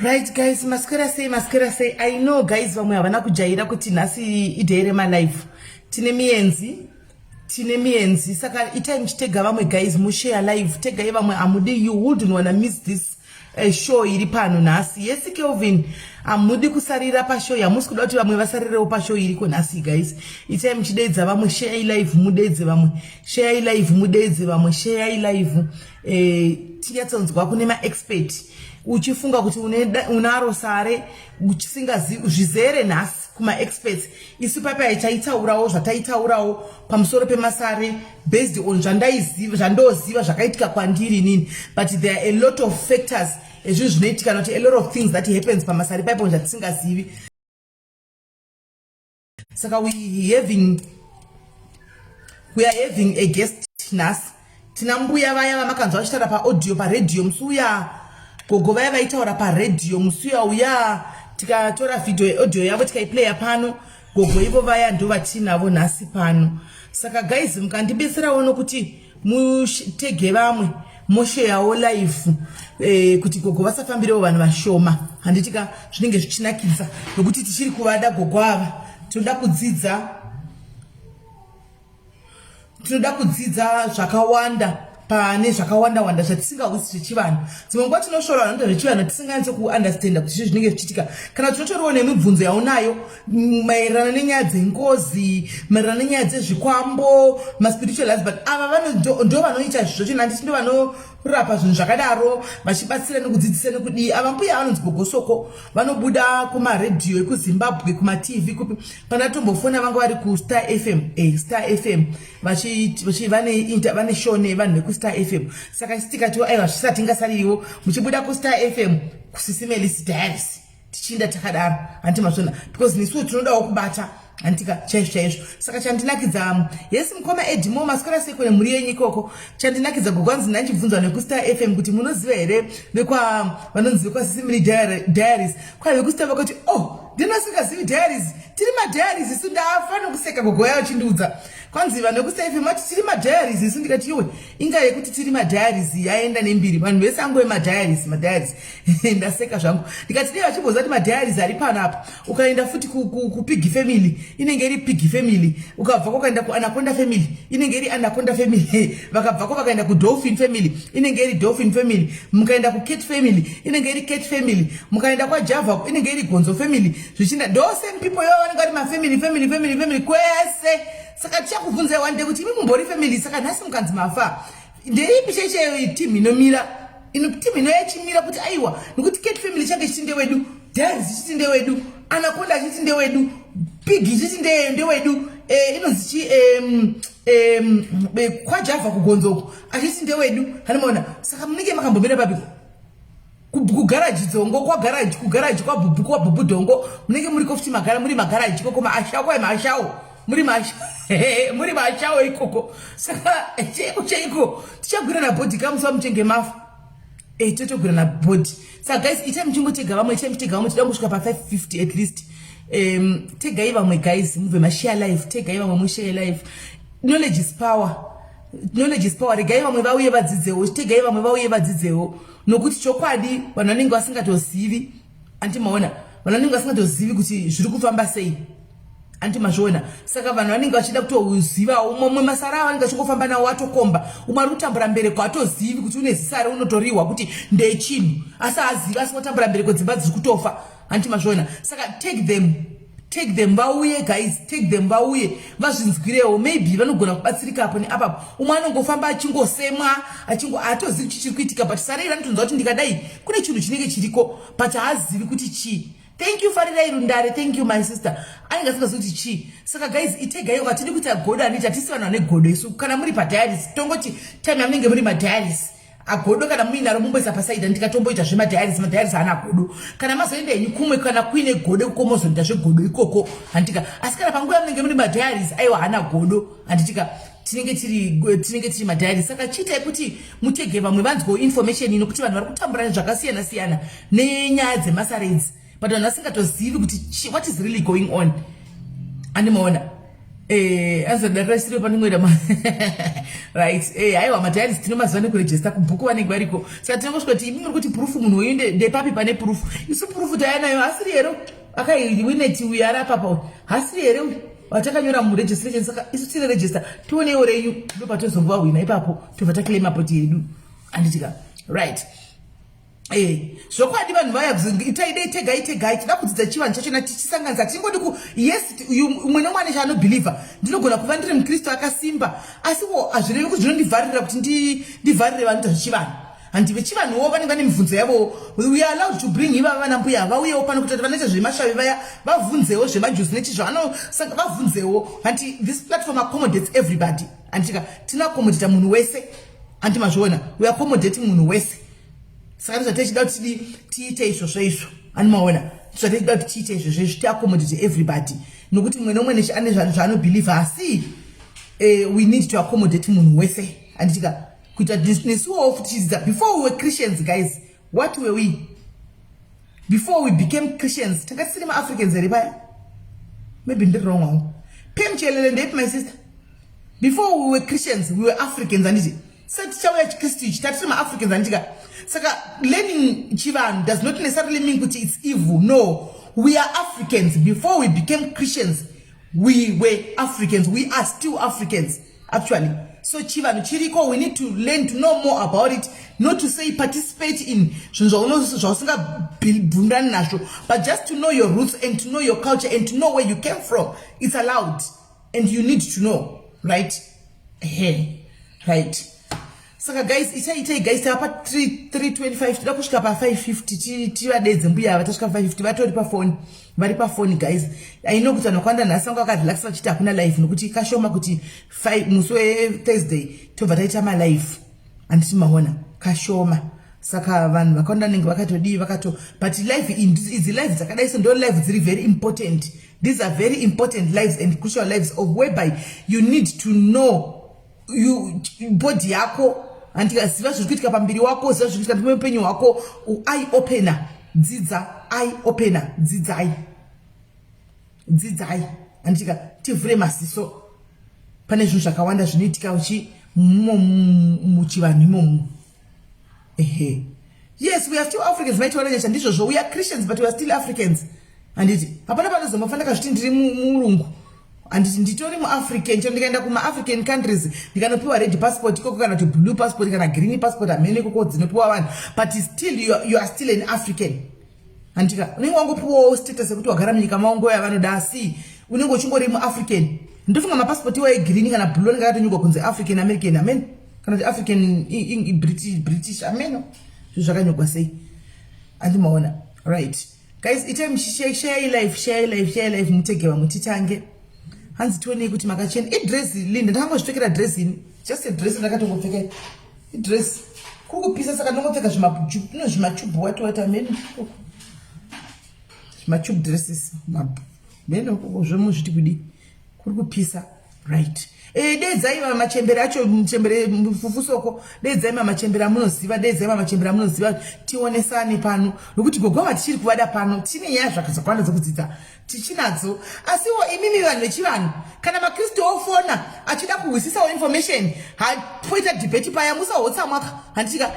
Right guys, maskera say I know guys vamwe havana kujaira kuti nhasi idhere ma live. Tine mienzi saka itai mchitega vamwe guys mushare live tega vamwe amudi you wouldn't wanna miss this show iri pano nhasi. Yes Kelvin amudi kusarira pa show yamusi kuda kuti vamwe vasarirewo pa show iri ko nhasi guys. Itai mchidedza vamwe share live mudedze vamwe share live mudedze vamwe share live tinyatsonzwa kune ma expert uchifunga kuti unaro sare uchisingazivi zvizere nhasi kuma experts isu papa taitaurawo zvataitaurawo pamusoro pemasare based on zvandoziva zvakaitika kwandiri nini, but there are a lot of factors ezvinhu zvinoitika noti a lot of things that happens pamasare paipo zvatisingazivi. Saka we are having a guest nhasi. Tina mbuya vaya vamakanzwa vachitaura paaudio paradio musuya gogo vaya vaitaura paradio musuya uya tikatora video audio yavo tikaiplaya pano gogo ivo vaya ndo vatinavo nhasi pano. Saka guys mukandibetserawo nokuti mutege vamwe mosheyawo live kuti gogo vasafambirewo vanhu vashoma. Handitika zvinenge zvichinakidza nokuti tichiri kuvada gogo ava tinoda kudzidza zvakawanda pane zvakawanda zvatisingausi zvechivanhu. Dzimwe nguva tinoshora vanhu zvechivanhu tisinganetse kuunderstanda kuti izvi zvinenge zvichiitika kana tinotoriwo nemibvunzo yaunayo maererano nenyaya dzengozi, maererano nenyaya dzezvikwambo, maspiritual husband. Ava ndo vanoita zvizvo chino handiti ndo vanorapa zvinhu zvakadaro vachibatsira nekudzidzisa nekudii. Ava mbuya vanonzi Gogosoko vanobuda kumaredhiyo ekuZimbabwe kumatv kupi pandatombofona vanga vari kuStar FM Star FM vane show nevanhu vekuStar FM. Saka tikatiwo aiwa zvisati tingasariwo muchibuda kuStar FM kuSisimelis Diaries tichinda takadaro handi mazvona because nesuwo tinodawo kubata antika chaizvo. Saka chandinakidza yes mukoma Edimo maskara seko nemhuri yenyu ikoko chandinakidza gogwanzi nanchibvunzwa nekuStar FM kuti munoziva here vanonzi vekwaSisimeli Diaries kwai vekuStar vakati ndinosingazivi diaries tiri madiaries isu ndafana kuseka gogo yavo chindiudza kwanzi vanhu vekuStar FM vati tiri madiaries isu ndikati iwe inga yekuti tiri madiaries yaenda nembiri vanhu vese angove madiaries ndaseka zvangu ndikati dei vachibvunza kuti madiaries ari pano apa ukaenda futi kupig family inenge iri pig family, ukabvako ukaenda kuanaconda family inenge iri anaconda family, vakabvako vakaenda kudolphin family inenge iri dolphin family, mukaenda kucat family inenge iri cat family, mukaenda kwajava inenge iri gonzo family zvichinda those people yo vanenge vari mafamily kwese. Saka tichakubvunzai one day kuti imi mumbori family. Saka nhasi mukanzi mafa ndeipi cheche team inomira team inoyachimira kuti aiwa nekuti cat family change chichinde wedu, diaries chichinde wedu, anaconda chichinde wedu, pig chichinde ndewedu, inonzi chi kwajava kugonzoko achichinde wedu hanimona. Saka munenge makambomira papiko kugaraji dzongo kugaraji kwabhubu dhongo munenge muri kofuti muri magaraji koko maashawo muri mashawo ikoko. Saka cheiko tichagwira na body kamusa muchenge mafa totogwira na body. Saka guys itai muchingotega vamwe tida kusvika pa 550 at least. Tegai vamwe guys mubve mashare live, tegai vamwe mushare live. Knowledge is power. Regai vamwe vauye vadzidzewo, tegai vamwe vauye vadzidzewo nokuti chokwadi vanhu vanenge vasingatozivi antimaona, vanhu vanenge vasingatozivi kuti zviri kufamba sei antimazviona. Saka vanhu vanenge vachida kutoziva umwe masara avo vanenge vachingofamba nawo atokomba, umwe ari kutambura mbereko atozivi kuti une zisare unotoriwa kuti ndechinhu asi azivi asingotambura mbereko dzimba dziri kutofa antimazviona. Saka take them vauye guys, take them vauye vazvinzwirewo, maybe vanogona kubatsirika apo neapapo. Umwe anongofamba achingosemwa atozivi kuti chiri kuitika, but sare iri anotonzwa kuti ndikadai kune chinhu chinenge chiriko but haazivi kuti chii. Thank you Farirai Rundare, thank you my sister. Anenge asingazivi kuti chii. Saka guys itegai ngatidi kuti agodo aniti atisi vanhu vane godo isu kana muri padiaries tongoti time yamunenge muri madiaries agodo kana muinaro mumboisa pasaida ndikatomboita zvemadiaries madiaries haana godo kana mazoenda henyu kumwe kana kuine godo kukomozonda zvegodo ikoko handika. Asi kana panguva yamunenge muri madiaries aiwa haana godo handitika tinenge tiri madiaries. Saka chiitai kuti mutege vamwe vanzwewo information ino kuti vanhu vari kutambura zvakasiyana nenyaya dzemasare idzi but vanhu vasingatozivi kuti what is really going on. Animaona Anza dakarasire panimwera right aiwa matayari tinomazivane kurejesta kubhuku vanenge variko saka tinongosvika kuti muri kuti proof munhu uyu ndepapi pane proof isu proof taanayo hasiri here akaiwineti uyu ari apapa hasiri here vatakanyora muregistration saka isu tine register tionewo renyu ndo patozomva wina ipapo tobva taklaima poti yedu anditika right zvokwadi vanhu vaya itaidei tegai tida kudzidza chivanhu chachona tichisanganisa tingodi yes umwe nomwana chaanobhilivha ndinogona kuva ndiri mukristu akasimba asiwo hazvirevi kuti zvinondivharira kuti ndivharire vanoita zvechivanhu handi vechivanhuwo vanenge vane mibvunzo yavo we are allowed to bring ivava vanambuya vauyewo pano kuti vanoita zvemashavi vaya vabvunzewo zvemajuzi nechizvavanosanga vabvunzewo handi this platform accommodates everybody handitika tinoaccommodata munhu wese handi mazviona we accommodate munhu wese saka ndizvatechida kuti tiite izvozvo izvo animaona ndizvatechida kuti tiite izvozvo izvo tiaccommodate everybody nokuti mumwe nomwe ane zvaanobhilivha asi we need to accommodate munhu wese anditika kuita nesuwo futi chidzidza before we were Christians guys what were we before we became Christians tanga tisiri maAfricans here paya maybe ndiri wrong wangu pemchelele ndeipi my sister before we were Christians we were Africans anditi sati chauya chikristu ichi tatisiri maAfricans anditika saka learning chivanhu does not necessarily mean kuti it's evil no we are Africans before we became Christians we were Africans we are still Africans actually so chivanhu chiriko we need to learn to know more about it not to say participate in zvausinga nazvo but just to know your roots and to know your culture and to know where you came from it's allowed and you need to know right right saka guys itai guys tapa 325 tida kusvika pa 550 tivadedze mbuya vatasvika 550 vatori pafoni vari pafoni guys I know kuti vanokwanda nhasi vanga vakarelaxa vachiti hakuna live nokuti kashoma kuti musi weThursday tobva taita malive handiti maona kashoma saka vanhu vakawanda nenge vakatodii but live idzi live dzakadai so ndo live dziri very important these are very important lives and crucial lives of whereby you need to know body yako andikaziva zviri kuitika pambiri wako ziva zviri kuitika mupenyu hwako eye opener dzidza eye opener dzidzai andika tivhure maziso pane zvinhu zvakawanda zvinoitika muchivanhu imomo yes we are still Africans maitaura nyasha ndizvozvo we are Christians but we are still Africans anditi hapana panozomafanira kuti ndiri murungu anditi nditori muAfrican chero ndikaenda kumaAfrican countries ndikanopiwa red passport ikoko kana kuti blue passport kana green passport amene ikoko dzinopiwa vanhu but still you are still an African andika unenge wangopiwawo status yekuti wagara munyika maongo yavanoda asi unenge uchingori muAfrican ndofunga mapassport iwo egreen kana blue anenge akatonyorwa kunzi African American amen kana kuti African British amen zvakanyorwa sei andimaona right guys item share live mutege vamwe titange hanzi tionei kuti makachena idress Linda ndakangozvipfekera dress ini just a dress ndakatongopfeka idress kukupisa saka ndongopfeka zvimachubhu wata meni zvimachubhu dresses meno zvemuzviti kudi kuri kupisa right dedzai machembere acho mchembere mufufusoko dedzai machembere amunoziva tionesane pano nokuti gogova tichiri kuvada pano tine nyaya zvakawanda dzokudzidza tichinadzo asiwo imimi vanhu vechivanhu kana makristu ofona achida kuhwisisawo information hapoita debate paya musahotsa mwaka handitika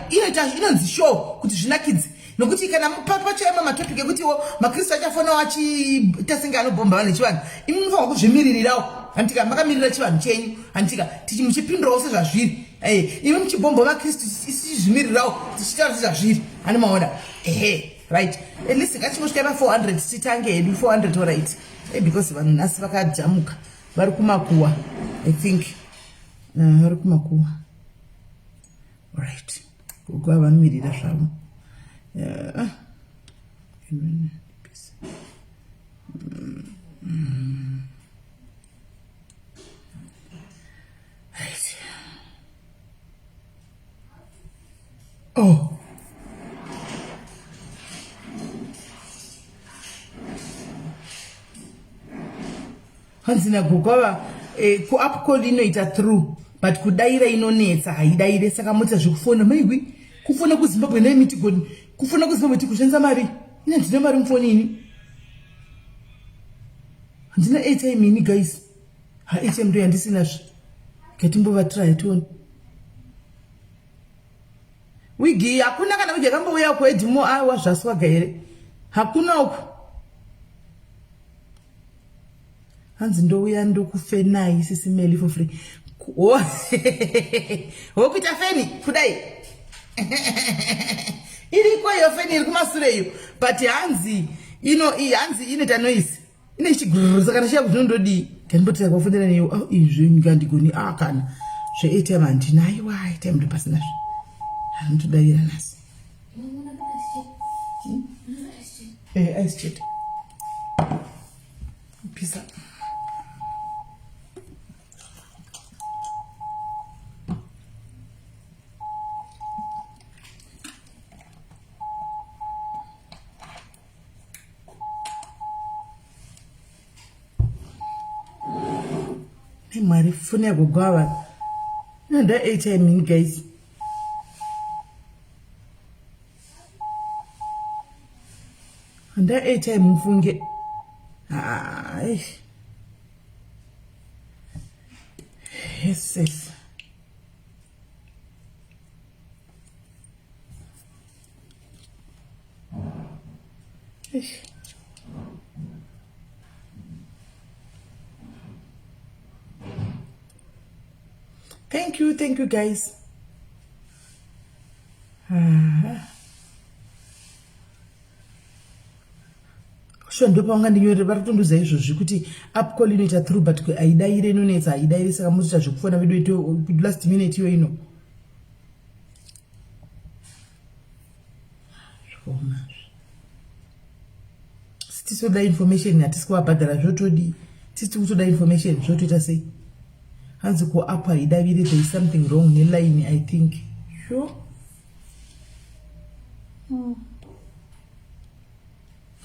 inonzi show kuti zvinakidze nokuti kana pachaema matopic ekutiwo makristu achafonawo achiita senge anobhomba vanhu vechivanhu imi munofanira kuzvimiririrawo handitika makamirira chivanhu chenyu handitika muchipindurawo sezvazviri imi muchibhomba makristu isichizvimirirawo tichitaura sezvazviri hani maona right at least ngatichimosvika pa400 titange hedu 400 alright because vanhu nhasi vakajamuka vari kumakuwa I think vari kumakuwa alright kukuva vanomirira zvavo right oh hanzina kugova kuupcall inoita through but kudaira inonetsa haidaire saka mota zvekufona maigwi kufona kuZimbabwe neemitigoni kufona kuZimbabwe tikushandisa mari ina ndine mari mufoni ini handina airtime ini guys ATM ndo yandisinazvo. Ngatimbova try tione. Wigi hakuna kana wigi akambouya kuEdmo wazvaswaga here. Hakuna uku. Hanzi ndouya ndokufenai sisimeli for free. Wokuita feni kudai. Iriko iyo feni iri kumasure iyo. But hanzi hanzi inoita noise. Ine chigururu saka ndashaya kuti ndodii. Kanibotera kwafundira neyo izvi ngandigoni kana. ATM handinayo ATM ndo pasina zvo. Anotodaira nasi. Ice chat. Peace out. Mari fune kugwava. No, that ATM, guys. And that ATM, mfunge. Yes. Thank you guys. Sure ndo panga ndinyorera varitonduza izvozvi kuti app call inoita through but aidaire inonetsa aidaire saka muzoita zvekufona vedu ito last minute iyo ino. Sitisoda information hatisi kuvabhadhara zvotodi. Titi kutoda information zvotoita sei. Hanzi ku app haidavire there is something wrong neline I think. Sure.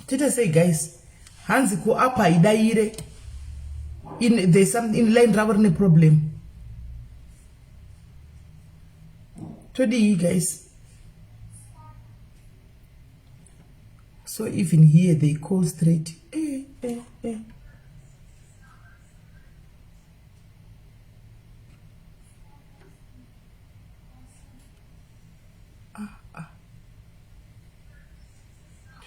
Tita say guys, hanzi ku app haidavire there's something in line ravo rine problem. Todi guys. So even here they call straight.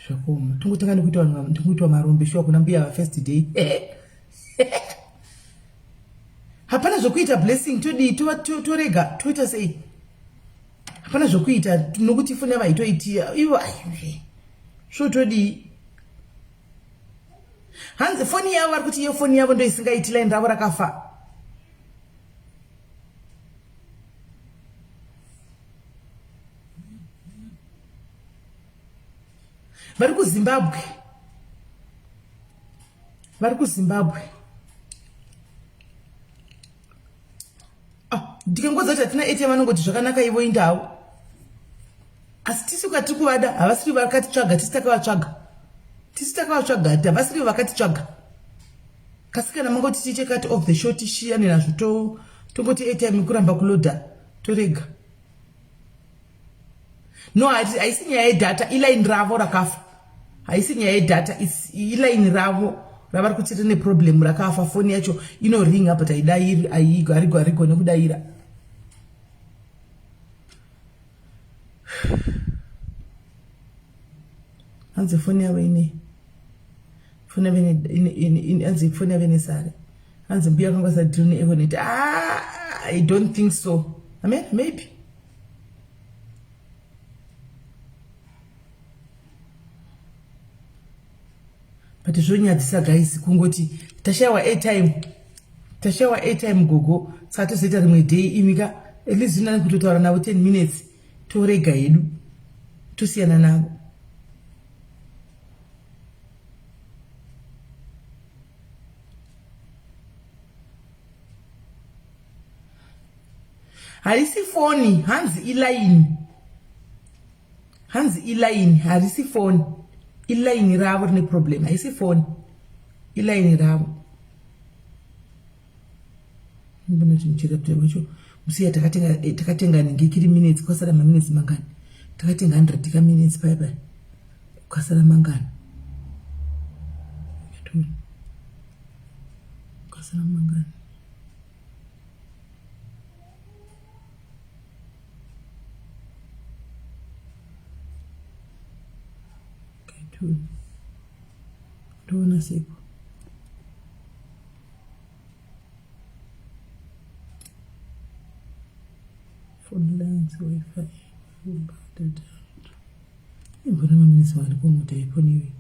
Shakoma. Tungutanga ndikuitwa marombe shwa kuna mbia first day. Hapana zvokuita blessing todi torega toita sei. Hapana zvokuita nokuti funa vaitoitia ivo ayuve. Sho todi hanzi foni yavo vari kuti iyo foni yavo ndo isingaiti line ravo rakafa. Vari kuZimbabwe. Ndikangoza kuti hatina ATM vanongoti zvakanaka ivo indau. Asi tisi ukati kuvada havasiri vakatitsvaga tisi takavatsvaga havasiri vakatitsvaga. Kasi kana mangoti tichekati off the shot shiyani nazvo tongoti ATM kuramba kuloda torega. No, haisi nyaya yedhata iline ravo rakafa. Haisi nyaya yedhata iline ravo ravari kuti rine problem rakafa. Foni yacho inoringa but haidairi harigone kudaira. Hanzi foni yavo hanzi foni yavo ine sare. Hanzi mbuya kangwasa drone ekoneti. I don't think so. I mean, maybe. But zvonyadzisa guys kungoti tashawa airtime gogo saka tozoita rimwe day imika at least zvinani kutotaura navo 10 minutes torega hedu tosiyana navo. Harisi foni hanzi iline harisi foni. Iline ravo rine problem. Haisi phone. Iline ravo. Mbona tinchira kuti wacho musiya takatenga ngekiri minutes kwasara minutes mangani. Takatenga 100 minutes bye kwasara mangani. Kwasara mangani. tu tuona siku phone lines wifi full data. Mbona mimi swali kwa mtaipo niwe.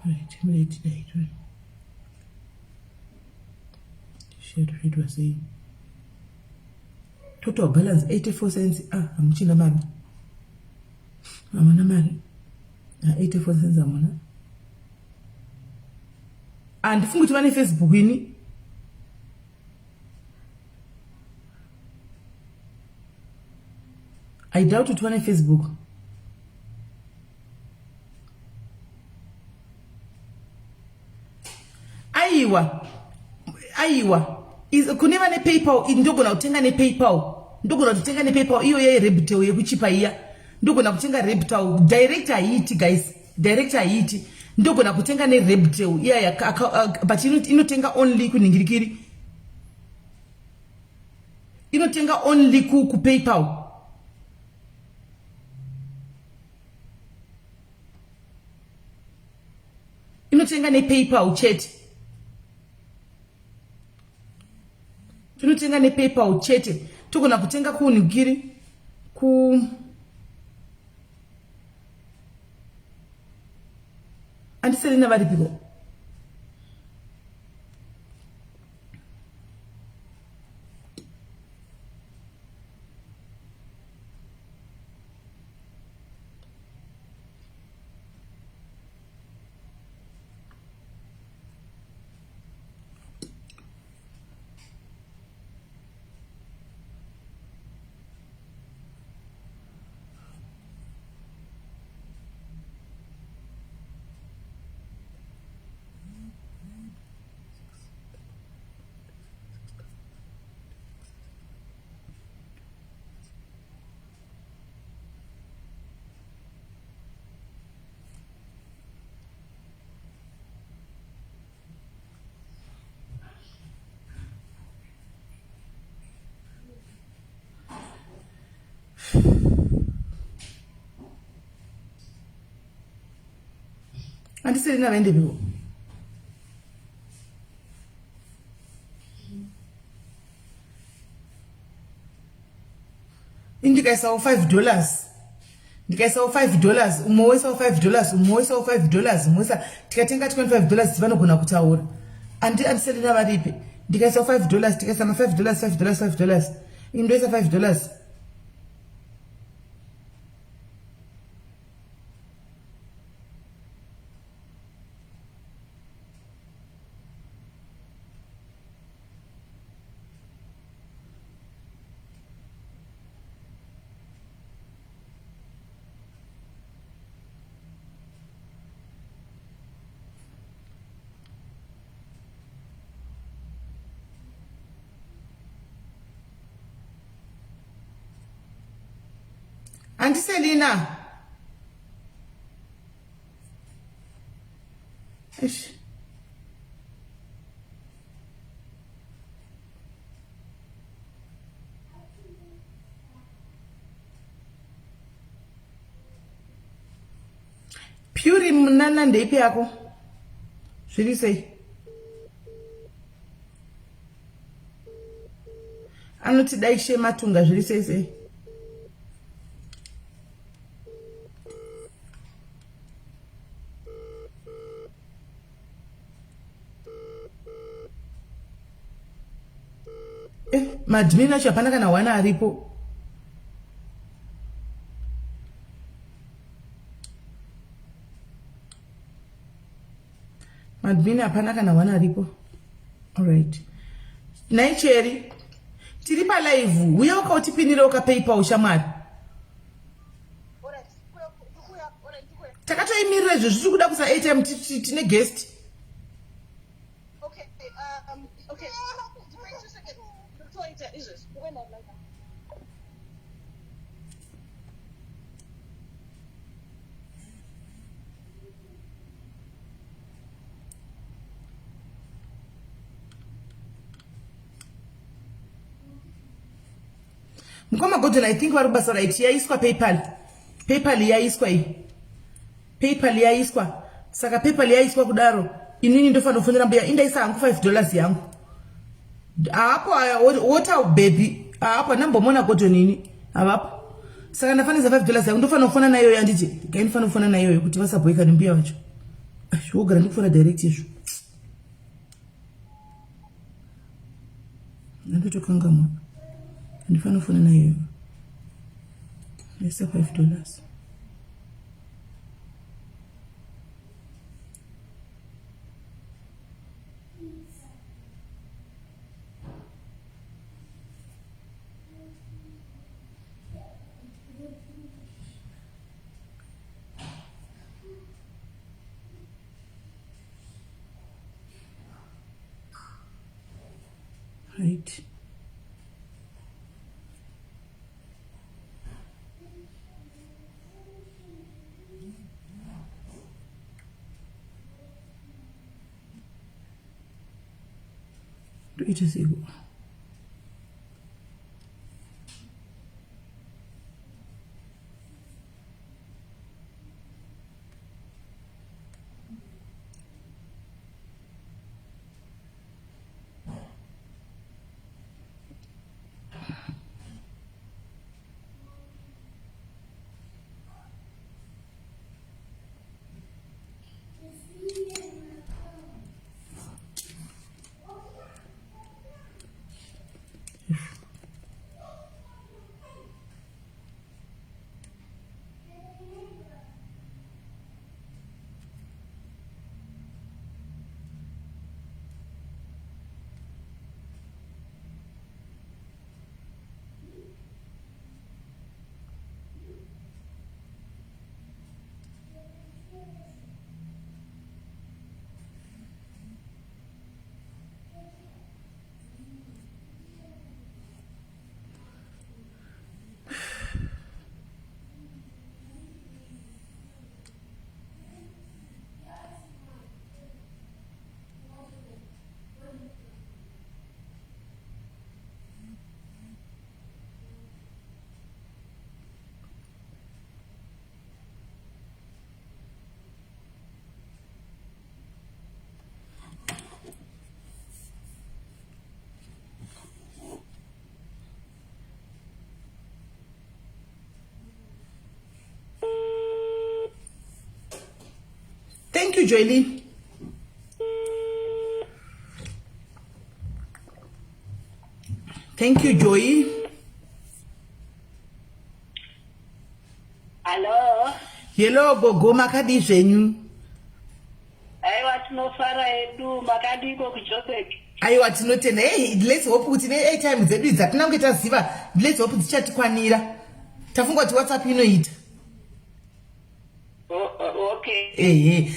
Right, wait date. Shared rate was saying total balance 84 cents. Amchina mami. Amana mami. 84 cents amana. And fungu tumani Facebook ini. I doubt it on Facebook. Aiwa. Is kunema ne PayPal ndogo na utenga ne PayPal. Ndogo na utenga ne PayPal iyo ye Rebtel ye kuchipa iya. Ndogo na kutenga Rebtel direct ayiti guys. Direct ayiti. Ndogo na kutenga ne Rebtel ya but inotenga only kuningirikiri. Inotenga only ku PayPal. Inotenga ne PayPal chat. Tunotenga ne PayPal chat. Tuko na kutenga ku nigiri ku andiselina bali people. Andiselina bende people. Indikaisa $5. Ndikaisa $5. Umowesa $5. Umowesa $5. Umowesa tikatenga $25 tivanogona kutaura. Andiselina varipi. Ndikaisa $5. Tikaisa $5. Indoisa $5. Andiselina. Ish. Puri mnana ndeipi yako? Zviri sei? Anoti daishe matunga zviri sei. Madmina chapana kana wana aripo. Madmina apana kana wana aripo. Alright. Naicheri. Tiripa live. Uya uka utipinile uka PayPal shamari. Takato imirezo. Zhuzu kuda kusa ATM tine guest. Okay. Okay. Wait a second. Is this? When I'm like that. Mkoma Gordon, I think warubasa right here is kwa PayPal. PayPal yaiswa iyi. PayPal yaiswa. Saka PayPal yaiswa kudaro. Inini ndofana kufonera mbuya indaisa hangu $5 yangu. Apo what a baby. Apo nambomona goto nini. Apo. Saka ndafaniza $5 yangu ndofana kufona nayo yandije. Kainifana kufona nayo kuti vasaboyika nembuya wacho. Ashogara ndikufona direct izvo. Ndotokangama. Ndifana kufona nayo. Nesa $5. Right. It is ego. Thank you, Joely. Thank you, Joy. Hello. Hello, Gogo Makadi Zvenyu. Aiwa tinofara edu makadiko kuJoseph. Aiwa tinotenda. Hey, let's hope kuti ne-airtime dzedu idzi dzatinange taziva, let's hope dzichatikwanira. Tafunga kuti WhatsApp inoita. Okay.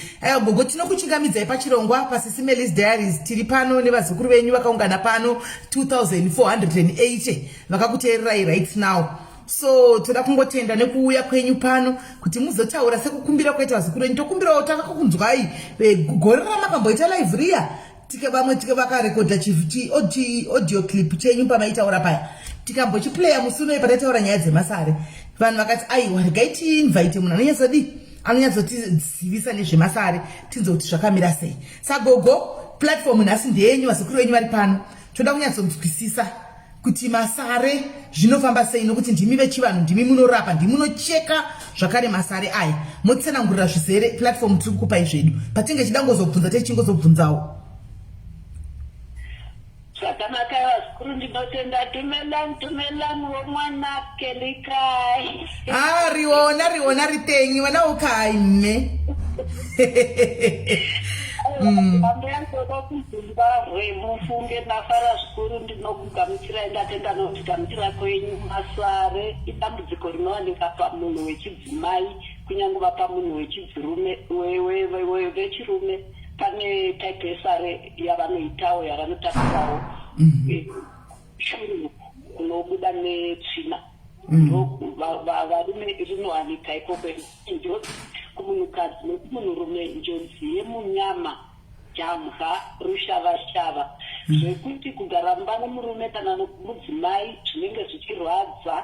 Gogo tinokuchingamidzai pachirongwa paSisimelis Diaries tiri pano nevazukuru venyu vakaungana pano 2480 vakakuteererai right now. So toda kungotenda nekuuya kwenyu pano kuti muzotaura sekukumbira kwaita vazukuru venyu. Tokumbirawo takakunzwai gore ramakamboita live riya vamwe vakarekodha audio clip chenyu pamaitaura paya tikambochiplaya musi unoyi patataura nyaya dzemasare. Vanhu vakati aiwa regai tiinvite munhu anonyatsotizivisa nezvemasare tinzwe kuti zvakamira sei. Sagogo platform nhasi ndeyenyu, vazukuru venyu vari pano. Toda kunyatsonzwisisa kuti masare zvinofamba sei nokuti ndimi vechivanhu, ndimi munorapa, ndimi munocheka zvakare masare aya. Motsenangurira zvizere platform tiri kukupai zvedu. Patinge chidangozobvunza tichingozobvunzawo. Zvakanaka vazukuru ndinotenda tumelani womwanake likai. Riona ritenyi wana ukai mme. Ambianzoda kuzimbabwe mufunge nafara zvikuru ndinokugamuchirai ndatenda nokugamuchira kwenyu masare idambudziko rinowanika pamunhu wechidzimai kunyange pamunhu wechirume pane type yesare yavanoitawo yavanotapisawo shuru kunobuda netsvina varume rinowanika ikoko njodzi kumunhukadzi nekumunurume njodzi yemunyama jamha rushava zvekuti kugara mumba nemurume kana mudzimai zvinenge zvichirwadza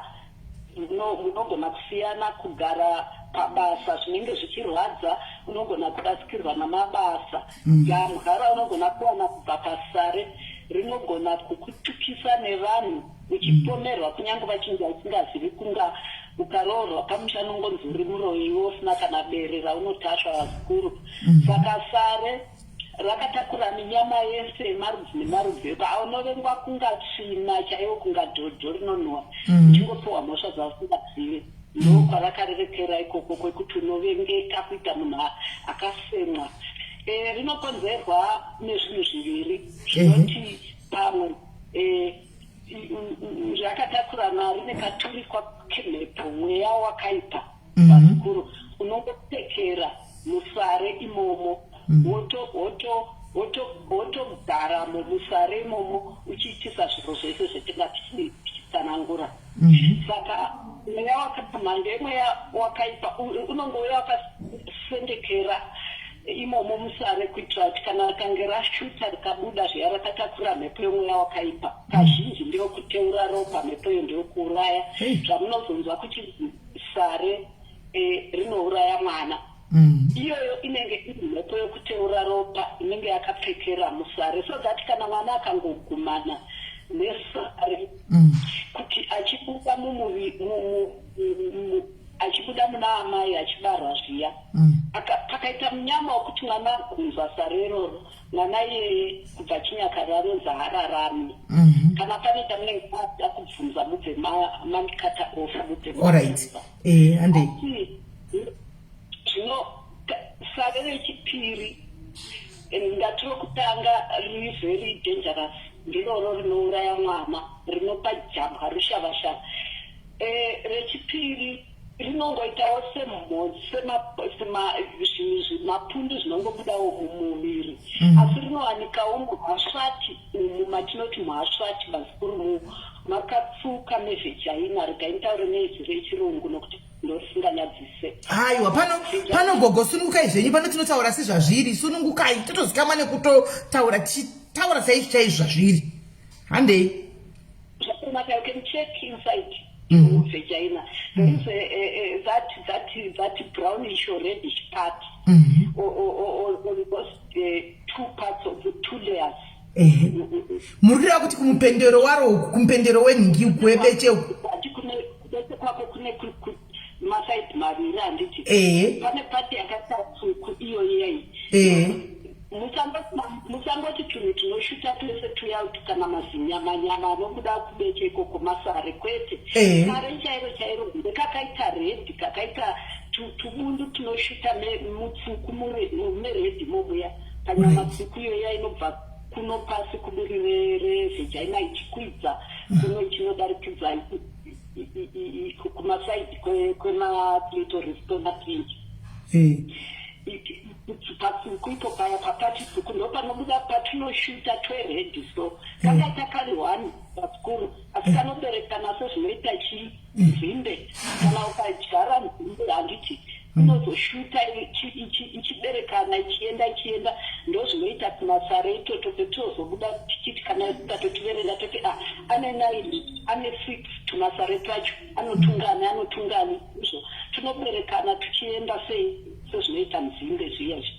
unogona kusiyana kugara pabasa zvinenge zvichirwadza, unogona kurasikirwa namabasa. Mhara unogona kuwana kubva pasare rinogona kukutukisa nevanhu uchipomerwa kunyange vachinge vasingazivi kunga ukaroorwa pamusha nongonzi uri muroyiwo usina kana bere raunotasva vazukuru. Saka sare rakatakura minyama yese yemarudzi nemarudzi. Paunovengwa kunga tsvina chaiwo kunga dhodho rinonhuwa uchingopiwa mhosva dzausingazivi. Ndo kwarakarerekera ikoko kwekuti unovengeka kuita munhu akasemwa. Rinokonzerwa nezvinhu zviviri zvinoti pamwe zvakatakurana rine katurikwa kemhepo mweya wakaipa vazukuru unongotekera musare imomo wotogaramo musare imomo uchiitisa zviro zvese zvetingatichitsanangura. Saka mweya wakaipa, mhando yemweya wakaipa unongouya wakasendekera imomo musare kuitira kuti kana rikange rashuta rikabuda zviya rakatakura mhepo yemweya wakaipa, kazhinji ndiyo kuteura ropa, mhepo iyo ndiyo kuuraya. Zvamunozonzwa kuti sare rinouraya mwana, iyoyo inenge iri mhepo yokuteura ropa inenge yakapfekera musare. So that kana mwana akangogumana nesare kuti achibuda achibuda muna amai achibarwa zviya, pakaita munyama wekuti mwana kunzwa sare iroro, mwana iyeye kubva chinyakare anonzi haararami. Kana panoita munenge maada kubvunza mubve mamikata ofu mubve zvino sare rechipiri ngatiro kutanga riri very dangerous, ndiroro rinouraya mwana, rinopa jambwa rushavashava. Rechipiri rinongoitawo semapundu zvinongobudawo mumuviri, asi rinowanikawo muhasvati umu matinoti muhasvati mazikuru makapfuka nevhejaina, rikaitaure neizvi rechirungu nokuti ndosinganyadzise. Aiwa, pano gogo sunungukai zvenyu, pano tinotaura sezvazviri. Sunungukai totozikamwa nekutotaura tichitaura saizvi chaizvo zvazviri. Handei zvakanaka, you can check inside vagina. There is that brownish or reddish part, or two parts of the two layers. Murira kuti kumupendero waro, kumpendero wenhingi ukwebeche kwako kune masaidi maviri handiti. Pane pati yakatatu iyo yei. Musangoti tunhu tunoshuta twese tuyauti kana manyama anobuda kubeche ikoko masare, kwete. Sare chairo ndekakaita redhi, kakaita tubundu tunoshuta mutsuku meredi momuya. Panyama tsuku iyoya inobva kuno pasi kuburi revhejaina ichikwidza kuno ichinodarikidza kumasaidi kwemaclitoris kwemapinji. Patsuku ipo paya papati tsuku ndo panobuda patinoshuta tweredhi. So kakaita kari one paskuru, asi kanobereka naso zvinoita chizimbe. Kana ukadyara nzimbe handiti inozoshuta ichiberekana ichienda ndo zvinoita kumasare itoto petinozobuda tichiti kana tatotiverenda toti ane 9 ane 6 tumasare twacho anotungani izvo tunoberekana tuchienda sei sezvinoita nzimbe zviyazvi.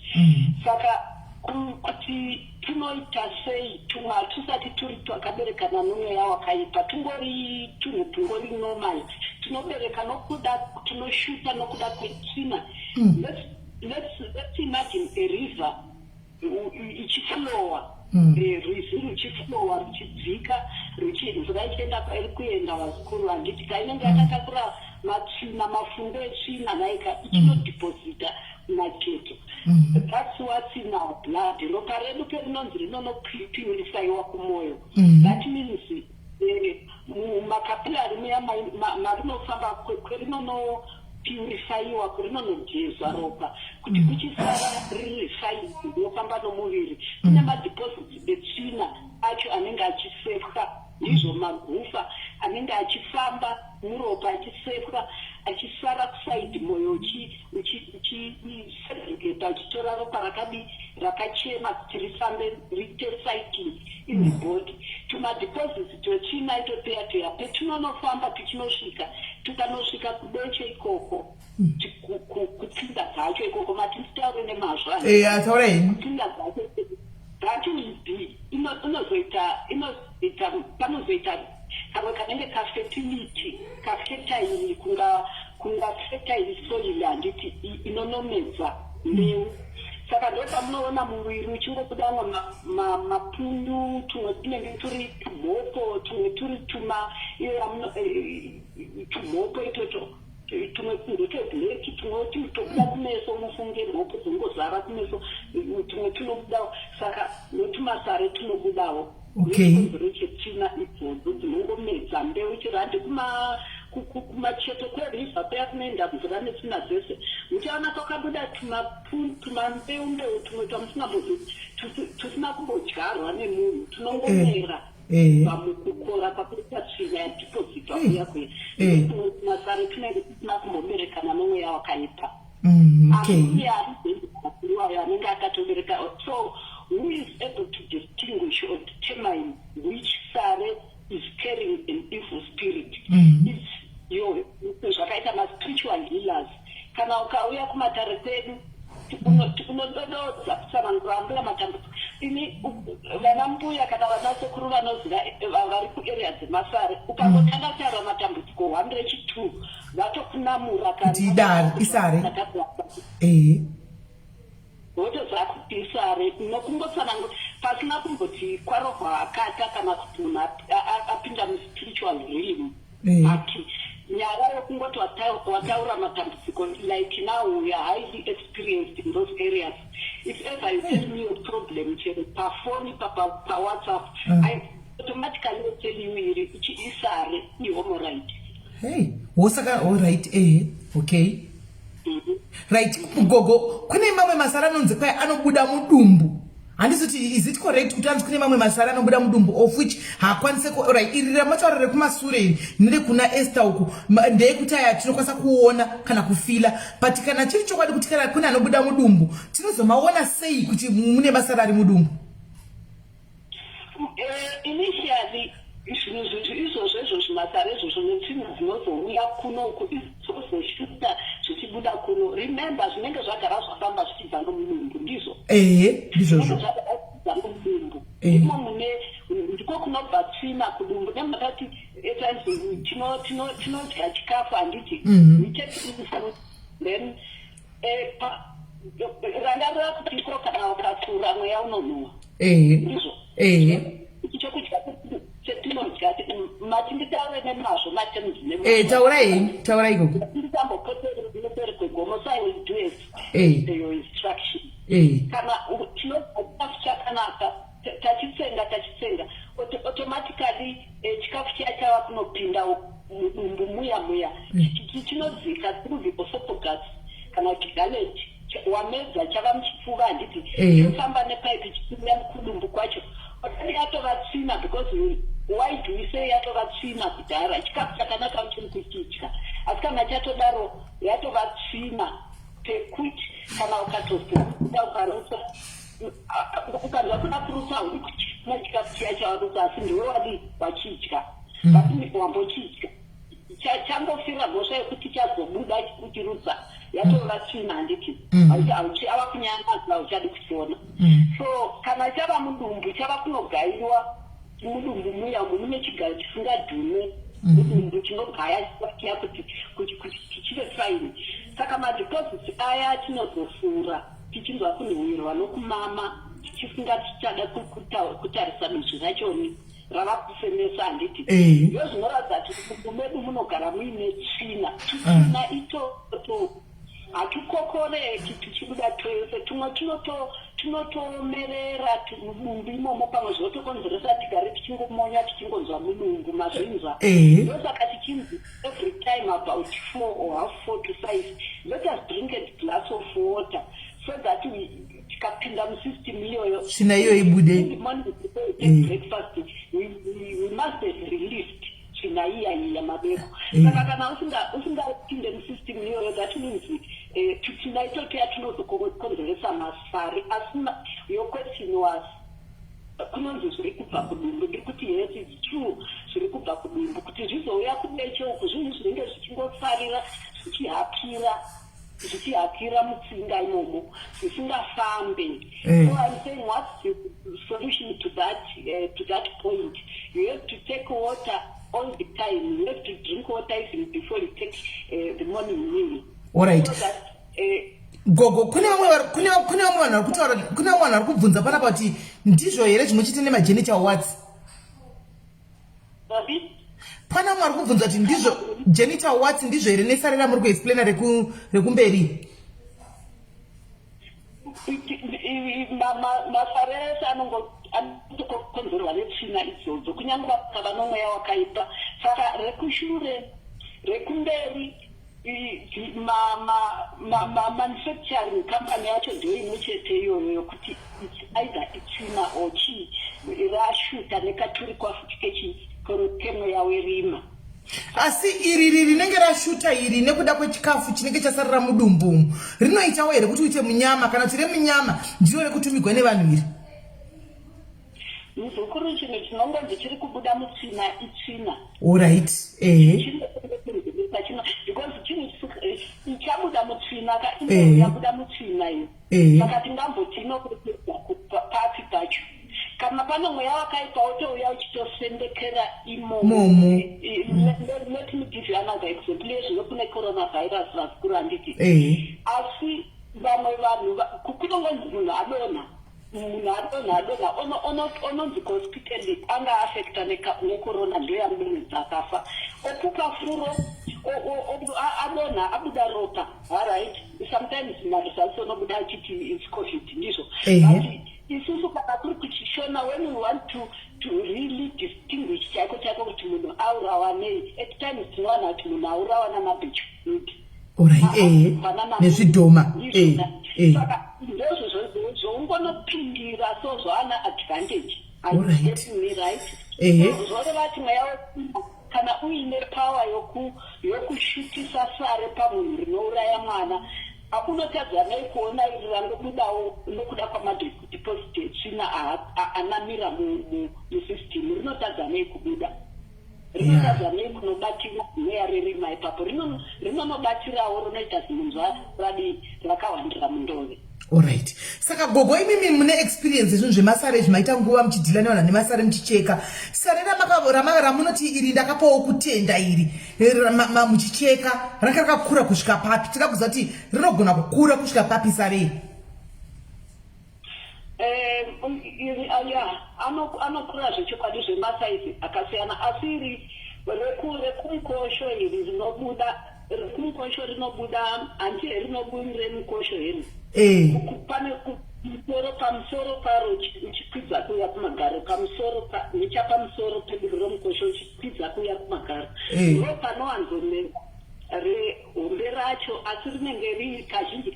Saka kuti tunoita sei tumwe hatusati turi twakaberekana nomweya wakaipa, tungori tunhu tungori normal, tunobereka nokuda tunoshuta nokuda kwetsvina. Let's imagine a river ichiflowa, rwizi ruchiflowa ruchidzika mvura ichienda kwairi kuenda vazukuru handiti kainenge yakatakura matsvina, mafungo etsvina naika ichinodhiposita mumacheto. That's what's in our blood. Ropa redu perinonzi rinonopurifaiwa kumoyo. That means makapilari meya marinofamba kwerinono kurinonogezwa ropa kuti kuchisara riri refined rinofamba nomuviri. Kune madeposits etsvina acho anenge achisefwa, ndizvo magufa anenge achifamba muropa achisefwa achisara kusaidi moyo uchisegregeta uchitora ropa rakachema kuti rifambe riite cycling in the body. Tumadeposits twechina itoteya petinonofamba tichinosvika tukanosvika kudoche ikoko kupinda dzacho ikoko matinditaure nemazvo kupinda dzacho dzachiibi panozoita kamwe kanenge kafertility kafetaili kunga fertile soil handiti inonomedza mbeu. Saka ndopa munoona muviri uchingobuda mapundu, tumwe tunenge turi tumhopo, tumwe turi tumhopo itoto, tumwe ndoteblack, tumwe tunobuda kumeso, mufunge mhopo dzingozara kumeso, tumwe tunobuda. Saka notumasare tunobudawo. Rechetina idzodzo dzinongomedza mbeu chirandi kumacheto kweriva peya kunoenda mvura netsina dzese. Muchaona kwakabuda tumambeu tumwe tusina kumbodyarwa nemunhu tunongomera pamukukora pakuita tsvina yadhipozitwa kuya kuya. Tumasare tunenge tusina kumboberekana nomweya wakaipa. Iye ariwayo anenge akatobereka. So who is able to distinguish or determine which sare is carrying an evil spirit? It's your zvakaita ma-spiritual healers. Kana ukauya kumatare kwedu unodododza kutsanangurambira matambudziko. Ini vana mbuya kana vanasekuru vanoziva vari kuarea dzemasare, ukangotanga taura matambudziko 102 vatokunamura isare wotozakuti isare nokungotsanangura pasina kumboti kwarohwa akata kana kuti munhu apinda muspiritual realm. Ati nyaya yokungoti wataura matambudziko, like now we are highly experienced in those areas. If ever you tell me a problem pafoni pawhatsapp, I automatically will tell you isare ihomoride. Hey, wosaka alright, okay. Right, gogo, kune mamwe masara anonzi kwai anobuda mudumbu. Handizoti is it correct kuti anzi kune mamwe masara anobuda mudumbu of which haakwanise right iri ramataurire kumasure nere kuna Esther uku ndeyekuti aya tinokwanisa kuona kana kufila, but kana chiri chokwadi kuti kana kune anobuda mudumbu tinozomaona sei kuti mune masara ari mudumbu? Initially izvozvo zvimasara izvozvo netsvina dzinozouya kunoku izozoshuta zvichibuda kuno. Remember zvinenge zvagara zvafamba zvichibva nomudumbu ndizvo zvagara nomudumbu imo mune ndiko kunobva tsvina kudumbu. Nemakati tinodya chikafu handiti then rangarira kuti iko kana ukakura mweya unonhuwa ndizvo chokudya chetinodya matinditaure nemazvo taurai gogo nditambopoteri kwegomo sai will do your instruction. Kana chikafu chakanaka tachitsenga automatically chikafu chiya chava kunopinda mudumbu muya chinodzika through the esophagus kana kuti gullet wamedza chava muchipfuva handiti chofamba nepaipi chichipinda mukudumbu kwacho. Yatova tsvina because why do we say yatova tsvina kudhara? Chikafu chakanaka uchiri kuchidya, asi kana chatodaro yatova tsvina pekuti kana ukatozoda ukarutsa ukanzwa kuda kurutsa uri kuchina chikafu chiya chawarutsa asi ndiwe wadi wachidya asi wambochidya changofira mhosva yekuti chazobuda uchirutsa yatova tsvina handiti ava kunyangadza uchadi kuchiona. So kana chava mudumbu chava kunogaiwa mudumbu muya mune chigaro chisingadhume mudumbu chinogaya chiya kuti chichive fine. Saka madeposits aya tinozofura tichinzwa kunhuhwirwa nokumama tichifunga tichada kutarisa dunzvi rachoni rava kufemesa handiti ndo zvinoratidza kuti mudumbu medu munogara muine tsvina. Tsvina itoto hatukokoreki tichibuda twese, tumwe tunotomerera mudumbu imomo pamwe zvotokonzeresa tigare tichingomonya tichingonzwa mudumbu mazvinzwa. Ndosaka tichinzi every time about 4 or half 4 to 5 let us drink a glass of water so that tikapinda musystem iyoyo tsvina iyo ibude breakfast we must have released tsvina iya mabeko saka kana usingapinde musystem iyoyo that means tinaitoto yatinozokonzeresa masari asina your question was kunonzi zviri kubva kudumbu ndikuti yes it's true zviri kubva kudumbu kuti zvizouya kudecheuku zvinhu zvinenge zvichingosarira zvichihakira mutsinga imomo zvisingafambe. So I'm saying what's the solution to that point? You have to take water all the time. You have to drink water even before you take the morning meal. All right. So that, gogo kune mwana ari kubvunza pana kuti ndizvo here zvinochita nemagenital warts. Pana mwana ari kubvunza kuti ndizvo genital warts ndizvo here nesarira muri kuexplaina rekumberi. Masarese anokonzerwa netsvina idzodzo kunyange vakava nomweya wakaipa saka rekushure rekumberi manufacturing company yacho ndio imwe chete iyoyo yokuti either itsvina or chii rashuta nekaturikwa futi kemweya werima. Asi iri rinenge rashuta iri nekuda kwechikafu chinenge chasarira mudumbu rinoitawo here kuti uite munyama kana kuti remunyama ndiro rekutumigwa nevanhu iri. Muzukuru chinhu chinongonzi chiri kubuda mutsvina itsvina. Alright. Because chinhu ichabuda mutsvina yabuda mutsvina iyo saka tingamboti pati pacho kana pano mweya wakaipa wotouya uchitosendekera imomo. Let me give you another example yezvino kune coronavirus vasikuru handiti asi vamwe vanhu kunongonzi munhu adonha ononzi hospitali anga afekta necorona ndoyamudonhedza akafa opuka furo adonha abuda ropa. Alright, sometimes marisasi onobuda achiti it's covid ndizvo isusu kana kuri kuchishona when we want to really distinguish chaiko kuti munhu aurawa nei at times tinowana kuti munhu aurawa namabhechu nezvidhoma saka ndozvo zvoungonopindira so zvaana advantage zvoreva kuti mweya kana uine power yokushutisa sare pamunhu rinouraya mwana akunotadza nei kuona iri rangobudawo nokuda kwamadeposit etsvina anamira musystem rinotadza nei kubuda rinotadza nei kunobatira mweya rerima ipapo rinonobatirawo rinoita zimunzwa rakawandira mundove. Alright. Saka gogo imimi mune experience zvinhu zvemasare zvimaita nguva muchidhila nevanhu nemasare muchicheka. Sare ramunoti iri ndakapawo kutenda iri muchicheka ranga rakakura kusvika papi? Tikakuziva kuti rinogona kukura kusvika papi sare? Anokura zvechokwadi zvemasaizi akasiyana asi iri rekumukosho iri rinobuda rekumukosho rinobuda hanti rinobudire mukosho heri pane pamusoro paro uchikwidza kuya kumagaro pamusoro nechapamusoro pediro romukosho uchikwidza kuya kumagaro ndo panowanzomera hombe racho asi rinenge rii kazhinji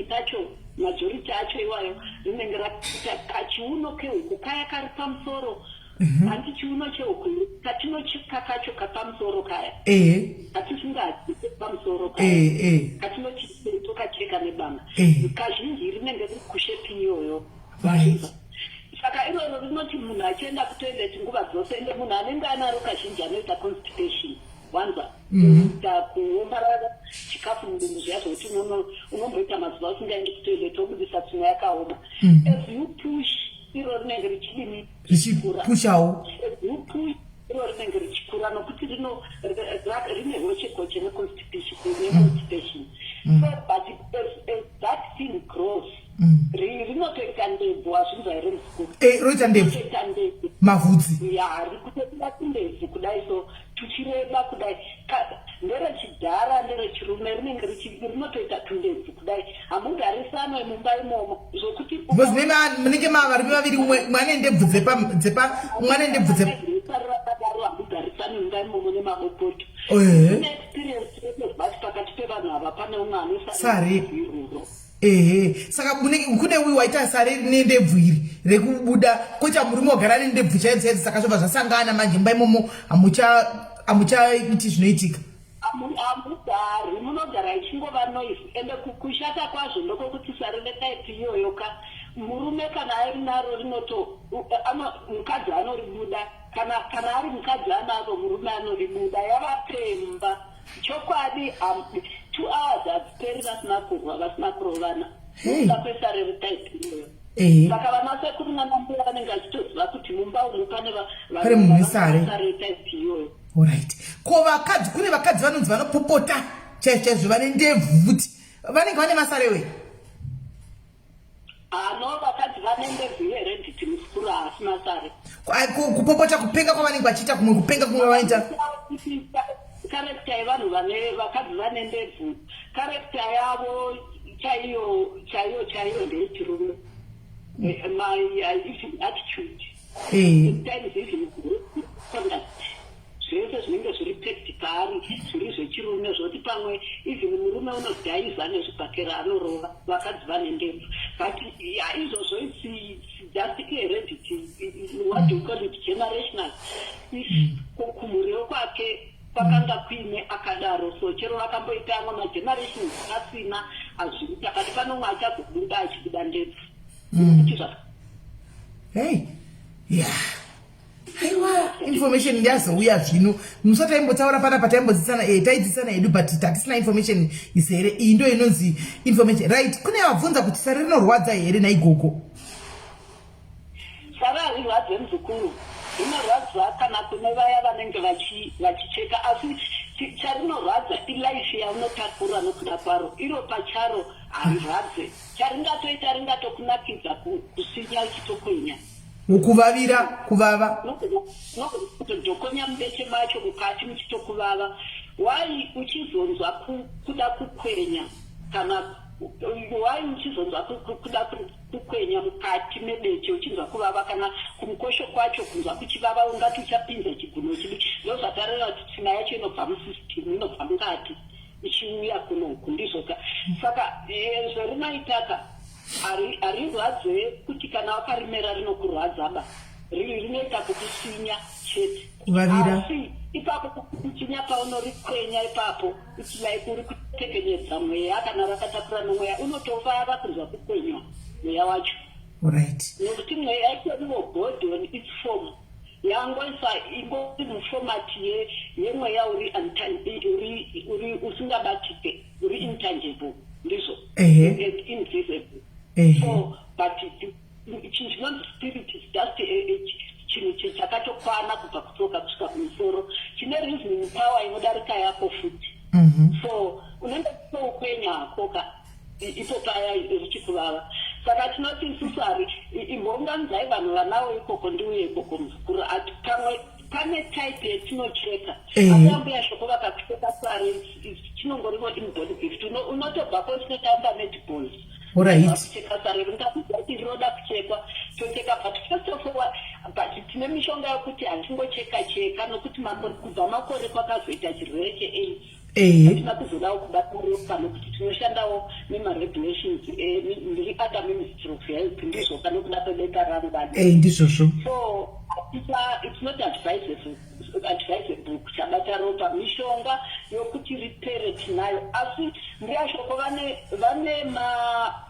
kacho majority acho iwayo rinenge rakuita kachiuno kehuku kaya kari pamusoro handi chiuno chehuku katinocheka kacho kapamusoro kaya katisingadzi pamusoro kaya katinochitokacheka nebanga kazhinji rinenge riri kushepi iyoyo. Saka iroro rinoti munhu achienda kutoilet nguva dzose ende munhu anenge anaro kazhinji anoita constipation wanza kuita kuombarara chikafu mudumbu zviya zvokuti unomboita mazuva usingaendi kutoilet wobudisa tsumo yakaoma. As you push iro rinenge richidini richipushawo iro rinenge richikura nokuti rine hochekoche neconstipation. So but as that thing grows rinotoita ndebvu wazvinzwa here musikuru roita ndebvu mavhudzi rikutoita kundebvu kudai so tuchireba kudai nderechidhara nderechirume rinenge rinotoita tundebvu kudai hamugarisano mumba imomo zvokuti munenge varume vaviri mwane ndebvu dzepa mwane ndebvu hamugarisano mumba imomo nemabopoto experience but pakati pevanhu ava pane umwe anosariro Saka kune uyu waita sare nendebvu iri rekubuda koita murume wagara nendebvu chaidzi saka zvobva zvasangana manje mba imomo hamuchaiti zvinoitika. Hamugari munogara ichingova noise ende kushata kwazvo ndokokuti sare netaipi iyoyoka murume kana ari naro rinoto mukadzi anoribuda kana ari mukadzi anaro murume anoribuda yavapemba chokwadi 2 hours hadziperi vasina kurwa vasina kurovana kwesare retaipi iyoyo saka vanasekuru nanambuya vanenge vachitoziva kuti mumba umu pane munisare retaipi iyoyo. Alright. Ko vakadzi kune vakadzi vanonzi vanopopota chaizvo vane ndebvu futi vanenge vane masare we vakadzi vane ndebvu here nditi musikuru haasi masare kupopota kupenga kwavanenge vachiita kumwe kupenga kumwe vanoita karekta yevanhu vakadzi vane ndebvu karekta yavo chaiyo ndeyechirume my attitude sometimes even zvese zvinenge zviri practicari zviri zvechirume zvoti pamwe even murume unodhaiza nezvibhakera anorova vakadzi vane ndebvu but izvozvo just heredity what do you call it generational kumuriwo kwake kwakanga kuine akadaro so chero vakamboita amwe magenerations asina hazviri takati panomwe achazobuda achibuda ndebvu aiwa information yazouya zvino musati taimbotaura pana pataimbozisana taidzisana hedu but tatisina information izere iyi ndo inonzi information right. Kune vabvunza kuti sare rinorwadza here naigoko sare harirwadze muzukuru rinorwadza kana kune vaya vanenge vachicheka asi charinorwadza ilaifi yaunotakura nokuda kwaro iro pacharo harirwadze charingatoita ringatokunakidza kusinya uchitokwenya ukuvavira kuvava nokudhokonya mubeche macho mukati muchitokuvava wai uchizonzwa kuda kukwenya kana wai uchizonzwa kuda kukwenya mukati mebeche uchinzwa kuvava kana kumukosho kwacho kunzwa kuchivava ungati uchapinza chiguno chidi ndozvatarera kuti tsina yacho inobva musystem inobva mukati ichiuya kunoku ndizoka saka zverinoitaka harirwadze kuti kana wakarimera rinokurwadzaba rinoita kukusinya chete asi ipapo kuchinya paunorikwenya ipapo like uri kutekenyedza mweya kana rakatakura nomweya unotovava kunzwa kukwenywa mweya wacho nokuti mweya itoriwo body on its form yangoisa ingori mufomati yemweya uri usingabatike uri intangible ndizvo invisible. So, but chinhu spirit is just chinhu chakatokwana kubva kutoka kusvika kumusoro chine reasoning power inodarika yako futi so unoenda kutokwenya hakoka ipo paya richikuvava saka tinoti isusu hari imbonganzai vanhu vanawo ikoko ndiuye ikoko muzukuru ati kamwe pane type yetinocheka asi ambuya shoko vakakucheka sare chinongoriwo inbody gift unotobvapo tinotamba netballs roda kuchekwa tocheka but first of all but tine mishonga yokuti hatingocheka nokuti kubva makore kwakazoita chirwere cheaids hatina kuzodawo kubata ropa nokuti tinoshandawo nemaregulations ndiri under ministry of health ndizvoka nokuda kwedenda rangu so it's not advisable kuchabata ropa mishonga yokuti ripere tinayo asi ndiyashoko vane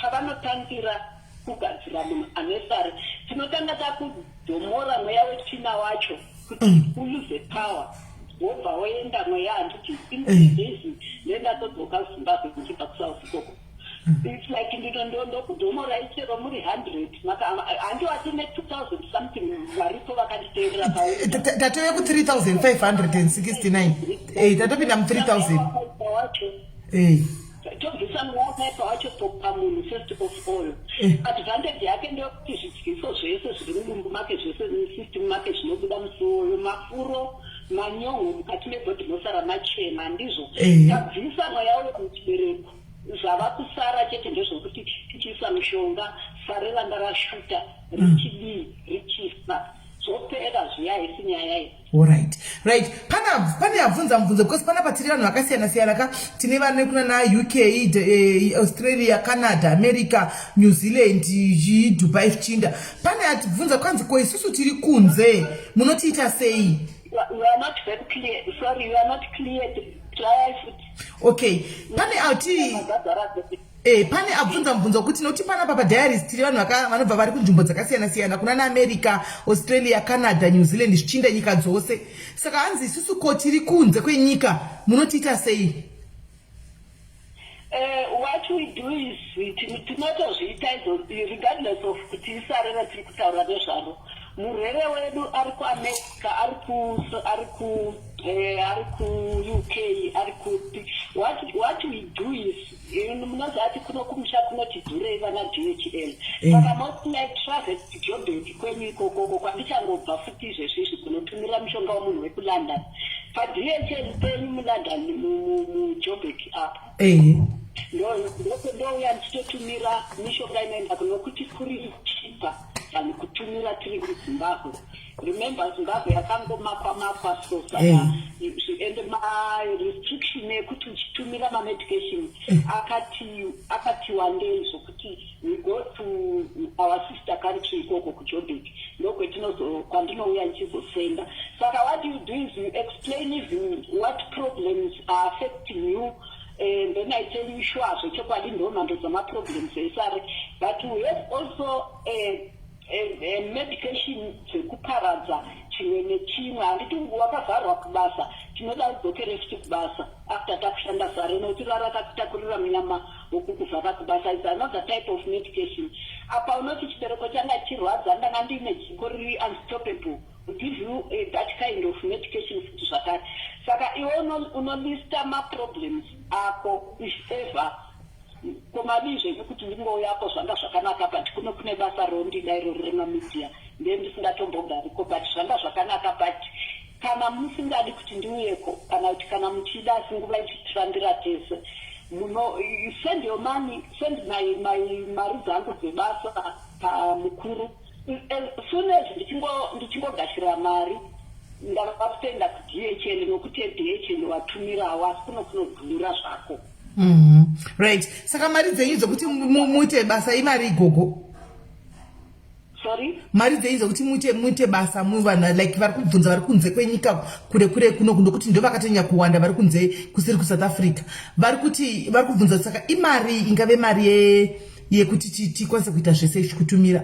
pavanotangira kugadzira munhu anesare tinotanga takudhomora mweya wetsvina wacho kuti uluze power wobva woenda mweya handiti indays ndenda todzoka zimbabwe ndichibva kusouth ikoko it's like ndokudhomora ichero muri 100 handiwatine 2000 something varipo vakanditeerera tatove ku 3569 tatopinda mu 3000 tobvisa mweya wacho pamunhu first of all advantage yake ndeyokuti zvidyiso zvese zviri mudumbu make zvese nesystem make zvinobuda musuwoyo mafuro manyongo mukati mebhodhi mosara machena ndizvo tabvisa mweya uyo muchibereko zvava kusara chete ndezvokuti tichiisa mushonga sare ranga rashuta richidii richifa zvopera zviya isi nyaya iyi Alright. Pane abvunza mubvunzo because panapa tiri vanhu vakasiyana-siyana ka tine vane kuna na UK, Australia, Canada, America, New Zealand, Dubai zvichinda. Pane atibvunza kwanzi ko isusu tiri kunze munotiita sei? You are not very clear. Sorry, you are not clear. Try it. Okay. Pane abvunza mubvunzo kuti noti panapa padiaries tiri vanhu vanobva vari kunzvimbo dzakasiyana-siyana kuna naAmerica, Australia, Canada, New Zealand zvichinda nyika dzose. Saka hanzi isusu ko tiri kunze kwenyika munotiita sei? What we do is tinotozviita regardless of kuti isarera tiri kutaura nezvaro. Murwere wedu ari kuAmerica, ari ku UK, ari ku what we do is munozati kuno kumusha kunoti dhurei vana DHL. Saka mostly I travel to Joburg kwenyu ikoko kwandichanobva futi izvezvizvi kunotumira mushonga wemunhu wekuLondon. PaDHL penyu muLondon muJoburg apo. Ndouya ndichitotumira mishonga inoenda kunokuti kuri chipa than kutumira tiri kuZimbabwe. Remember Zimbabwe yakangomakwa so saka and my restriction ekuti uchitumira medication akati one day sokuti we go to our sister country ikoko kuJoburg kwandinouya ndichizosenda. Saka what you do is you explain even what problems are affecting you. And then I tell you, sure, so chokwadi ndo mando dzama problems esare, but we have also a medication dzekuparadza chimwe nechimwe. Handiti wakavharwa kubasa tinoda kudzokere futi kubasa after takushanda sare nokuti rakatakurira munyama wokukuvhara kubasa. It's another type of medication. Apa unoti chibereko changa chirwadza ndanga ndine jiko riri unstoppable, give you that kind of medication futi zvakare. Saka iwe unolista ma-problems ako if ever komabizve nekuti ndingouyapo zvanga zvakanaka but kune basa rondidairo riri mamedia ndiye ndisingatombogariko but zvanga zvakanaka but kana musingadi kuti ndiuyeko kana kuti kana muchida singuva ichitirambira tese send your money, send my mari dzangu dzebasa pamukuru. Soon as ndichingogashira mari ndakapenda kuDHL nokuti DHL watumira hawasi kunodhura zvako. Right. Saka mari dzenyu dzokuti muite basa imari igogo. Sorry? Mari dzenyu dzokuti muite basa muvana like vari kubvunza vari kunze kwenyika kure kuno kundokuti ndo vakatenya kuwanda vari kunze kusiri kuSouth Africa. Vari kubvunza saka imari ingave mari yekuti tikwanise kuita zvese kutumira.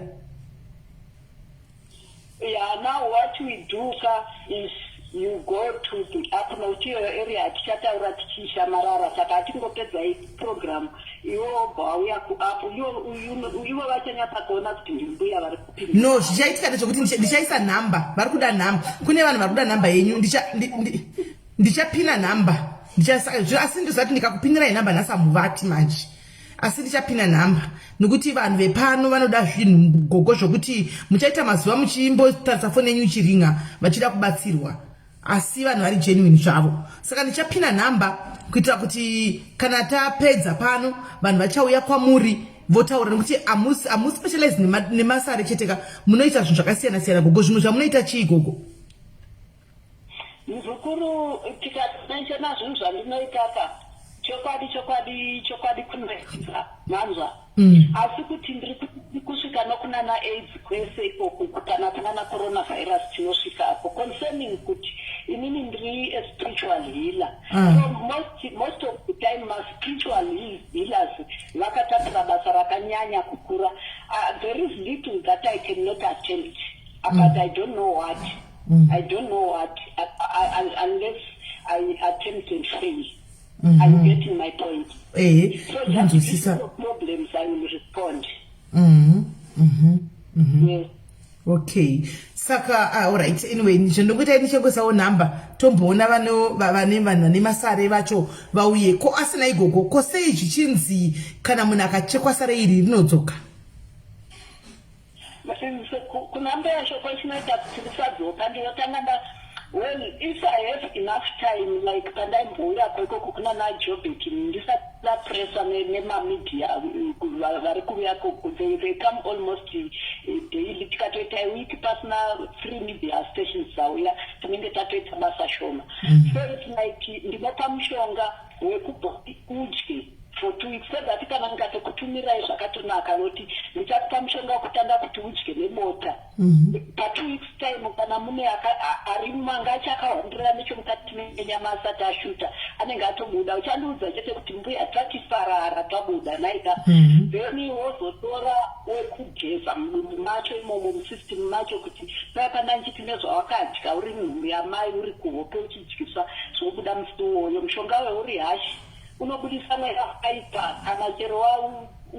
Yeah, now what we do is you go to the apnotiyo area tichataura tichishamarara saka atingopedza program iwo bauya kuapo iwo vachanyatsa kuona kuti ndimbuya vari kupinda. No, zvichaitika ndezvokuti ndichaisa nhamba. Vari kuda nhamba. Kune vanhu vari kuda nhamba yenyu. Ndichapina nhamba. Asi ndozati ndikakupinirai nhamba nhasi hamuvati manje. Asi ndichapina nhamba nokuti vanhu vepano vanoda zvinhu gogo zvokuti muchaita mazuva muchimbotaridza foni yenyu ichiringa vachida kubatsirwa. Asi vanhu vari genuine zvavo. Saka ndichapina nhamba kuitira kuti kana tapedza pano vanhu vachauya kwamuri votaura nokuti hamu specialize nemasare cheteka, munoita zvinhu zvakasiyana-siyana gogo. Zvimwe zvamunoita chii gogo? Muzukuru tikamenshana zvinhu zvandinoitaka chokwadi kunoita manzwa asi kuti ndiri kusvika nokuna naAIDS kwese ikoko kana kuna naCoronavirus tinosvikako concerning kuti inini ndiri a spiritual healer. So most of the time ma spiritual healers vakatatira basa rakanyanya kukura. There is little that I cannot attempt but I don't know what. I don't know what unless I attempt and fail. I'm getting my point. So just the problems I will respond. Yes. Okay. Saka alright. Anyway, ndingoita ndichengosawo nhamba tomboona vane masare vacho vauye ko asina igogo ko sei zvichinzi kana munhu akachekwa sare iri rinodzoka. Kunamba yacho kwachinoita kuti risadzoka ndinotanga Well, if I have enough time, like pandaimbouya kwaikoko kuna naJobbik ndisatila pressa nemamedia vari kuuya they come almost daily tikatoita week pasina 3 media stations dzauya tinenge tatoita basa shoma. So it's like ndinopa mushonga wekuti udye for 2 weeks so that kana ngatokutumirai zvakatonaka noti ndichakupa mushonga wekutanga kuti udye nebota pa2 weeks time kana mune ari manga achakahondera nechomukati menyama asati ashuta anenge atobuda uchandiudza chete kuti mbuya tatifarara tabuda naika then wozotora wekugeza mudumbu macho imomo musystem macho kuti paya pandanchiti nezvawakadya uri nhumbu yamai uri kuhope uchidyiswa zvobuda musi uwoyo mushonga weuri hashi unobudisa mweya wakaita kana chero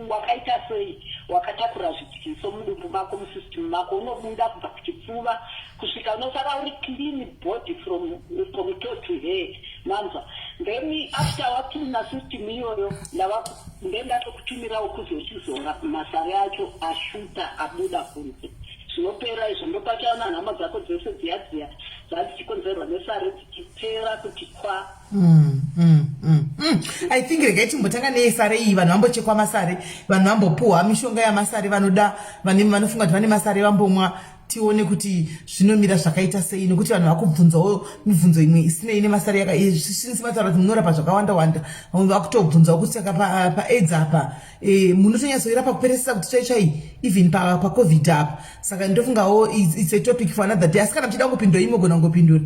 wakaita sei wakatakura zvidyiso mudumbu mako musystem mako unobuda kubva kuchipfuva kusvika unosara uri clean body from toe to head manzwa then after wacleana system iyoyo ndatokutumirawo kuzochizora masari acho ashuta abuda kunze zvinopera izvo ndopachaona nhama dzako dzese dziya dzadzichikonzerwa nesari dzichipera kuti kwa I think regai timbotanga nesare iyi vanhu vambochekwa masare vanhu vambopuhwa mishonga yamasare vanoda vanofunga kuti vane masare vambomwa tione kuti zvinomira zvakaita sei nekuti vanhu vakubvunzawo mibvunzo imwe isinei nemasare zvisinisimatara kuti munorapa zvakawanda wanda vamwe vakutobvunzawo kuti saka paaids apa munotonyazoirapa kuperesesa kuti chaichai even pacovid apa saka ndofungawo it's a topic for another day asi kana muchida kungopindura imogona kungopindura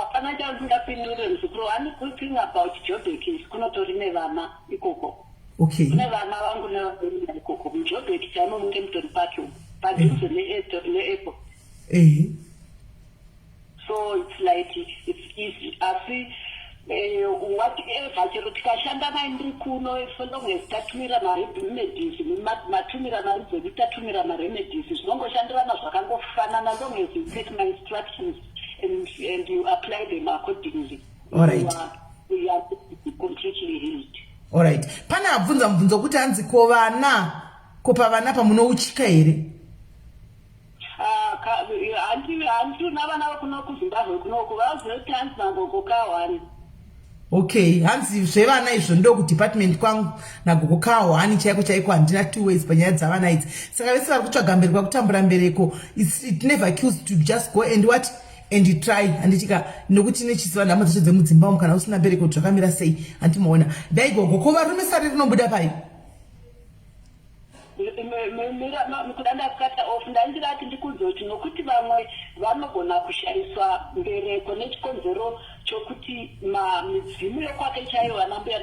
hapana chandingapindure muzukuru ani good thing about Jobbik kunotori nevana ikoko. Okay. Kune vana vangu nevana ikoko muJobbik chaimo munge mutori pacho padhuze neapple. So it's like it's easy asi whatever chero tikashanda naindiri kuno so long as tatumira maremedies matumira mari dzedu tatumira maremedies zvinongoshandirana zvakangofanana long as you take my instructions and you apply them accordingly. All right. You are completely healed. All right. Pana abvunza mubvunzo kuti hanzi kopa vana pamunouchika here? handina vana vakuno kuZimbabwe kunoko vazoti hanzi nagoko K1. Okay, hanzi zvevana izvo ndo kudepartment kwangu nagoko K1 chaiko handina 2 ways panyaya dzavana idzi. Saka vese vari kutsvaga mberi kwakutambura mbereko. It never kills to just go and what? And try andichika nokuti nechiziva nhamo dzeshe dzemudzimba umu kana usina mbereko zvakamira sei andimaona daigogo ko varume sare rinobuda pai kudanda kukata off ndandirati ndikuzoti nokuti vamwe vanogona kushayiswa mbereko nechikonzero chokuti midzimu yokwake chaiyo anambuya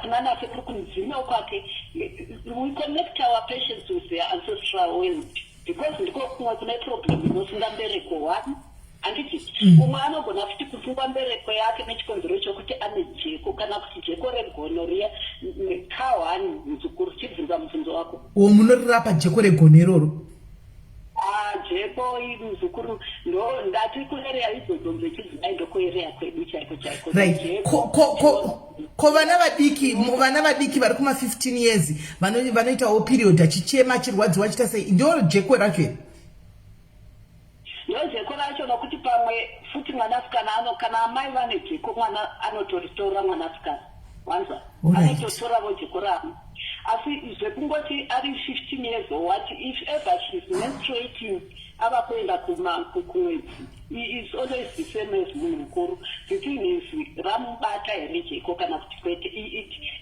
kunana sekuru kumidzimu yokwake we connect our patients with their ancestral world because ndiko kumwe kune problem inosunga mbereko one anditi umwe anogona futi kusunga mbereko yake nechikonzero chokuti ane jeko kana kuti jeko regonorrhea K1 muzukuru chibvunza mubvunzo wako uwo munorirapa jeko regonorrhea jeko muzukuru ndo ndati kuerea idzodzo dzechidzimai ndokuerea kwedu chaiko right ko vana vadiki vari kuma 15 years vanoitawo period achichema achirwadziwa achita sei ndio jeko racho jeko racho nokuti pamwe futi mwanasikana kana amai vane jeko mwana anotoritora mwanasikana wanza anototoravo jeko ravo asi zvekungoti ari 15 years or what if ever she is menstruating ava kuenda kumwedzi is always the same as munhu mukuru. The thing is ramubata here jeko kana kuti kwete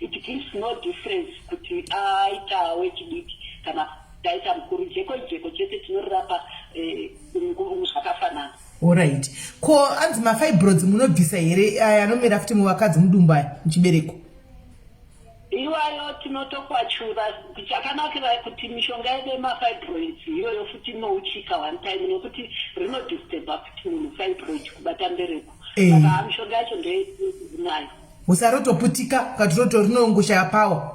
it gives no difference kuti aita wechidiki kana taita mukuru jeko chete tinorapa zvakafanana. Alright. Ko anzi mafibroids munobvisa here anomera futi muvakadzi mudumbu aya muchibereko? Iwayo tinotokwachura chakanakira kuti mishonga yedu yemafibroids iyoyo futi inouchika one time nokuti rinodisturba futi munhu fibroid kubata mbereko. Saka mishonga yacho ndeinayo. Usarotoputika katiroto rinongoshaya pawa.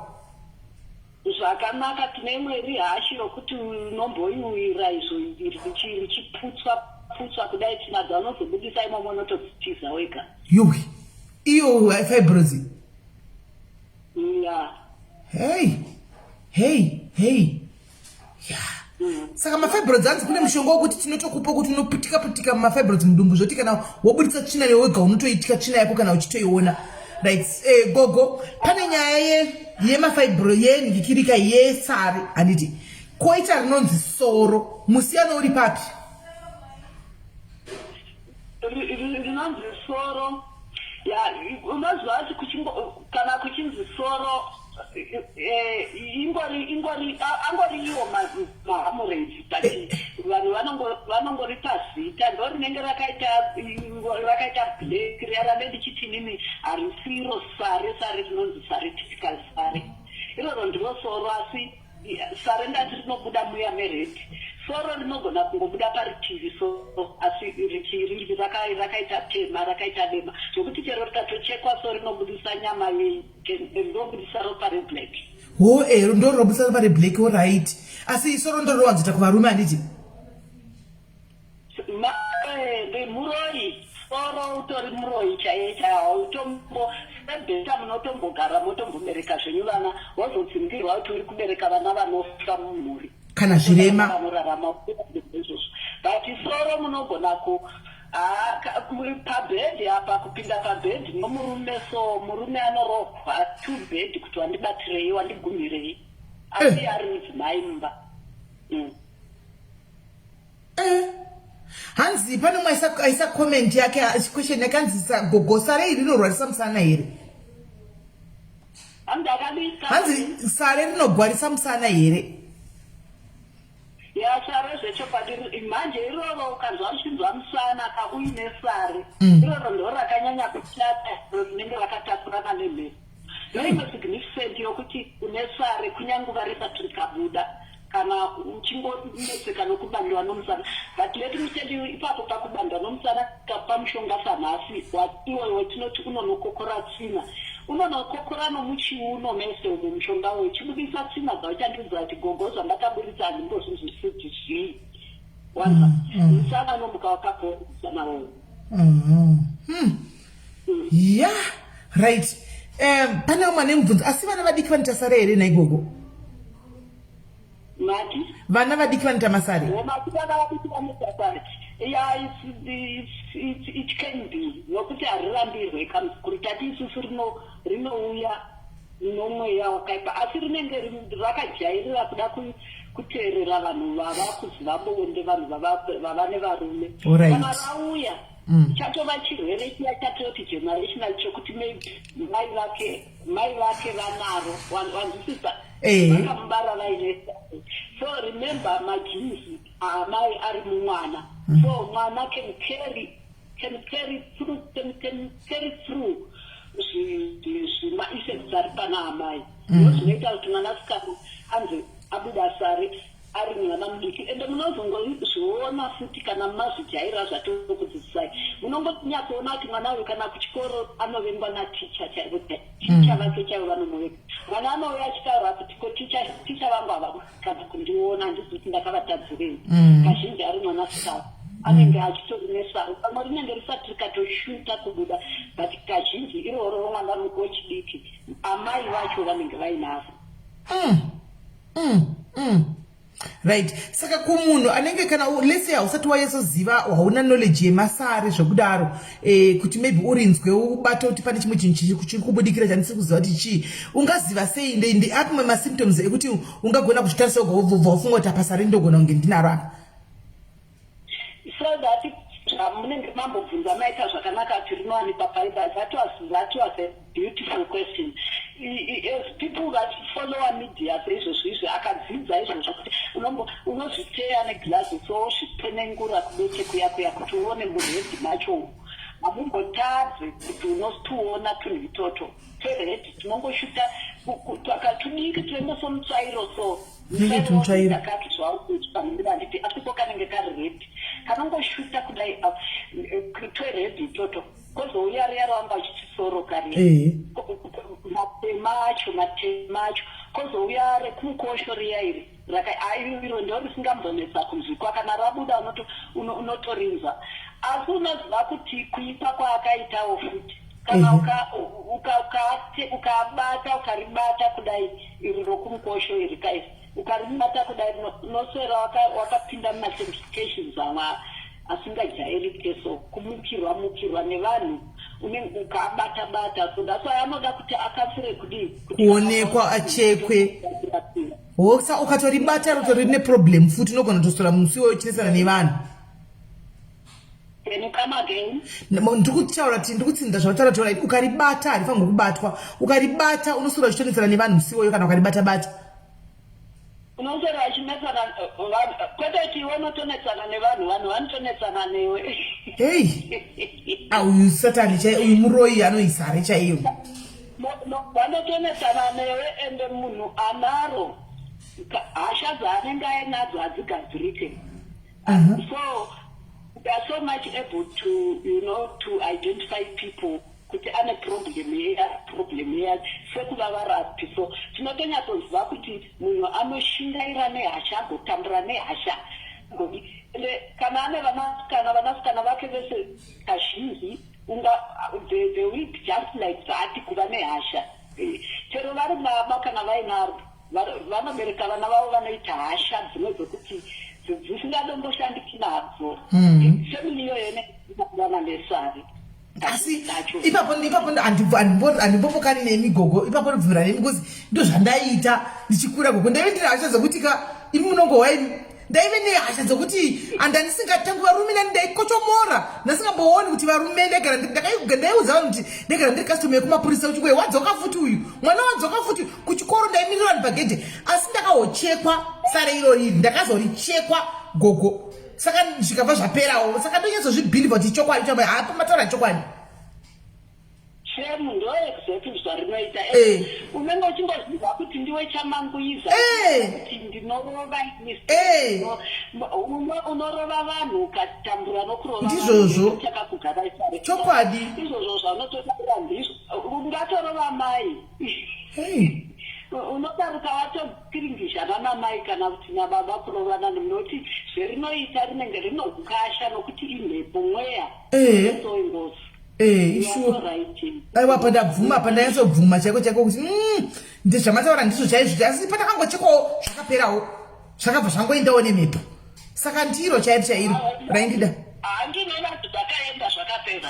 Zvakanaka tine imwe rihashi rokuti unomboiwira izvo richiputswa kudai tinadzo anozobudisa imomo unotodzitiza wega. Iyo fibroids. Yeah. Hey. Yeah. Saka mafibroids anzi kune mushonga wekuti tinotokupa kuti unoputika putika mafibroids mudumbu zvoti kana wabuditsa tsvina wega unotoitika tsvina yako kana uchitoiona. Right, gogo pane nyaya yemafibroid yenhikirika yesari handiti koita rinonzi soro musiyano uri papi? Rinonzi soro unozwa ati kana kuchinzi soro angori iwo mahamurezi but vanhu vanongoripa zita ndo rinenge rakaita black riarambe ndichitinini harisiro sare rinonzi sare typical sare iroro ndiro soro asi sare ndati rinobuda muya meredi soro rinogona kungobuda paritivi so asi richiri rakaita tema rakaita dema zvokuti chero rikatochekwa so rinobudisa nyama rinobudisa ropa reblack. Ndo rinobudisa ropa reblack. Alright, asi soro ndo rinowanzoita kuvarume handiti? Muroi soro utori muroi chaiye utombo sebheta munotombogara motombobereka zvenyu vana wazotsimbirwa kuti uri kubereka vana vanofa mumhuri kana zvirema vanorarama but soro munogona muri pabhedhi apa kupinda pabhedhi nomurume so murume anorogwa 2 bed kuti wandibatirei wandigumirei asi ari mudzimai mumba. hanzi pane mwe aisa comment yake question yakanzisa gogo sare iri rinorwarisa musana here? hanzi sare rinogwarisa musana here? Sare zvechokwadi manje iroro ukanzwa uchinzwa musana kauine sare iroro ndo rakanyanya kuchata rinenge rakatakurana nemhezi noimwe significant yokuti une sare kunyanguva risati rikabuda kana uchingonetseka nokubandwa nomusana but leti mitendi ipapo pakubandwa nomusana kapa mushonga sanhasi iwo wetinoti unonokokora tsina unonokokora nomuchiuno mese umu mushonga wechibudisa tsina dzauchandidza kuti gogoza ndakaburitsa handimbozvizvisiti zvii wanza musana nomuka wakakorisana wowo. Yeah, right. Pane umwe anemubvunzo asi vana vadiki vanoita sare here naigogo? Mati? Vana vadiki vanoita masare? Vana vadiki vanoita sare. Yeah, it can be. Nokuti harirambirwe kuritati isusu rinouya nomweya wakaipa asi rinenge rakajairira kuda kuteerera vanhu vava kuzi vabonde vanhu vava nevarume. Kana rauya chatova chirwere chiya chatoti generational chokuti maybe mai vake vanaro wanzwisisa vakamubara vaine. So remember majinsi amai ari mumwana so mwana can carry through ma-effects ari pana amai zvinoita kuti mwanasikana anzi abuda sare ari mwana mudiki ende munozongozviona futi kana mazvijaira zvatokudzidzisai munongonyatsoona kuti mwana uyu kana kuchikoro anovengwa naticha chaivo ticha vake chaivo vanomoveka mwana anouya achitaura kuti ko ticha vangu havakana kundiona handisi kuti ndakavatadzirei kazhinji ari mwanasikana anenge achitorinesa pamwe rinenge risati rikatoshuta kubuda but kazhinji iroro mwana muko wechidiki amai vacho vanenge vainavo. Right, saka kumunhu anenge kana lese hausati wayezoziva hauna knowledge yemasare zvekudaro kuti maybe urinzwe ubata kuti pane chimwe chinhu chiri kubudikira chandisi kuziva kuti chii ungaziva sei ndi api mamwe masymptoms ekuti ungagona kuchitarisa ugobva ufunga kuti apa sare ndogona kunge ndinaro apa? So that munenge mambobvunza maita zvakanaka kuti rinowanikwa paibha. That was a beautiful question. As people that follow our media izvozvo akadzidza izvozvo kuti unozviteya neglazi so zvipenengura kubeche kuya kuti uone muredi macho hamumbotadze kuti unotiona tunhu itoto toiredi tinongoshuta tudiki toende somutsvairo so mutsvairo zvaukupaninditi asipo kanenge kari redi kanongoshuta kudai toiredi itoto kozouya riya ravanga uchichisoro kare matema acho kozouya rekumukosho riya iri iro ndo risingambonetsa kunzvikwa kana rabuda unotorinza asi unoziva kuti kuipa kwaakaitawo futi kana ukaribata kudai iri rokumukosho iri kaisi ukarimata kudai noswera wakapinda mumacertifications amwe asingajairike, so kumukirwa nevanhu ukabata so that's why anoda kuti akafire kuonekwa achekwe. Sa ukatoribata rotori neproblem futi unogona kutosora musiwo uchinesana nevanhu. Ndikutaura kuti ndikutsinda zvataura ukaribata harifanirwi kubatwa. Ukaribata unosora uchitonesana nevanhu musiwoyo kana ukaribata. Unosora uchinetsana kwete kuti iwe unotonetsana nevanhu, vanhu vanotonetsana newe. Hey, uyu satani chaiyo, uyu muroyi anoisare chaiyo. Vanotonetsana newe ende munhu anaro hasha dzaanenge ainadzo hadzigadzirike. So they are so much able to to identify people kuti ane problem here sekuva varapi. So tinotonyatsoziva kuti munhu anoshingaira nehasha, agotambura nehasha. Kana ane vanasikana vake vese kazhinji they will just like that kuva nehasha. Chero vari baba kana vainaro vanobereka vana vavo vanoita hasha dzimwe dzokuti dzisingadomboshandiki nadzo. Family iyoyo nekuvana nesari. Asi ipapo handimbopokani nemi gogo, ipapo ndobvumira nemi because ndozvandaita ndichikura gogo. Ndaive ndine hasha dzokuti imi munongowaini ndaive nehasha dzokuti andandisingatangi varume nani ndaikochomora ndasingambooni kuti varume ndaiudza vanhu kuti ndegara ndiri customer yekumapurisa uchingwe wadzoka futi uyu mwana wadzoka futi kuchikoro ndaimirira vanhu pagedhe. Asi ndakahochekwa sare irori ndakazorichekwa gogo. Saka zvikabva zvaperawo, saka ndonyatsozvibhilivha kuti chokwadi chamba hapa mataura chokwadi. Shemu ndo exactly zvarinoita. Unenge uchingoziva kuti ndiwe chamanguiza. Kuti ndinorova unorova vanhu ukatambura nokurova ndizvozvo chakakugara isare. Chokwadi izvozvo zvanototaura ndizvo. Ungatorova mai. Unotaruka watokiringisha nanamai kana kuti nababa kurovana nemunoti zverinoita rinenge rinokukasha nokuti imhepo mweya. Soingozi. Aiwa pandabvuma pandanyatsobvuma chaiko kuti ndezvamataura ndizvo chaizvo, asi pandakangochekawo zvakaperawo zvakabva zvangoendawo nemhepo. Saka ndiro chairo raindida. Handinoona kuti dzakaenda zvakapera.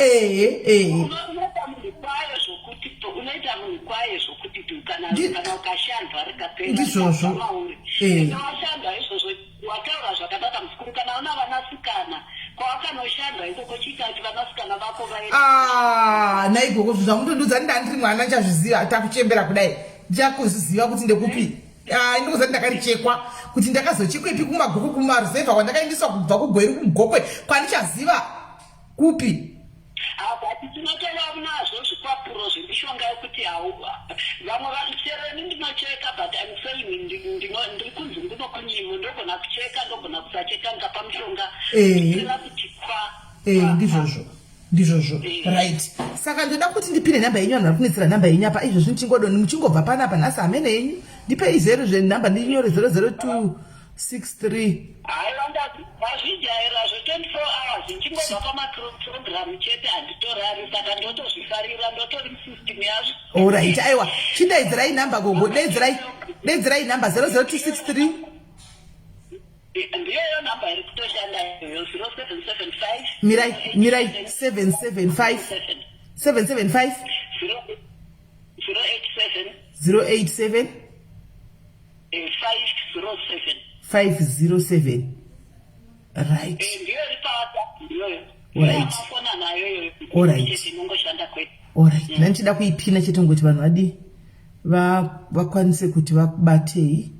Unoita munhu kwaye zvokuti kana ukashandwa rikapera. Ndizvozvo. Washandwa izvozvo wataura zvakadada mukuru kana una vanasikana kwawakanoshandwa ikoko chiita kuti vanasikana vako vaenda. Naigoko zvamutondudza ndandiri mwana ndichazviziva takuchembera kudai ndichakuzviziva kuti ndekupi. Ndikuzati ndakarichekwa kuti ndakazochekwepi kumagoko kumaruzevha kwandakaendeswa kubva kugweri kumugokwe kwandichaziva kupi. But tinotova nazvo zvikwapuro zvemishonga yekuti vamwe vachereni ndinocheka but I'm saying ndiri kunzi ndinokunyimo ndogona kucheka ndogona kusacheka ngapa mushonga ndira kuti ndizvozvo right. Saka ndoda kuti ndipine namba yenyu vanhu vari kunetsera namba yenyu apa izvozvi ndichingodoni muchingobva panapa nhasi hamene yenyu ndipei zero zvenhamba ndinyore 00263. Vazvijaira zve24 hours ndichingobva pamaprogramu chete handitorari saka ndotozvifarira ndotori musystem yazvo. Alright, aiwa chidaidzirai namba gogo, daidzirai namba 00263. Ndiyoyo namba iri kutoshanda iyoyo 0775 mirai 775 087 507 right. Alright, nanchida kuipina chete ngoti vanhu vadi vakwanise kuti vabatei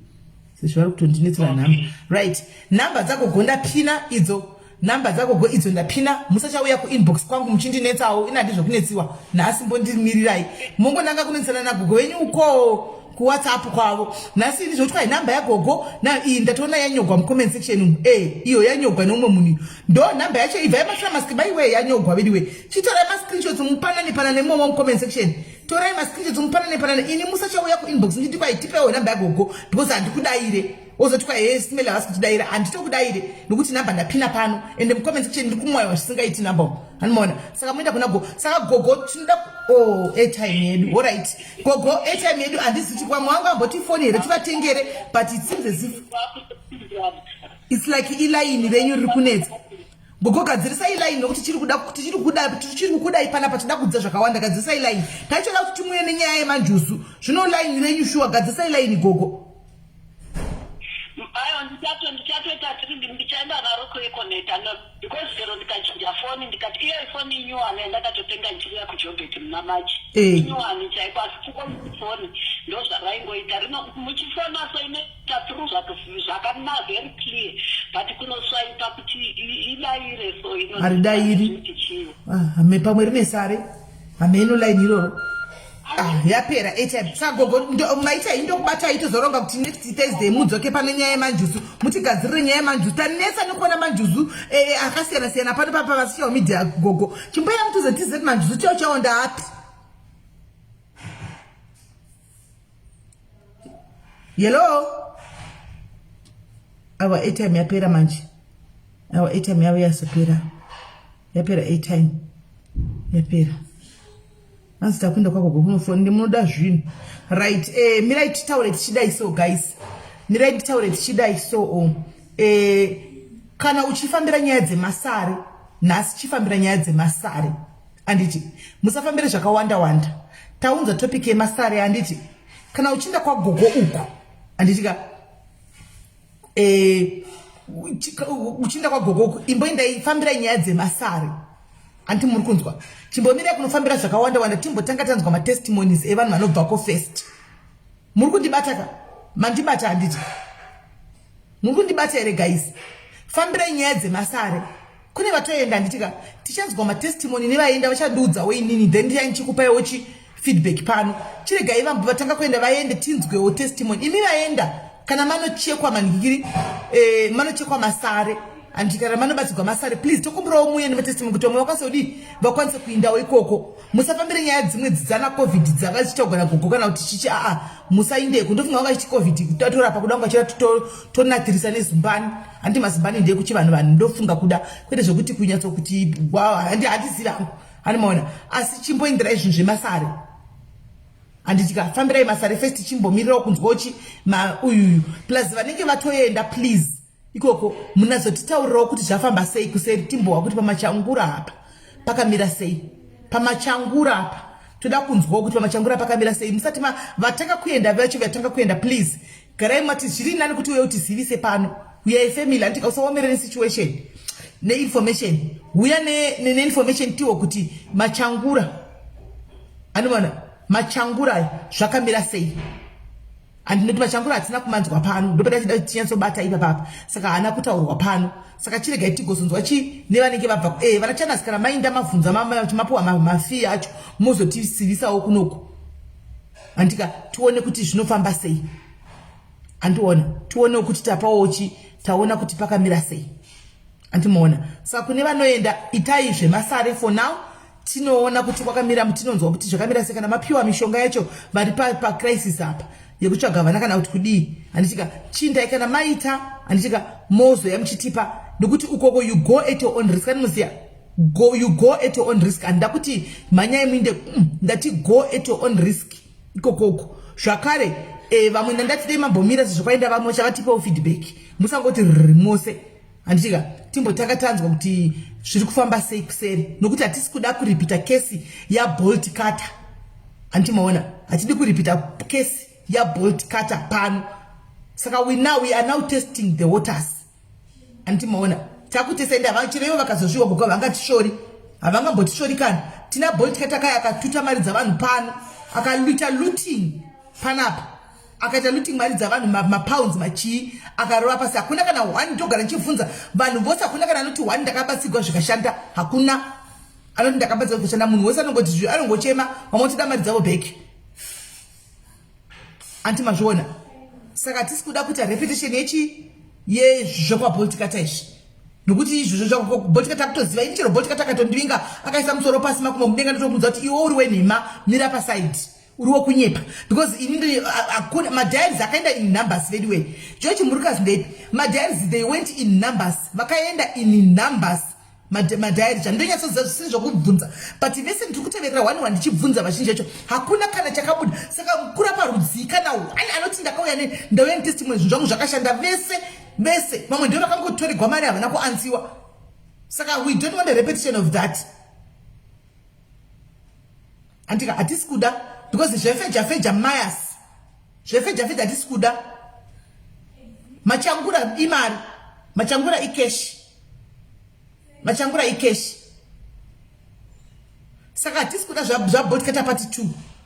sezvo vari kutondinetsera namba right. Namba dzako gonda pina idzo, namba dzako idzo ndapina. Musachauya kuinbox kwangu muchindinetsawo ina ndizvokunetsiwa nhasi mbondirimirai mongonanga kunetsana nagogo wenyu uko kuwhatsapp kwavo nhasi ndizvoti kwai namba yagogo iyi ndatoona yanyogwa mucomment section. Iyo yanyogwa neumwe munhu ndo namba yacho ibva yamasira mask baiwe yanyogwa vediwe chitorai mascreenshots mupanane nemoma mucomment section torai mascreenshots mupanane ini musachauya kuinbox nditi kwai tipewo namba yagogo because handikudaire ozoti kwai yes email havasi kutidaira handitokudaire nokuti namba ndapina pano ende mucomment section ndiri kumwayiwa zvisingaiti namba hanimona saka muenda kuna gogo saka gogo tinoda airtime yedu alright gogo airtime yedu handiziti kwamwe wangu amboti here tivatengere but it seems as if it's like ilaini renyu riri kunetsa gogo gadzirisa ilaini nokuti tichiri kukudai panapa tinoda kudza zvakawanda gadzirisa ilaini tachoda kuti timuye nenyaya yemanjuzu zvino laini renyu shuwa gadzirisa ilaini gogo ayo ndichatoita tiri ndichaenda naro kuekoneta because chero ndikachinja foni ndikati iyo ifoni inyuwani ndakatotenga ndichiriya kujogeti muna machi inyuwani chaiko asi foni ndo zvaraingoita rino muchifonaso inoita through zvakana very clear but kunoswaipa kuti idaire so haridairi hame pamwe rine sare hame ino laini iroro yapera airtime sagogo maita indokubata itozoronga kuti next Thursday mudzoke pane nyaya yemanjuzu mutigadzirire nyaya yemanjuzu tanetsa nekuona manjuzu akasiyana siyana pano pa social media gogo chimboya mutuze tize manjuzu chao chaonda api hello awa airtime yapera manje awa airtime yawe yasapera yapera airtime yapera Anzi kwenda kwako kunofonda ndimunoda zvinhu right mirai titaure tichidai so guys mirai titaure tichidai so kana uchifambira nyaya dzemasare nhasi chifambira nyaya dzemasare anditi musafambire zvakawanda wanda taunza topic yemasare anditi kana uchinda kwagogo uku anditika uchinda kwagogo uku imboenda ifambira nyaya dzemasare anti muri kunzwa chimbomira kunofambira zvakawanda wanda timbotanga tanzwa matestimonies evanhu vanobvako first muri kundibata mandibata handiti muri kundibata here guys fambirai nyaya dzemasare kune vatoenda handitika tichanzwa matestimony nevaenda vachadudzawo inini then ndichikupawo feedback pano chiregai vambo vatanga kuenda vaende tinzwewo testimony imi vaenda kana manochekwa manikiri manochekwa masare andikara manobatsirwa masare please tokumbirawo muye nematestimony kuti omwe vakwanisa kudi vakwanisa kuindawo ikoko musafambire nyaya dzimwe dzidzana covid dzakachitogona gogo kana kuti chichi musaindeko ndofunga vakachiti covid tatorapa kuda kunga chira tonatirisa nezumbani handi mazumbani ndekuchi vanhu ndofunga kuda kwete zvokuti kunyatso kuti handizivangu hanimaona asi chimboindirai zvinhu zvemasare handitika fambirai masare first chimbomirirawo kunzwawochi uyuyu plus vanenge vatoenda please ikoko munazotitaurirawo kuti zvafamba sei kuseri timbowa kuti pamachangura apa pakamira sei pamachangura apa toda kunzwawo kuti pamachangura pakamira sei musati vatanga kuenda vacho vatanga kuenda please garai mati zviri nani kuti uye utizivise pano uya ifamily handika usaomerere situation neinformation uya neinformation tiwo kuti machangura anoona machangura zvakamira sei andinoti machangura hatina kumanzwa pano ndopeda chida tinyatsobata ipapapa saka hana kutaurwa pano saka chiregai tigozonzwa chi nevanenge vabva vanachanasi kana mainda mavhunza mapuwa mafii acho mozotisivisawo kunoku andika tione kuti zvinofamba sei andiona tionewo kuti tapawochi taona kuti pakamira sei andimuona saka kune vanoenda itai zvemasare for now tinoona kuti kwakamira tinonzwa kuti zvakamira sei kana mapiwa mishonga yacho vari pacrisis apa yekutsvaga vana kana kuti kudii handitika chindai kana maita handitika mozoya muchitipa nokuti ukoko you go at your own risk animuziya you go at your own risk handida kuti mhanyai muinde ndati go at your own risk ikokoko zvakare vamwe ndandati dei mambomira sezvokwaenda vamwe chavatipawo feedback musangoti riri mose handitika timbotanga tanzwa kuti zviri kufamba sei kuseri nokuti hatisi kuda kuripita kesi yabolt cutter handimaona hatidi kuripita kesi yabolt cutter pano saka we are now testing the waters handimaona takutesenda vanchirevo vakazozviwa gogo vangatishori havangambotishori kana tina bolt cutter kaya akatuta mari dzavanhu pano akaita looting panapa akaita looting mari dzavanhu mapounds machii akarova pasi hakuna kana 1 ndogara nchibvunza vanhu vose hakuna kana anoti 1 ndakabatsirwa zvikashanda hakuna anoti ndakabatsirwa zvikashanda munhu wese anongoti anongochema vamotida mari dzavo bheki antimazviona saka tisi kuda kuita repetition yechi yezvokwabolt cutter izvi nokuti izvozvo zvako Bolt takutoziva ini chero Bolt takatondinga akaisa musoro pasi makumo mudenga ndotokunza kuti iwe uri wenhema mira paside uriwo kunyepa because inini akuna madiaries akaenda in numbers anyway George Murukas ndepi madiaries they went in numbers vakaenda in numbers madiaries andonyatsoziva zvisiri zvokubvunza but vese ndiri kuteverera 1 ndichibvunza vazhinji vacho hakuna kana chakabuda saka kura parudzi kana wani anoti ndakauya ndauya netestimony zvinhu zvangu zvakashanda vese mamwe ndio vakangotorerwa mari havana kuansiwa saka we don't want a repetition of that andika hatisi kuda because zvefeja mayas zvefeja hatisi kuda machangura imari machangura ikeshi saka hatisi kuda zvaBolt part 2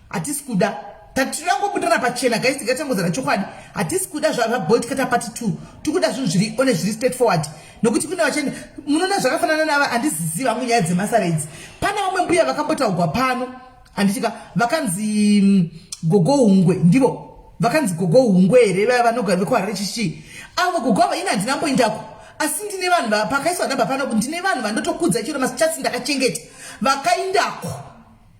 hatisi kuda tatirangobudana pachena guys tigatangozana chokwadi hatisi kuda zvaBolt part 2 tikuda zvinhu zviri one zviri straightforward nokuti kuna vacheni munoona zvakafanana nava handiziziva munyaya dzemasareds pana vamwe mbuya vakambotaurwa pano handitika vakanzi gogo hungwe ndivo vakanzi gogo hungwe here vaya vanogara vekuharare chishi avo gogo ava ini handinamboindako asi ndine vanhu pakaiswa namba pano ndine vanhu vandotokudza chiro masichatsi ndakachengeta vakaindako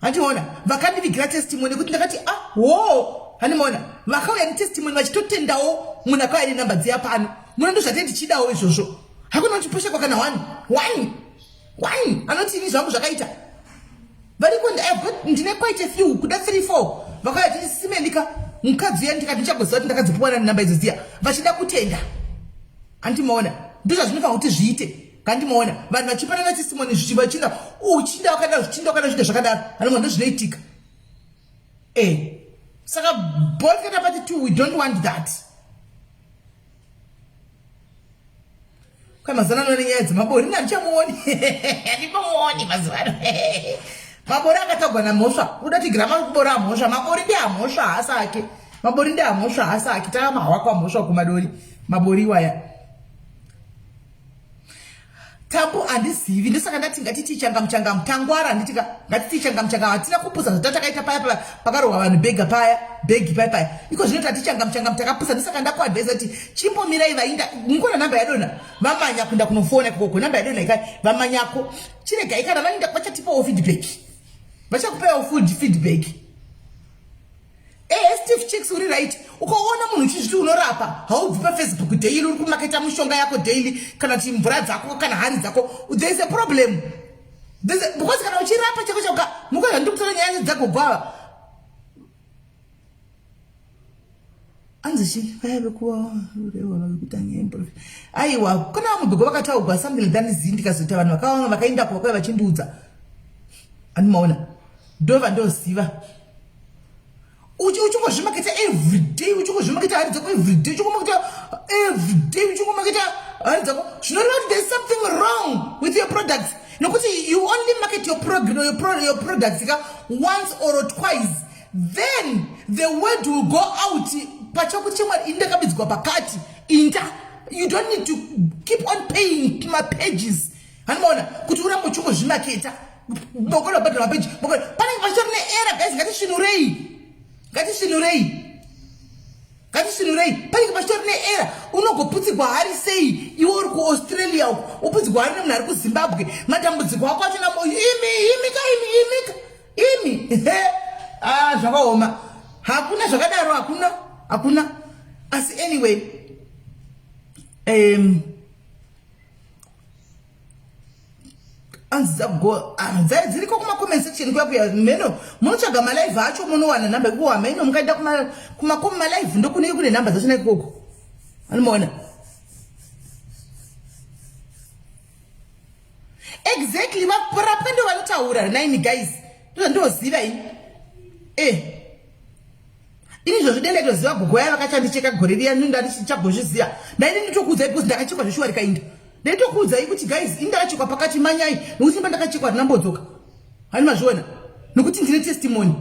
handiona vakandivigira testimony kuti ndakati handimaona vakauya netestimony vachitotendawo munhu akauya nenamba dziya pano munondo zvate ndichidawo izvozvo hakuna uchiposhekwa kana one anoti ini zvangu zvakaita variko ndine quite a few kuda 3-4 vakauya tichisimenika mukadzi uya ndikati ndichagoziva kuti ndakadzipuwana nenamba idzo dziya vachida kutenda handimaona ndozvazvinofanira kuti zviite kandimaona vanhu vachipanana testimony zvichinda uchinda wakada zvakadaro hanimona ndozvinoitika saka Bolt part 2 we don't want that mazana ano nenyaya dzemabori ina ndichamuoni handimamuoni mazuvano mabori akatagwa namhosva kuda tigira mabori amhosva mabori ndeamhosva haasake mabori ndeamhosva haasake takamahwa kwamhosva kumadori mabori waya tambo handizivi ndosaka ndati ngatiti changamuchangamu tangwara nditika ngatiti changamuchangamu hatina kupusa zvatakaita paya pakarohwa vanhu bhegi paya iko zvino tati changamuchangamu takapusa ndosaka ndakuadvaisa kuti chimbomirai vainda ngona namba yadona vamanya kuenda kunofona ikoko namba yadona ikai vamanyako chiregai kana vainda vachatipawo feedback vachakupawo full feedback Steve Chicks uri right ukaona munhu uchizviti unorapa haubvi paFacebook daily uri kumaketa mushonga yako daily kana kuti mvura dzako kana hari dzako there is a problem because kana uchirapa chako chauka mukaza ndikutora nyaya dzagogwava anzichi vayave kuva ureva vakutanga improve aiwa kana vamwe bhego vakataurwa something like that ndikazoita vanhu vakawanga vakaindako vakauya vachindiudza handimaona ndova ndoziva uchingozvimaketa everyday uchingozvimaketa hari dzako everyday uchingomaketa everyday uchingomaketa hari dzako zvinoreva kuti there is something wrong with your products nokuti you only market your products once or twice then the word will go out pachako chemwari indakabidzwa pakati you don't need to keep on paying my pages handimaona kuti urambe uchingozvimaketa bokora bhadhara mapeji bokora panenge pachitori neera guys ngatisvinurei panenge pachitori neera unogoputsigwa hari sei iwe uri kuaustralia uko uputsigwa hari nemunhu ari kuzimbabwe matambudziko ako achinamo imi zvakaoma hakuna zvakadaro hakuna asi anyway dziriko kuma-comment section kuyakuya meno munotsvaga malive acho munowana namba ikuwa meno mukaenda kumalive ndokunenge kune namba dzachona ikoko anomaona exactly varapwa ndo vanotaura 9 guys ndozviziva ini ini izvozvo denda itoziva gogo yaya vakachandicheka gore riya ndandichabhozviziva ndaini nditokuudzai because ndakachekwa zveshuwa rikainda ndaitokuudzai kuti guys indakachekwa pakati manyai nokuti imba ndakachekwa ndinambodzoka hani mazviona nokuti ndine testimony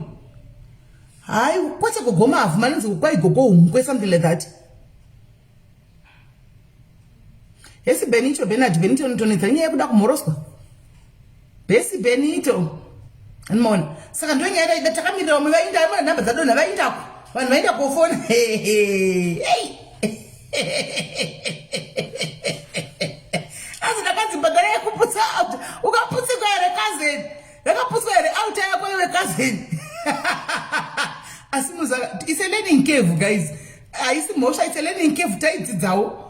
hai kwete gogo mavhu manonzi kwai gogo humkwe something like that hesi benito benito notonedza inyaya yekuda kumhoroswa besi benito animaona saka ndonyaya ida takamirira vamwe vainda amana nhamba dzadonha vaindako vanhu vainda kofona asi yakaputsa out ukaputsika ere cousin yakaputsika ere out yako iwe cousin asi muzaka it's a learning curve guys aisi mhosva it's a learning curve taidzidzawo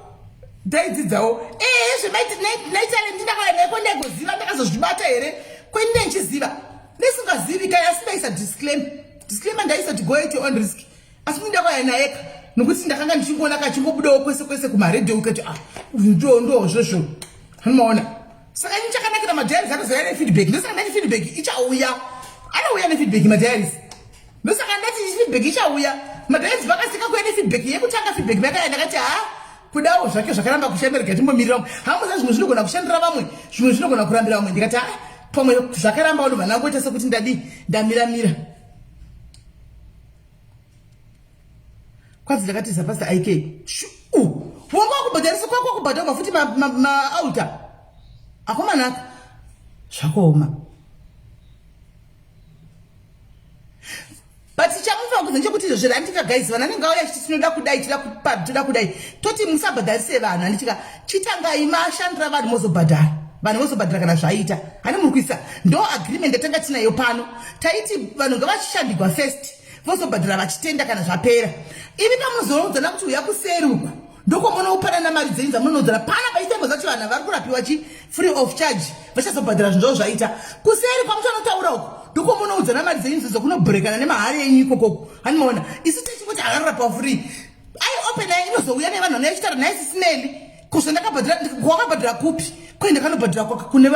zvimaiti naitalenti ndakaeneko ndegoziva ndakazozvibata here kwendine nchiziva nesingazivi kai asi ndaisa disclaimer ndaisa to go at your own risk asi ndakauya eka nokuti ndakanga ndichingoona kachingobudawo kwese kumaredhiyo ukati ndozvozvo hanomaona saka ini chakanakira madhiaris akazouya nefeedback ndosaka ndati feedback ichauya anouya nefeedback madhiaris ndosaka ndati feedback ichauya madhiaris vakasika kuya nefeedback yekutanga feedback vakaya ndakati kudawo zvake zvakaramba kushandira timbomirira hamuza zvimwe zvinogona kushandira vamwe zvimwe zvinogona kurambira vamwe ndikati pamwe zvakaramba vanhu vanangoita sekuti ndamiramira kwanzi ndakati zapasta ik wanga wakubhadharisa kwako wakubhadhara mafuti maauta akomanaka zvakaoma but chamufa kuzi nje kuti izvo randika guys vana ningauya chiti tinoda kudai toda kudai toti musabhadharise vanhu andichika chitangai mashandira vanhu mozobhadhara kana zvaita hani muri kuisa ndo agreement yatanga tinayo pano taiti vanhu ngavachishandigwa first vozobhadhara vachitenda kana zvapera ivi pamunozonodzana kuti uya kuseri uku ndoko munopanana mari dzenyu dzamunonodzana pana paitembo zati vanhu vari kurapiwa free of charge vachazobhadhara zvinzvo zvaita kuseri kwamuchanotaura uku ndoko munoudzana mari dzenyu dzokunobhurekana nemahari yenyu ikokoko hanimaona isi tichingoti akararapa free ai open ai inozouya nevanhu vanoyachitara naisi sineli kusva ndakabhadhara kupi kwai ndakanobhadhara kune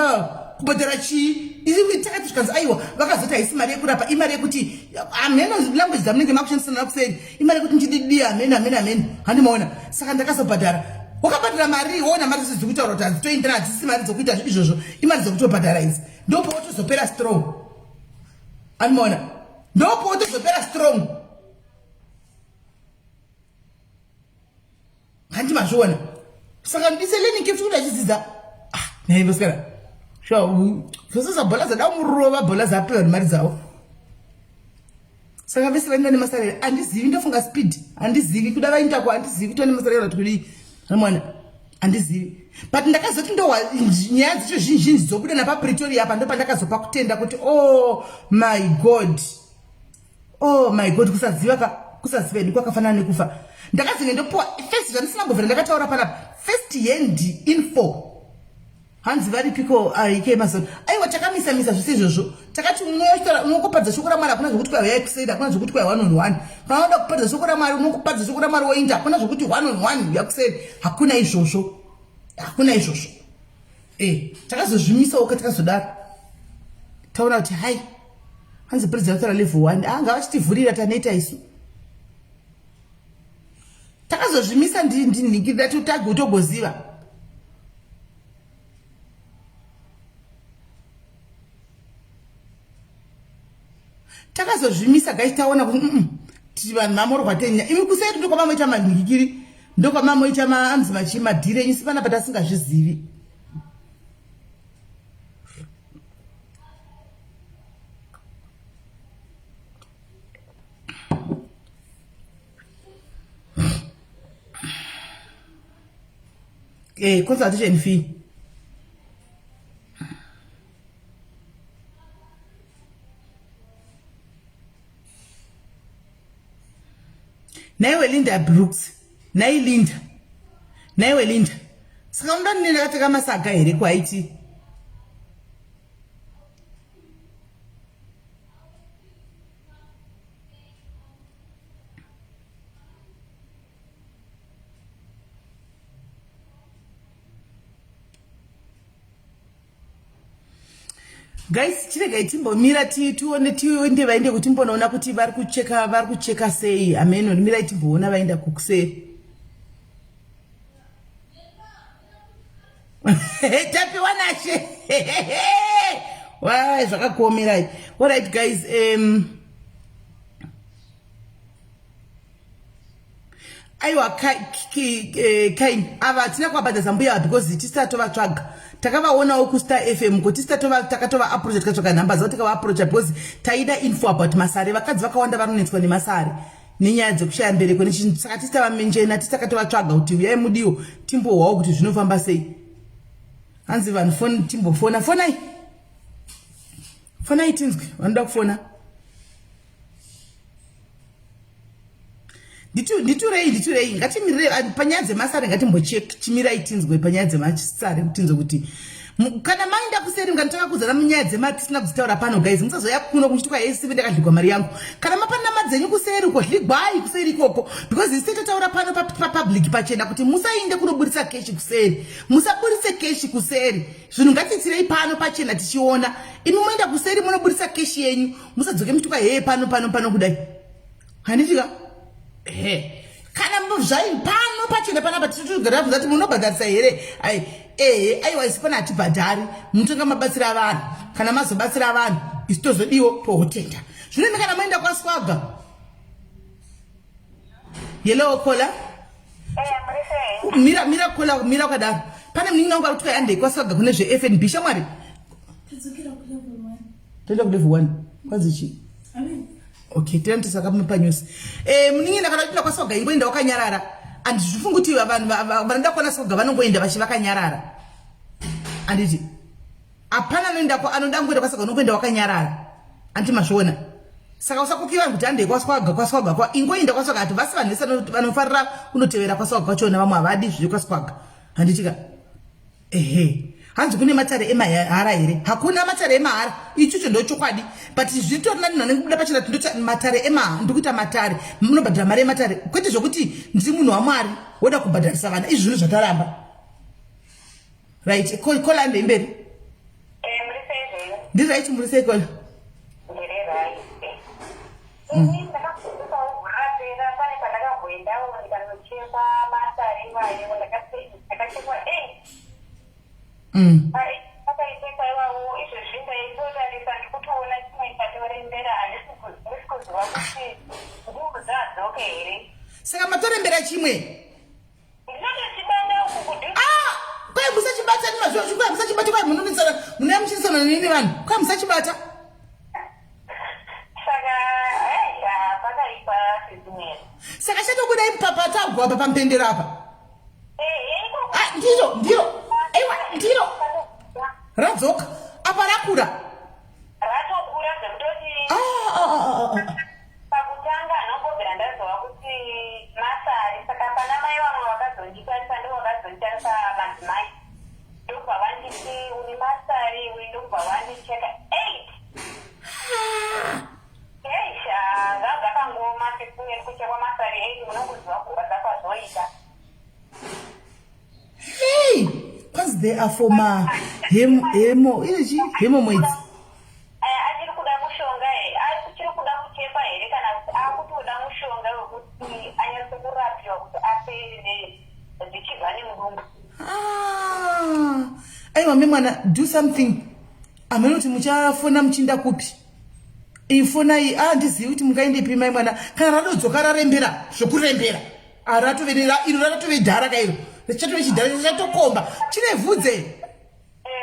kubhadhara chii isi takati zvikanzi aiwa vakazoti haisi mari yekurapa imari yekuti ameno language dzamunenge makushandisana kuseri imari yekuti ndichididi amen handimaona saka ndakazobhadhara wakabhadhara mari wona mari dzisi dzokutaura kuti hadzitoendana hadzisi mari dzokuita izvozvo imari dzokutobhadhara idzi ndopo wotozopera strong handimaona ndopo wotozopera strong handimazviona saka ndiseleni kefti kuti achidzidza naivosikana zvose zabhola zada murova bhola zapiwa nemari dzavo saka vese vainda nemasarero handizivi ndofunga speed handizivi kuda vaindako handizivi kuita nemasarero ati kudii hamwana handizivi but ndakazoti ndohwa nyaya dzicho zhinji dzobuda napapretoria apa ndopandakazopa kutenda kuti oh my god kusaziva edu kwakafanana nekufa ndakazinge ndopuwa first zvandisinambovhera ndakataura panapa first hand info hanzi varipiko aike mazona aiwa takamisa zvose izvozvo takati unokupadza shoko ramwari hakuna zvokuti kwai uyai kuseri hakuna zvokuti kwai 1-on-1 kana unoda kupadza shoko ramwari unokupadza shoko ramwari woinda hakuna zvokuti 1-on-1 uya kuseri hakuna izvozvo takazozvimisawo katakazodaro taona kuti hai hanzi president atora level 1 ngavachitivhurira tanoita isu takazozvimisa ndinhingirira totage utogoziva takazozvimisa guys taona kuti vanhu mamorwa tenya imi kuseri ndokwamamoita manhingikiri ndokwamamoita maanzi machimadhire isi panapa tasingazvizivi consultation fee naiwe Linda Brooks naiwe Linda saka unoda nini ndakateka masaga here kwaiti guys chiregai timbomira tiende vainde kuti mbonaona kuti vari kucheka sei ameno mirai timboona vaenda kukuseri tapiwa nashe wai zvakakuomerai alright guys aiwa kain ava tina kuabhadhaza mbuya because tisati tovatsvaga takavaonawo kustar fm kuti takatova approach tikatsvaga nhamba dzavo tikava approach because taida info about masare vakadzi vakawanda vanonetswa nemasare nenyaya dzekushaya mbereko nechinhu saka tisitavamenjena tisakatovatsvaga kuti uyai mudiwo timbohwawo kuti zvinofamba sei hanzi vanhu foni timbofona fonai tinzwi vanoda kufona nditurei ngatimirire panyaya dzemasare ngatimbochimirai tinzwe panyaya dzemasare kutinzwe kuti kana maenda kuseri nganitaka kuzana munyaya dzematisina kuzitaura pano guys musazoya kuno kuchitwa yesive ndakadligwa mari yangu kana mapana madzenyu kuseri uko hligwai kuseri ikoko because isi totaura pano papublic pachena kuti musainde kunoburitsa keshi kuseri musaburitse keshi kuseri zvinhu ngatiitsirei pano pachena tichiona imi moenda kuseri munoburitsa keshi yenyu musadzoke muchitwa pano kudai handifika kana zvai pano pachena panapa tichitogara kuti munobhadharisa here aiwa isi pana hatibhadhari munotonga mabatsira vanhu kana mazobatsira vanhu isi tozodiwo tohotenda zvinemi kana maenda kwaswaga yellow kola mira kola mira kadaro pane muningi wangu arikuti andei kwaswaga kune zveFNB shamwari toenda kulevel 1 kwazichi okay tena tisakamupa news muningi ndakada kuti kwaswaga ingoenda wakanyarara andizvifunga kuti vanhu vanoda kuona swaga vanongoenda vachivakanyarara anditi apana anoda ngoenda kwaswaga unongoenda wakanyarara anti mazviona saka usakukiva kuti andei kwaswaga kwa ingoenda kwaswaga ati vasi vanhu vese vanofarira kunotevera kwaswaga kwachona vamwe havadi zviri kwaswaga handitika hanzi kune matare emahara here hakuna matare emahara ichocho ndochokwadi but zvitorina nanoda pachena tindoti matare emahara ndikuita matare munobhadhara mari ematare kwete zvokuti ndiri munhu wamwari woda kubhadharisa vana izvi zvinhu zvataramba right kola andei mberi ndiri right muri sei kola saka matorembera chimwe kwai musachibata nimazvozvikwai musachibata kwai munoyamushirisana nini vanhu kwai musachibata saka chatokudai papata agwapa pampendero apa ndiro aiwa ndiro radzoka apa rakura pakutanga anongobvira ndazova kuti masari saka pana mai vamwe vakazonditarisa ndo vakazonditarisa madzimai ndobva vanditi uri masari uri ndobva vandicheka 8 zvakangoma sekumeri kuchekwa masari 8 munongoziva kurwadza kwazvoita because they are for my hemo mwedzi achiri kuda mushonga achiri kuda kuchekwa here kana kuti akutoda mushonga wekuti anyatse kurapiwa kuti apere zvichibva nemudumbu aiwa memwana do something amene kuti muchafona muchinda kupi ifonai handizivi kuti mungaindepi mai mwana kana radodzoka rarembera zvokurembera aratoverera iro raratove dhara kairo chatove chidhara chatokomba chine vhudze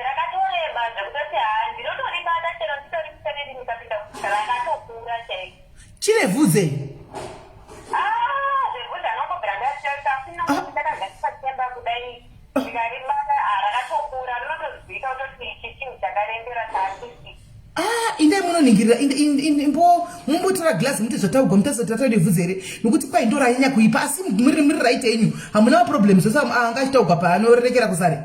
rakatoreba zvekutoti ndinotoribata chero nditori kuseneri nikapinda rakatokura chaiko chine vhudze zvevhudze anongobvira ndakagatipatemba kudai ndikaribata rakatokura rinotozivika kutoti ichi chinhu chakarembera chaasisi indai munoningirira mumbotora glasi muti zvataugwa mutazotataure vhudzi here nokuti kwai ndoranyanya kuipa asi muri right yenyu hamuna maproblems ose anga achitaugwa paanorekera kusare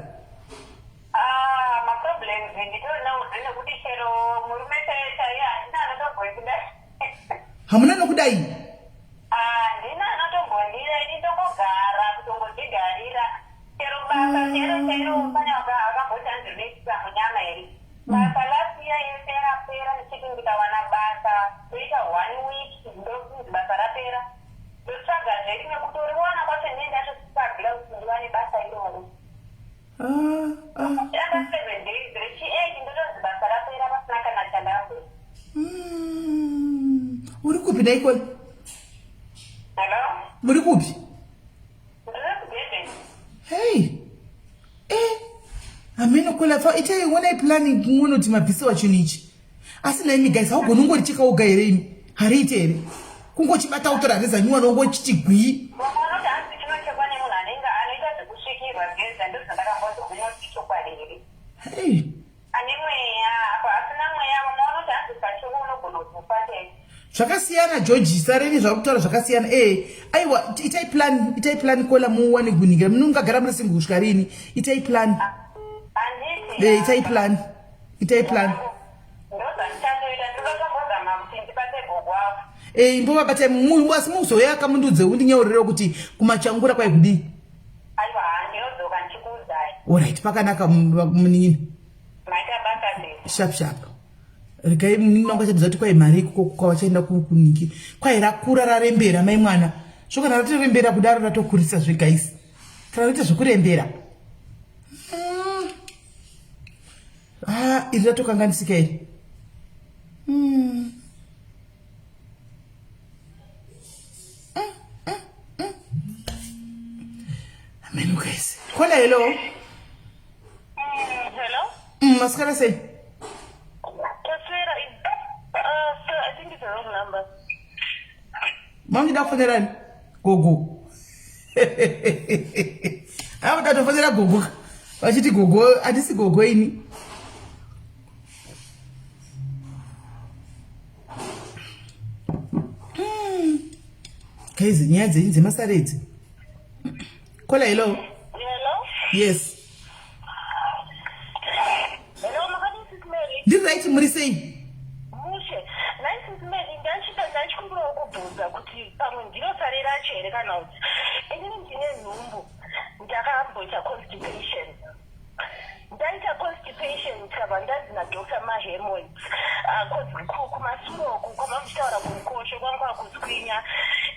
maproblems nditorinauzve nekuti chero murume chaiye handina anotomboi kudai hamuna nokudai handina anotombondira ini ndongogara kutongodzigarira chero basa chero pane akamboti andirinekisa munyama here basa lasiya yese yapera ndichiti ndikawana basa toita 1 week ndokunzi basa rapera ndotsvaga zverimwe kutoriwana kwacho ndiende atosipagila kuti ndiwane basa iroro anga 7 days rechi8 ndotonzi basa rapera pasina kana chandambo uri kupi naikona hello muri kupi ndiri kudurban hey amenokola fa itai wona planning munoti mabvisiwa chinhu ichi asi naimi guys haugoni ungoricheka woga here imi hariite here kungochibata utorareza nyuwa nongochiti gwii vanoti hanzi chinochekwa nemunhu anenge anoita zvekusvikirwa geza ndozvandakambozobvunoti chokwadi here Hey. ane mweya apa asina mweya vamwe vanoti hanzi pachiwo unogona kufa chete Zvakasiyana George sareni zvakutaura zvakasiyana aiwa itai plan kola muwane kuningira munongagara muri single kusvika rini itai plan handiti itai plan ndozvandichatoita ndinotongozama kuti ndibate gogo wavo mbovabata asi muzoyaka mundudze undinyaurire kuti kumachangura kwaikudii aiwa handinodzoka ndichikuudzai alright pakanaka munini maita basa sharp regai munini wangu achatiza kuti kwai mari kwavachaenda kuniki kwai rakura rarembera mai mwana zvokana ratorembera kudaro ratokurisa zvegaisi kana roita zvekurembera iri ratokanganisika iri amen guys kola hello hello maskara sei I think it's the wrong number. Mangida kufonera gogo. Ava tatofonera gogo. Vachiti gogo, hatisi gogo ini. Kaizi nyaya dzenyu dzemasaredzi. Kola hello. Hello? Yes. Hello, makadisi Mary. Ndiri right muri sei? Mushe. Nice Mary, ndachikumbira kubvunza kuti pamwe ndinosarira chere kana kuti inini ndine nhumbu ndakamboita constipation. Ndaita constipation tikabva ndanzi naDr. Mahemorrhoids. Kumasuro kwamamuchitaura kumukosho kwanga kwakuswinya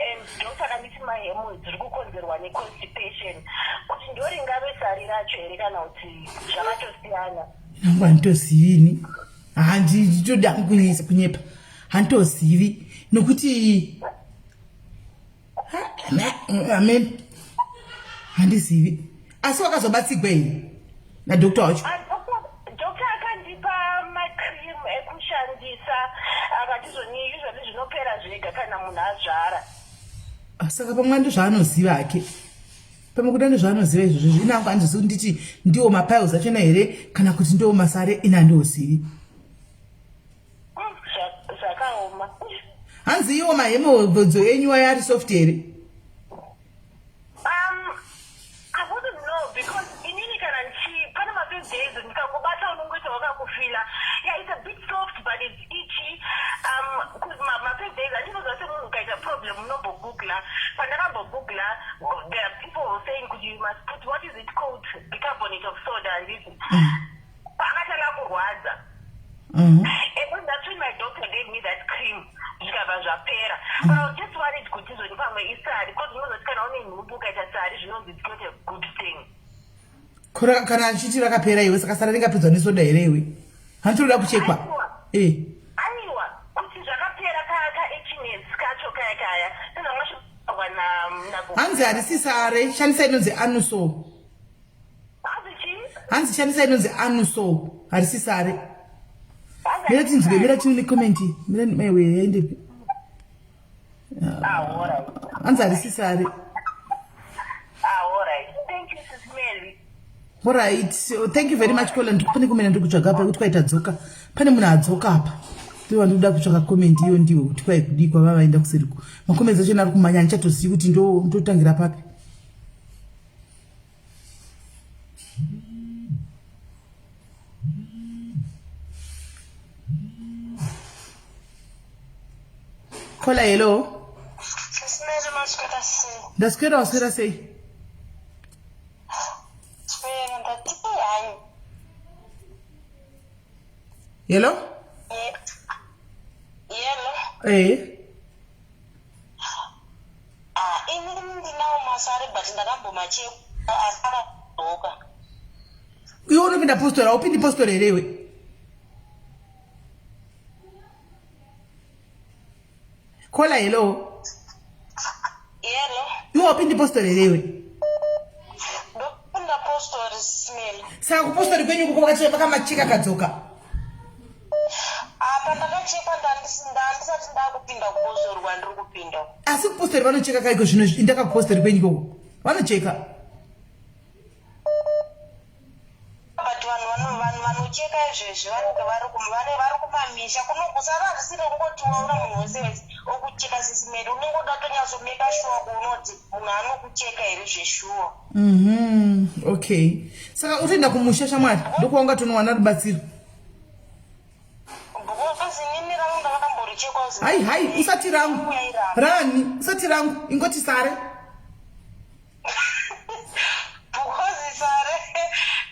and Dr. akanditi mahemorrhoids zviri kukonzerwa neconstipation. Kuti ndoringave sari racho here kana kuti zvakatosiyana. Namba handitozivini. Handitoda kunyepa. Handitozivi. Nokuti amen. Handizivi. Asi wakazobatsirwa here naDr. wacho. Dr. akandipa macream ekushandisa akatizoni usually zvinopera zvega kana munhu azvara. Saka pamwe ndozvaanoziva hake. Pamwe kuda ndozvaanoziva izvozvo inangu handizivi nditi ndiwo mapiles achona here kana kuti ndiwo masare ina handiozivi. Zvakaoma. Hanzi iwo mahemorrhoids enyu ari soft here. I wouldn't know because inini kana pana ma-5 days ndikangobata unongoita wakakufila. Yeah, it's a bit soft but it's itchy. Ma-5 days andinozva semunhu ukaita problem unombogugla. Pandakambogugla there are people saying kuti you must put what is it called bicarbonate of soda handiti. Pakatanga kurwadza. And that's when my doctor gave me that cream. Zvikabva zvapera. But I was just worried kuti izvoni pamwe isari because unozoti kana une nhumbu ukaita sari zvinonzi it's not a good thing. Kana achiti rakapera iwe saka sara ringapedzwa nesoda here iwe. Handitoda kuchekwa. Aiwa kuti zvakapera ka-itchiness kacho kaya sezvamwashogwa nagogo. Hanzi harisi sare shandisa inonzi anusol. Hanzi shandisa inonzi anusol harisi sare. Mira tinzwe mira tini komenti mira mewe yaende. Alright. Hanzi harisi sare. Alright. Thank you Sis Mary. Alright, so thank you very much Kola. Ndikupane kumena ndikutsvaga apa kuti kwaita dzoka. Pane munhu adzoka apa. Ndiwa ndoda kutsvaga comment iyo ndiwo kuti kwai kudikwa vavaenda kuseriku. Makomezi acho ari kumanya ndichatozivi kuti ndotangira papi. Kola hello. Sis Mary maswera sei? Ndaswera waswera sei? Swera ndati hayi. Hello? Hello? Inini ndinawo masari but ndakambomachekwa asakadzoka. Iwe unopinda postora, upindi postora here iwe. Kola hello. Hello? Iwe upindi postora here iwe. Ndopinda postori smell. Saka kupostori kwenyu kuko vakamacheka kadzoka. Apa ndakachekwa ndandisati ndakupinda kupostori kwandiri kupinda. Asi kupostori vanocheka kaiko zvino ndakakupostori kwenyu koko. Vanocheka. But vanhu kucheka izvezvi vanenge vari kumamisha kusara hazisiri kungotiwa una munhu wese wese okucheka sisimeri unengoda tonyazomeka shuwa kuunoti munhu anokucheka here zveshuwa. Okay, saka utoenda kumusha shamwari ndokuwanga tonowana rubatsiro. Hai usati rangu rani usati rangu ingoti sare bukozi sare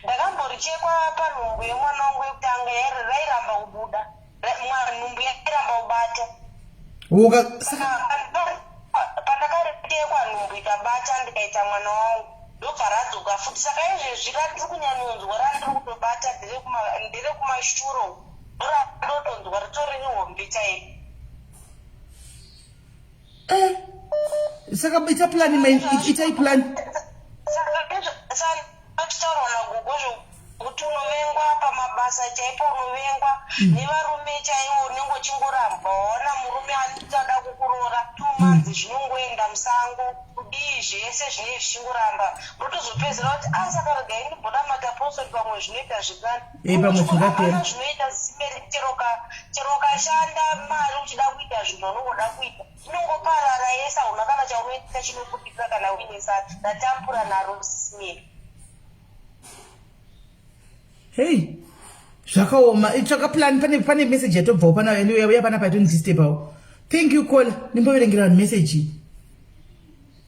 ndakamborichekwa panhumbu yemwana wangu yekutanga rairamba kubuda nhumbu yairamba kubata pandakaretekwa nhumbu ikabata ndikaita mwana wangu ndobva radzoka futi saka izvezvi randiri kunyanyonzwa randiri kutobata ndere kumashuro ndotonzwa ritori ihombe chaipo. Saka ita plan ita plan. Achitaura nagogo kuti unovengwa pamabasa chaipo unovengwa nevarume chaivo unenge uchingoramba waona murume anotada kukuroora 2 months zvinongoenda musango kudii zvese zvinenge zvichingoramba rotozopedzera kuti saka regai ndibhoda matapostori pamwe zvinoita zvikana zvinoita simeri chero ukashanda mari uchida kuita zvinhu unongoda kuita inongoparara yese hauna kana chaunoita chinokupika kana uinesa ndatampura naro simeri. Hey, zvakaoma itsvaka plan pane message yatobvawo pana yauya pana paitondisturbawo. Thank you caller nimboverengera message.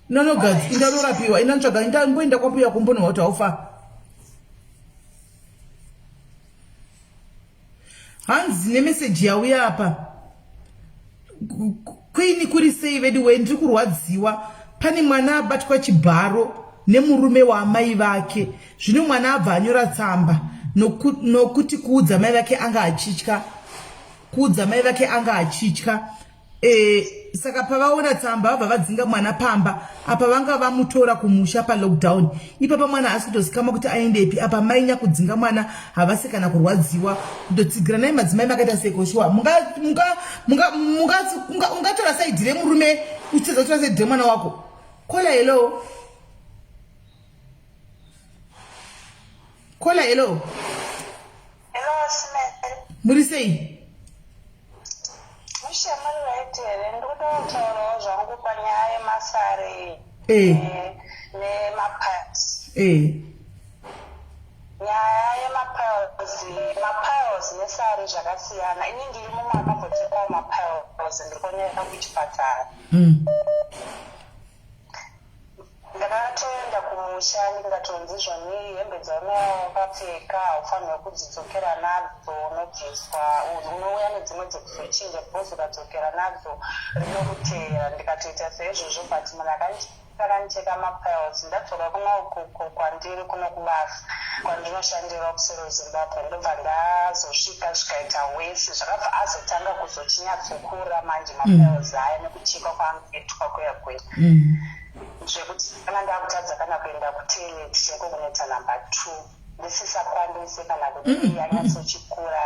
No guys indanorapiwa inantsvaga ndamboenda kwapuya kumbonowa kuti haufa. Hanzi nemessage yauya apa. Queen kuri saved way ndiri kurwadziwa pane mwana abatwa chibharo nemurume waamai vake zvino mwana abva anyora tsamba nokuti kuudza mai vake anga achitya saka pavaona tsamba vabva vadzinga mwana pamba apa vanga vamutora kumusha palockdown ipapa mwana asi kutozikama kuti aendepi apa mai nyakudzinga mwana havasi kana kurwadziwa kutotsigira nai madzimai makaita sekoshuwa ungatora saidhi remurume uchitotora saidhi remwana wako. Kola hello. Kola hello. Hello Smith. Muri sei? Mushamari waitere ndoda kutaurawo zvangu panyaya yemasare nemapats. Nyaya yemapiles nesare zvakasiyana. Ini ndiri mumwe akambotekawo mapiles ndirikoneka kuchipatara. Ndakatoenda kumusha ndikatonzi zvoni hembe dzaunokapfeka haufanirwi kudzidzokera nadzo unobviswa unouya nedzimwe dzekuzochinja bhozi ukadzokera nadzo rinokutera ndikatoita seizvozvo but munhu akandicheka mapiles ndadzoka kuna ukoko kwandiri kuno kubasa kwandinoshandira kusero Zimbabwe ndobva ndazosvika zvikaita wesi zvakabva azotanga kuzochinyadzokura manje mapiles aya nekuchekwa kwaangoitwa kuya zvekuti kana ndakutadza kana kuenda kutoilet cheko kunoita namba 2 ndisisakwanise kana kuti anyatsochikura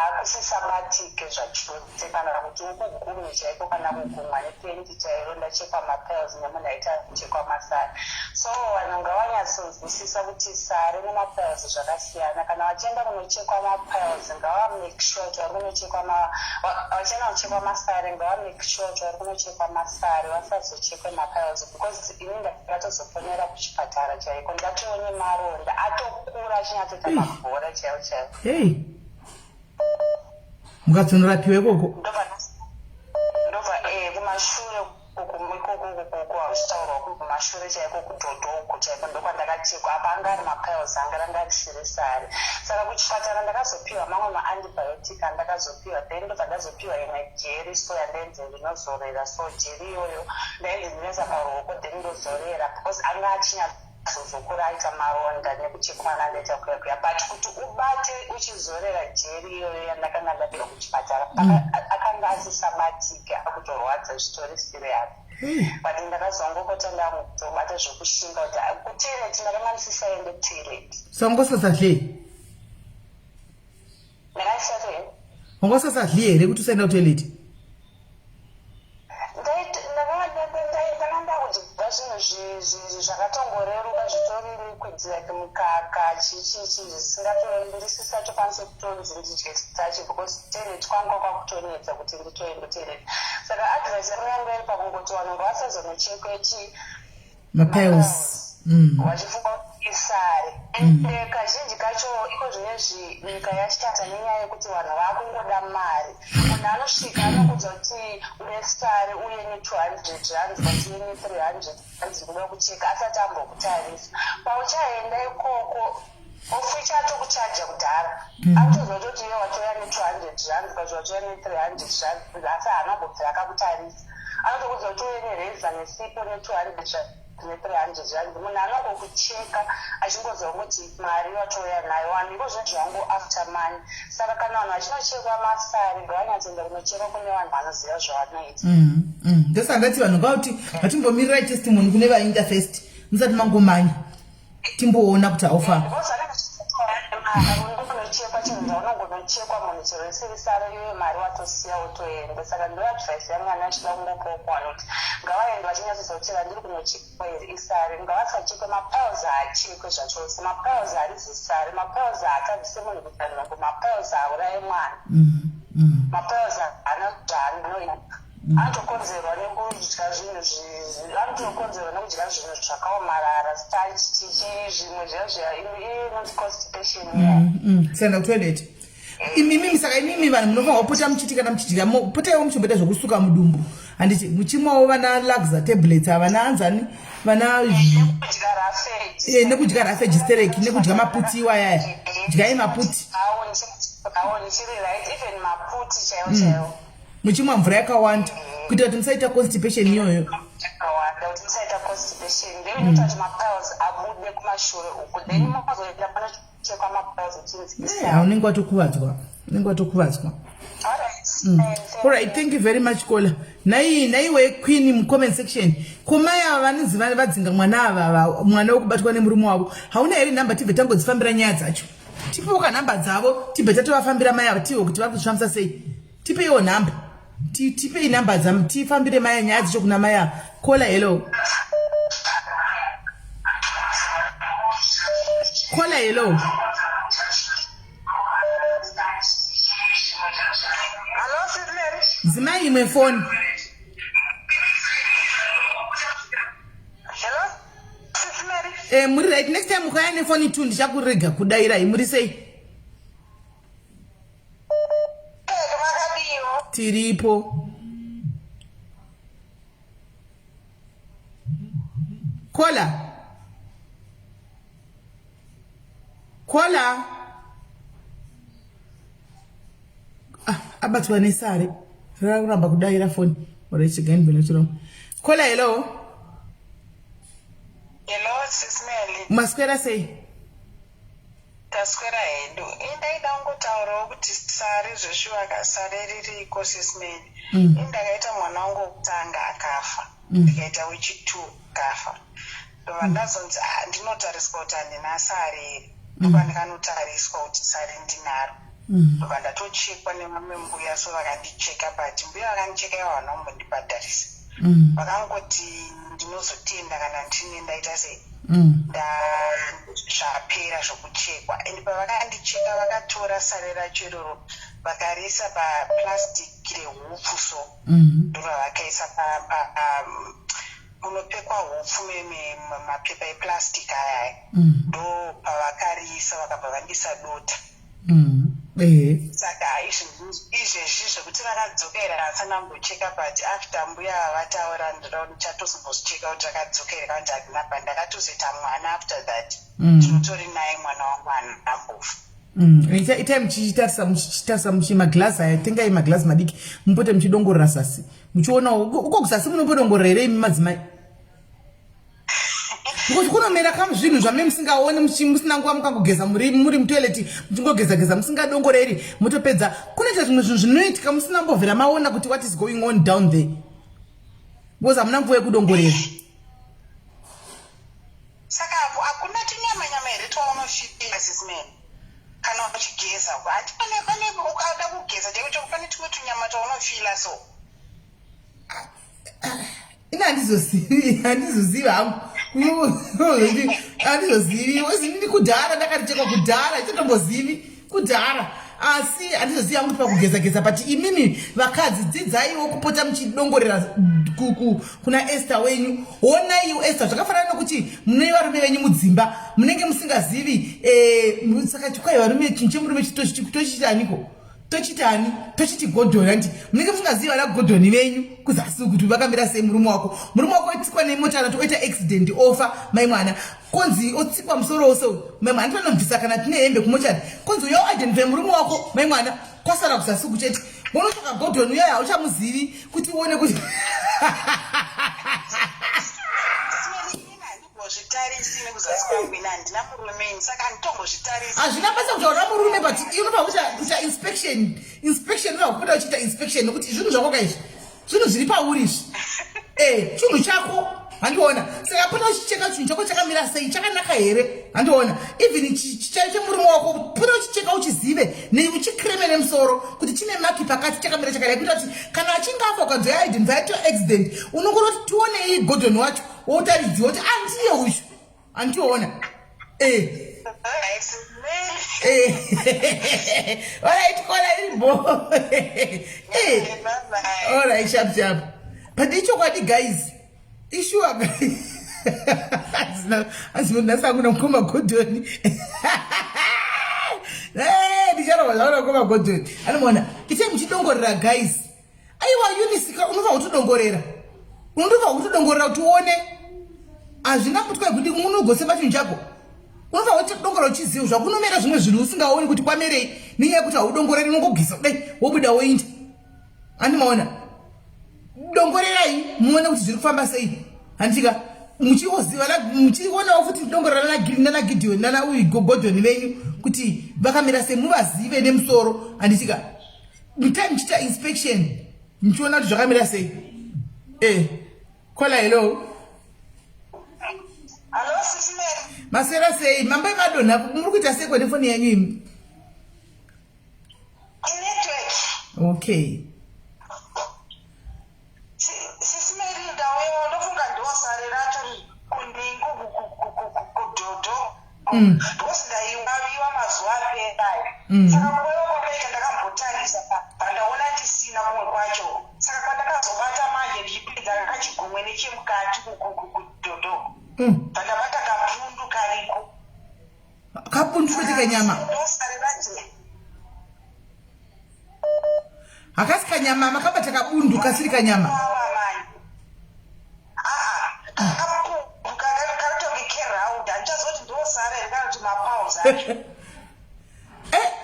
akusisabatike zvachose kana kuti ukugumi chaiko kana kugumwa nependi chairo ndachekwa mapiles nemunhu aita kuchekwa masare so vanonga vanyatsonzwisisa kuti sare nemapiles zvakasiyana kana vachienda kunochekwa mapiles ngavamake sure kuti vari kunochekwa vachienda kunochekwa masare ngavamake sure kuti vari kunochekwa masare vasazochekwe mapiles because ini ndakatozofonera kuchipatara chaiko ndatoone maronda atokura achinyatsoita mabhora chaivo chaivo. Hey, mukatsonorapiwa ikoko ndobva kumashure kuchitaurwa kumashure chaiko kudhodhouku chaiko ndokwandakachekwa apa anga ari mapiles anga ranga risiri sare saka kuchipatara ndakazopiwa mamwe maantibiotic andakazopiwa then ndobva ndazopiwa imwe jeri so yandainzi ndinozorera so jeri iyoyo ndainzi ndinoisa paruoko then ndozorera because anga achinyazokura aita maronda nekuchekwa nandaita kuyakuya but kuti ubate uchizorera jeri iyoyo yandakanga ndapira kuchipatara akanga asisabatike akutorwadza zvitori serious but ndakazongokota ndamuzobata zvokushinga kuti kutoilet ndakanga ndisisaende kutoilet sangosasadle ndakasatei wangosasadli here kuti usaenda kutoilet ndakanga ndakudibva zvinhu zvakatongoreruka zvitori liquids like mukaka chichi ndisisatokwanisa kutonzi ndidye starch because toilet kwangu kwakutonetsa kuti nditoende toilet. Saka advice yangu iri pakungoti vanhu ngavasazonochekwe mapills wachifunga isari ende kazhinji kacho iko zvinezvi nyika yashata nenyaya yekuti vanhu vakungoda mari. Munhu anosvika anokudza kuti une sari uye ne200 rands but uye ne300 rands kuda kucheka asati ambokutarisa. Pauchaenda ikoko oficha atokuchaja kudhara atozwa kuti iye watoya ne200 rands but watoya ne300 rands asi haana kubvira akakutarisa. Anotokudza kuti uye nereza nesipo ne200 ne300 rands. Munhu anongokucheka achingoziva kuti mari watoya nayo andiko zvinhu zvangu after money. Saka kana vanhu vachinochekwa masari ngavanyatsoenda kunochekwa kune vanhu vanoziva zvavanoita. ndosangati vanhu ngauti vatimbomirira testimony kune vainda first musati mangomanya timboona kuti haufa kunochekwa chinhu chaunongonochekwa munhu chero isiri sari iwe mari watosiya utoenda. Saka ndo advice yangu anachida kungopopa vanoti ngavaende vachinyatsozotira ndiri kunochekwa iri isari. Ngavasachekwe mapills haachekwe zvachose. Mapills harizi sari. Mapills haatadzise munhu kuita nhongo. Mapills hauraye mwana. Mapills haana zvaanoita. Anotokonzerwa nekudya zvinhu anotokonzerwa nekudya zvinhu zvakaomarara starch zvimwe inonzi constipation. senda kutoilet imimi saka imimi vanhu munofanira kupota muchiti kana muchidya potaiwo muchimboita zvokusuka mudumbu handiti muchimwawo vana laxa tablets havana anzani vana nekudya rafegistereki nekudya maputi iwayaya dyai maputi muchimwa mvura yakawanda kuitira kuti musaita constipation iyoyo. Unenge watokuvadzwa. Alright, thank you very much Kola. Naiwe queen mu comment section. Komaya vanonzi vadzinga mwana ava mwana wokubatwa nemurume wavo. Hauna here number tibve tangodzifambira nyaya dzacho. Tipewo kanamba dzavo tibve tatovafambira mai ava tiwo kuti vari kuzvifambisa sei. Tipewo namba. Tipe namba dzam tifambire mai nyaya dzacho kuna mai ava. Kola hello. Kola hello. Zimai imwe phone. Hello? Muri right next time ukaya nefoni tu ndichakurega kudaira muri sei? Tiripo. Kola. Abatwa nesare. Ramba kudaira phone. Alright again benotro. Kola hello. Hello sismeli. Maskwera sei? Taskwera hedu. Indaida ngotaurawo kuti sari zveshuwa sari ririko sismeli. Indakaita mwana wangu wokutanga akafa. Ndikaita wechi2 kafa. Ndova ndazonzi ndinotariswa kuti handina sari. Ndova ndikanotariswa kuti sari ndinaro. Ndova ndatochekwa nemamwe mbuya so vakandicheka but mbuya vakandicheka ivo vanombondibhadharisa. Vakangoti ndinozotenda kana ndine ndaita sei. Zvapera zvokuchekwa ende pavakandicheka vakatora sari racho iroro vakariisa paplastic rehupfu so ndovakaisa unopekwa hupfu mapepa eplastic ayaya ndo pavakariisa vakabva vandisa dota. Saka izvezvi zvekuti vakadzokera hasanambocheka but after mbuya vataura ndichatozombozicheka kuti rakadzokera kuti handina pa ndakatozoita mwana after that tinotori naye mwana wangu anambofa. Itai muchitarisa muchimaglazi aya tengai maglazi madiki mupote muchidongorera zasi muchiona uko kuzasi munombodongorera here imi madzimai because kunomera kamu zvinhu zvame musingaoni musina nguva mukangogeza muri mutoileti muchingogeza musingadongoreri mutopedza kunoita zvimwe zvinhu zvinoitika musina mbovhera maona kuti what is going on down there because hamuna nguva yekudongorera. Saka hakuna tinyama here twaunofira sismeni kana uchigeza hati pane ukada kugeza chekucho pane tumwe tunyama twaunofila so ina handizoziva hangu Andizozivi wezini kudhara ndakarichekwa kudhara itotombozivi kudhara asi handizoziva kuti pakugeza but imini vakadzi dzidzaiwo kupota muchidongorera kuna Esther wenyu. Honaiwo Esther zvakafanana nokuti mune varume venyu mudzimba munenge musingazivi saka chikwai varume chinhu chemurume tochitaniko tochiti Gordon andi munenge musingazivi vana Gordon venyu kuzasi kuti vakamira sei murume wako otsikwa nemota anatoita accident ofa mai mwana konzi otsikwa musoro oso mai mwana panomvisa kana tine hembe kumochari konzi uyo identify murume wako mai mwana kwasara kuzasi kucheti unotsvaka Gordon uyo hauchamuzivi kuti uone kuti hazvina basa kuti waona murume but unobva kuita inspection unobva kupota uchiita inspection nokuti zvinhu zvako izvi zvinhu zviri pauri izvi chinhu chako handiona saka pota uchicheka chinhu chako chakamira sei chakanaka here handiona even chemurume wako pota uchicheka uchizive uchikreme nemusoro kuti chine maki pakati chakamira chakadai kuita kuti kana achinge afa ukanzoya identify accident unongona kuti tionei Gordon wacho wotaridziwa kuti andiye uyu andiona alright kola iribo alright sharp but ichokwadi guys ishua guys azvinasanguna mukoma Gordon ndicharova zvaona mukoma Gordon anomona itai muchidongorera guys aiwa Unisika unobva kutodongorera kuti uone hazvina kutwa kuti unogosepa chinhu chako unobva kutodongorera uchiziva zvakunomera zvimwe zvinhu usingaoni kuti kwamerei nenyaya yekuti haudongoreri unongogisa kudai wobuda woinda handimaona dongorerai muone kuti zviri kufamba sei handika muchionawo futi dongorera nana Gideon nana uyu Gordon venyu kuti vakamira sei muvazive nemusoro handitika mutai muchiita inspection muchiona kuti zvakamira sei kola hello masera sei mambai madonha muri kuita sei kwene foni yanyu imi okay ndosindaiwaviwa mazuva apedai saka kuweokopeka ndakambotarisa pandaona ndisina kumwe kwacho saka pandakazobata manje ndichipinza kakachigumwe nechemukati kudhodho pandabata kapundu kariko kapundu kuti kanyama hakasi kanyama makabata kabundu kasiri kanyama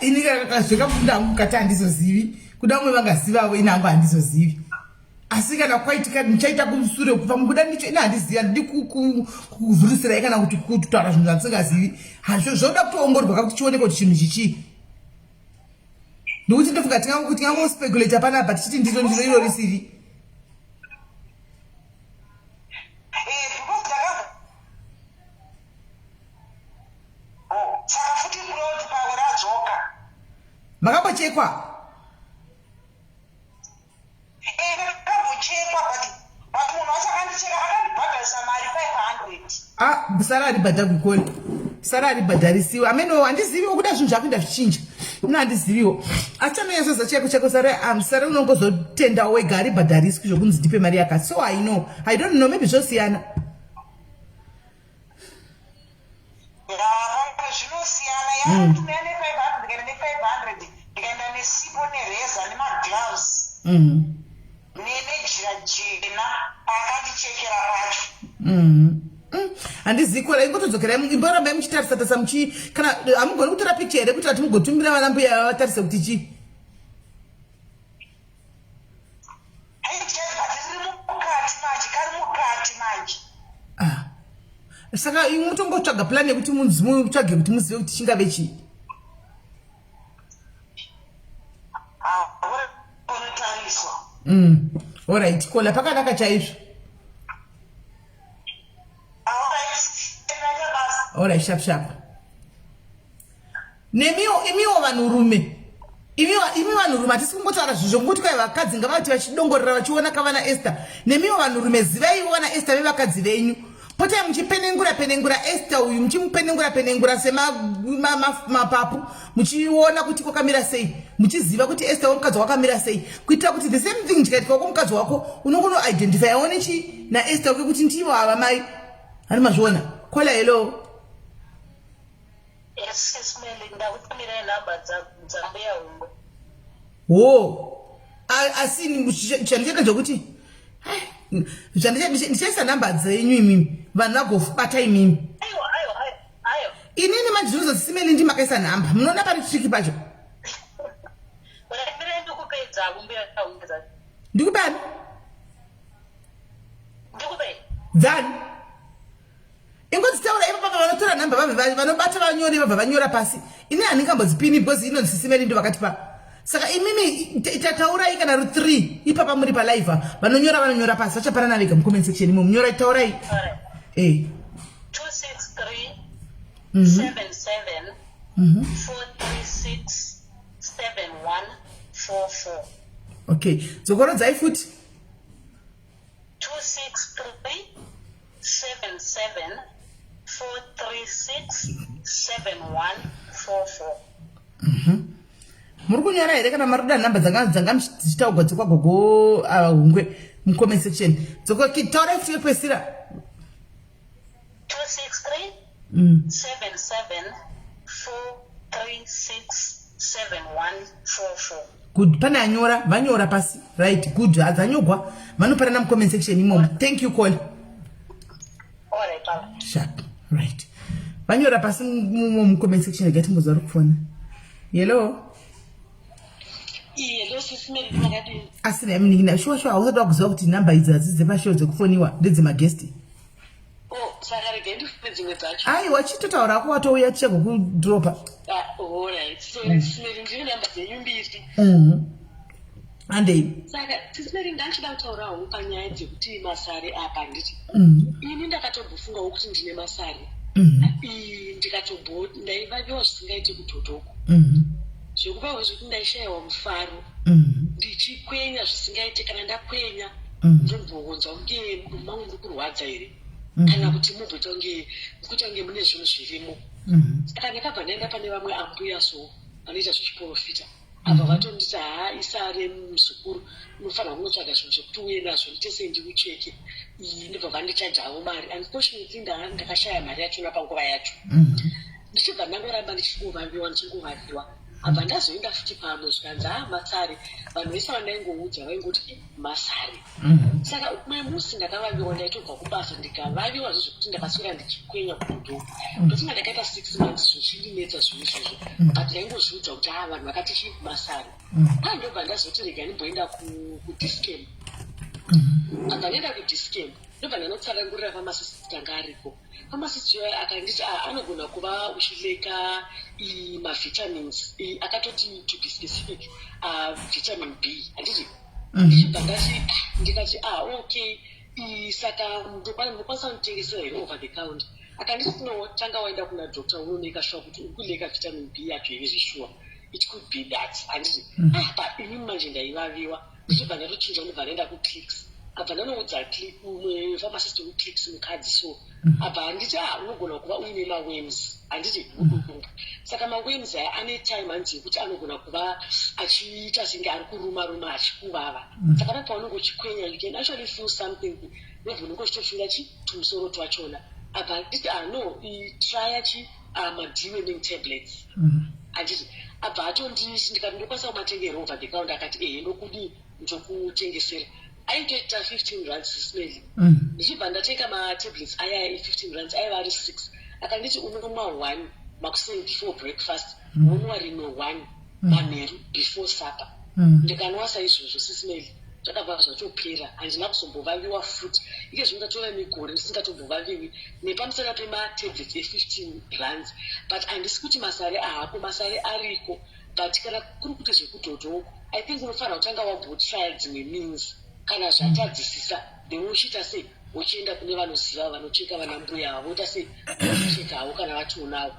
ini zvekabunda hangu kati handizozivi kuda umwe vangazivawo ini hangu handizozivi asi kana kwaitika ndichaita kumusure kubva mukuda ndicho ini handiziva ndidi kuvhurisirai kana kuti kutaura zvinhu zvandisingazivi hazvo zvoda kutoongororwa kuti chionekwa kuti chinhu chichii ndokuti ndofunga tingangospekulata panapa tichiti ndiro iro risiri makambochekwa sara haribhadhagwikoni sara haribhadharisiwa ameno handiziviwo kuda zvinhu zvakuenda zvichinja ino handiziviwo asi chanonyasoza cheko sara unongozotendawo wega haribhadhariswi zvokunzi ndipe mari yakati so I don't know maybe zvosiyana zvinosiyana yatumira ne500 ndikaenda ne500 ndikaenda nesipo nereza nemagloves nejira jena akandichekera pacho handizikola ingotodzokera imboramba muchitarisa muchi kana hamugoni kutora picture here kuti ati mugotumira vana mbuya vatarise kuti chii saka mutongotsvaga plan yekuti mutsvage kuti muzive kuti chingave chii alright kola pakanaka chaizvo alright sharp imiwo vanhurume imi vanhurume hatisi kungotaura zvinhu zvokuti kwai vakadzi ngavati vachidongorera vachiona kavana Esther nemiwo vanhurume zivaiwo vana Esther vevakadzi venyu Pote mchipenengura Esther uyu mchimupenengura sema mapapu muchiona kuti kwakamira sei muchiziva kuti Esther mukadzi wakamira sei kuitira kuti the same thing chikaitwa kwa mukadzi wako unongono identify one chi na Esther kuti ndivo ava mai hani mazviona kola hello Yes, smelling that with me number Zambia ungo. Oh, asini chandika ndokuti ndichaisa namba dzenyu imimi vanhu vagobata imimi Ayo. inini mandizozo simeli ndi makaisa namba munoona pari triki pacho Wena ndikupedza kumbira taungeza. ndikupani Ndikupe. dzani ingodzitaura ipo papa vanotora namba vanobata vanyori vabva vanyora pasi ini handingambozipini because inonzi simeli ndo vakati pa saka imimi tataurai kana ru 3 ipapa muri palive vanonyora pasi vachapanana vega mucomment section imo munyora taurai eh 263 77 436 7144. okay dzokorodzai futi 263 77 436 7144. muri kunyora here kana maruda namba dzanga dzichitaugwa dzekwagogo hungwe mucomment section taurai futi yepesira 263 77 436 7144. good pane anyora vanyora pasi right good hadzanyogwa vanopanana mucomment section imomo thank you call Alright, bye. sharp right vanyora pasi mucomment section ega timboza uri kufona hello Hello, sisimeli makadini. asina yaminingina shuwa hausada kuziva kuti namba idzi hadzisi dzepashow dzekufoniwa ndedzemagesti Saka rege ndife dzimwe dzacho. aiwa chitotaura ako watouya tichagokudropa Alright. So sisimeli ndine namba dzenyu mbiri. andei Saka sisimeli ndachida kutaurawo panyaya dzekuti masare apa nditi. Ini ndakatombofungawo kuti ndine masare. Ndaivaviwa zvisingaiti kutotoko. Zvekuvawo zvekuti ndaishayiwa mufaro. Ndichikwenya zvisingaiti kana ndakwenya. Ndombonzwa kunge mangu muri kurwadza here. Kana kuti mubvita kunge mune zvinhu zvirimo. Saka ndakabva ndaenda pane vamwe ambuya so vanoita zvechiprofita. Abva vatonditi isare muzukuru unofanira kunotsvaga zvinhu zvekuti uye nazvo nditese ndiucheke. Ndibva vandichajawo mari. Unfortunately ndakashaya mari yachona panguva yacho. Ndichibva ndangoramba ndichingovaviwa. Abva ndazoenda futi pamwe zvikanzi masare vanhu vese vandaingoudza vaingoti masare. Saka umwe musi ndakavaviwa ndaitobva kubasa ndikavaviwa zvekuti ndakaswera ndichikwenya kudhoo ndotinga ndakaita 6 months zvichindinetsa zvinhu izvozvo but ndaingozviudza kuti vanhu vakati masare ndobva ndazoti rega ndimboenda kudiscam. Abva ndaenda kudiscam ndobva ndanotsanangurira pharmacist anga ariko. Pharmacist akanditi anogona kuva uchileka mavitamins akatoti to be specific vitamin B handiti ndichibva ndikati okay saka ndokwanisa kunditengesera here over the counter. Akanditi no tanga waenda kuna doctor unomeka sure kuti uri kuleka vitamin B yacho here sure it could be that handiti but inini manje ndaivaviwa ndichibva ndatochinja ndobva ndaenda kuclicks. Abva ndanoudza pharmacist weclicks mukadzi so abva handiti unogona kuva uine maworms handiti saka maworms aya ane time hanzi yekuti anogona kuva achiita senge ari kuruma achikuvava saka napo paunenge uchikwenya you can actually feel something nevhu unenge uchitofunga tumusoro twachona. Abva handiti no try ma-deworming tablets handiti abva atondisi ndikati ndokwanisa kumatengera over the counter akati ndokudi ndokutengesera aitoita 15 rands sisimeli. Ndichibva ndatenga matablets aya 15 rands aiva ari 6. Akanditi unomwa 1 makuseni before breakfast unonwa rimwe 1 manheru before supper. Ndikanwa saizvozvo sisimeli zvakabva zvatopera handina kuzombovaviwa futi ike zvindatora migore ndisingatombovaviwi nepamusana pematablets e15 rands but handisi kuti masare ahako masare ariko but kana kuri kuti zvekudhodhoko I think unofanira kutanga wambotrial dzimwe means kana zvatadzisisa then uchiita sei uchienda kune vanoziva vanocheka vana mbuya vavo voita sei uchekawo kana vationawo.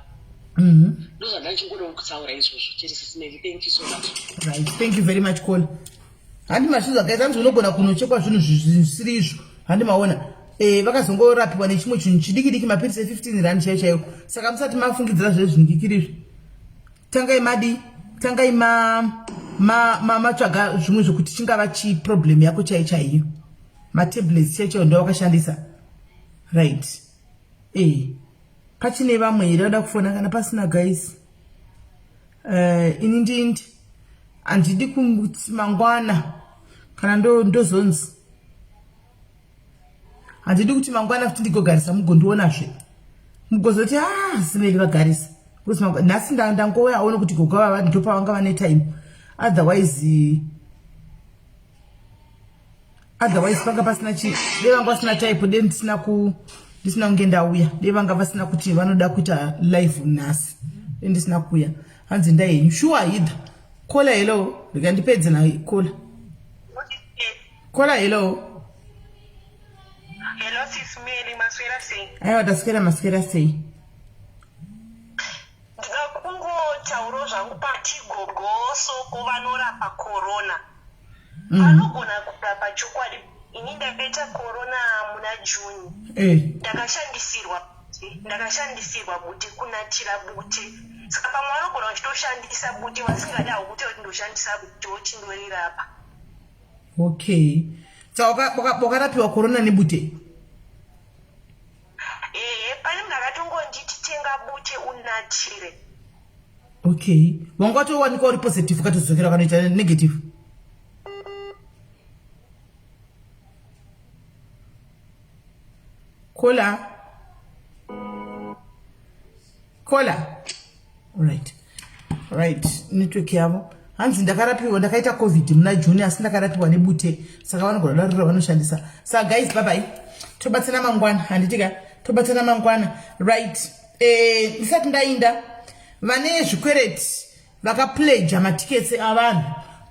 Ndozvandachingodawo kutaura izvozvo chete sisinei. Thank you so much. Right, thank you very much call. Handi mashuza kaita kuti unogona kunochekwa zvinhu zvisiri izvo handi maona vakazongorapiwa nechimwe chinhu chidiki diki mapirisi e15 rand chaiyo chaiyo. Saka musati mafungidzira zvezviningikiri tangai matsvaga zvimwe zvokuti chingava chiproblem yako chaiyo chaiyo. Matablets chaiyo ndo wakashandisa right. Pachine vamwe here vada kufona kana pasina guys. Ini ndindi handidi kuti mangwana kana ndozonzi handidi kuti mangwana futi ndigogarisa mugondionazve mugozoti simeli vagarisa nhasi ndangouya aone kuti goga ndopa vanga vane time otherwise panga pasina dei vanga vasina type dei ndisina kunge ndauya dei vanga vasina kuti vanoda kuita live nhasi dei ndisina kuuya hanzi ndahenyu shuwa hidha kola hello ndikandipedze nayo kola hello sis Mary maswera sei. Aiwa maswera sei. Ndingakungotaura zvangu patigogoso kovanorapa corona. Vanogona kurapa chokwadi. Ini ndapeta corona muna June. Ndakashandisirwa bute kunatira bute. Saka pamwe vanogona vachitoshandisa bute vasingadawo kuti ndoshandisa bute vochindorirapa. Okay. Saka wakarapiwa corona nebute? Pane munhu akatongonditi tenga bute unatire. Okay. Wanga watowanikwa uri positive ukatozokera kanoita negative? Kola. Right. Network yavo. Hanzi ndakarapiwa ndakaita covid muna June asi ndakarapiwa nebute. Saka vanogona darura vanoshandisa. Saka guys bye bye. Tobatsana mangwana handitika. Tobatsana mangwana. Right. Ndisati ndainda vane zvikwereti vakapledge matickets avanhu.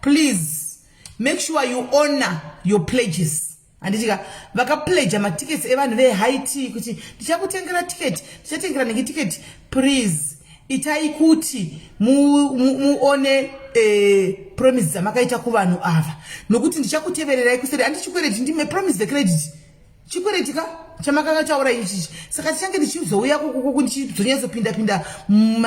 Please make sure you honor your pledges. Handitika vakapledge matickets evanhu veHaiti kuti ndichakutengera ticket, ndichatengera nenge ticket. Please itai kuti muone promise dzamakaita kuvanhu ava nokuti ndichakutevererai kuseri handichikwereti ndime promise the credit chikwereti ka chamakanga chaura ichi. Saka tichange ndichizouya kuku ndichizonyazopinda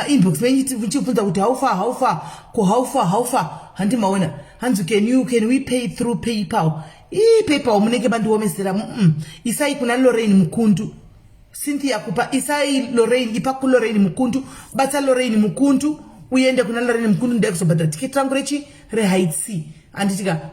inbox ndichibvunza kuti how far handimaona hanzi can we pay through PayPal? PayPal munenge mandiomesera isai kuna Lorraine Mukundu Cynthia kupa isai Lorraine ipa ku Lorraine Mukundu bata Lorraine Mukundu uende kuna Lorraine Mukundu ndaya kusobhadhara ticket rangu reHaiti anditika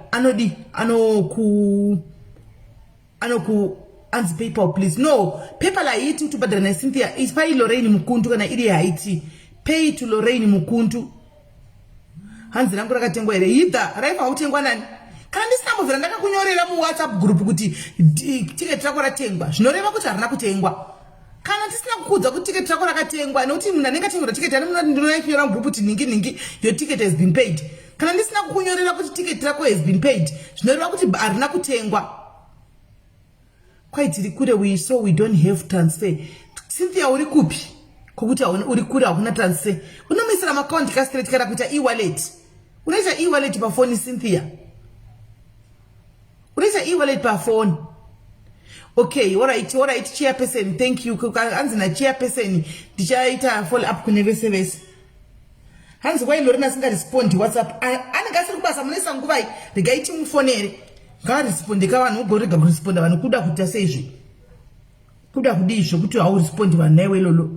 anzi PayPal please. No, PayPal haiti utubhadhara na Cynthia ipai Lorraine Mukundu kana iri Haiti pay to Lorraine Mukundu. Hanzi rangu rakatengwa here hidha raiva hautengwa nani kana ndisina muvhira ndakakunyorera muWhatsApp group kuti ticket rako ratengwa zvinoreva kuti harina kutengwa. Kana tisina kukudza kuti ticket rako rakatengwa nokuti munhu anenge atengera ticket ndinokunyora mugroup kuti ningi your ticket has been paid. Kana ndisina kukunyorera kuti ticket rako has been paid zvinoreva kuti harina kutengwa. Quite tiri kure we don't have transfer. Cynthia uri kupi kokuti uri kure hakuna transfer? Unomisira account ka straight kana kuita e-wallet. Unaita e-wallet pa phone Cynthia? Unaita e-wallet pa phone? Okay, alright chairperson, thank you. Hanzi na chairperson ndichaita follow up kune vese. Hanzi kwa Lorena singa respond WhatsApp. Anenge asiri kubasa munesa nguva regaiti mufonere. Ngaresponde kavanhu ugorega kuresponda vanhu kuda kuita seizvi. Kuda kudizvo kuti haurespondi vanhu naiwe lolo.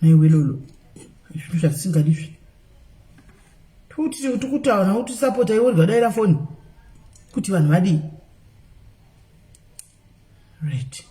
Naiwe lolo. Izvi zvasingadizvi. Kuti kutaura kuti sapota iwe gadaira phone. Kuti vanhu vadi. Right.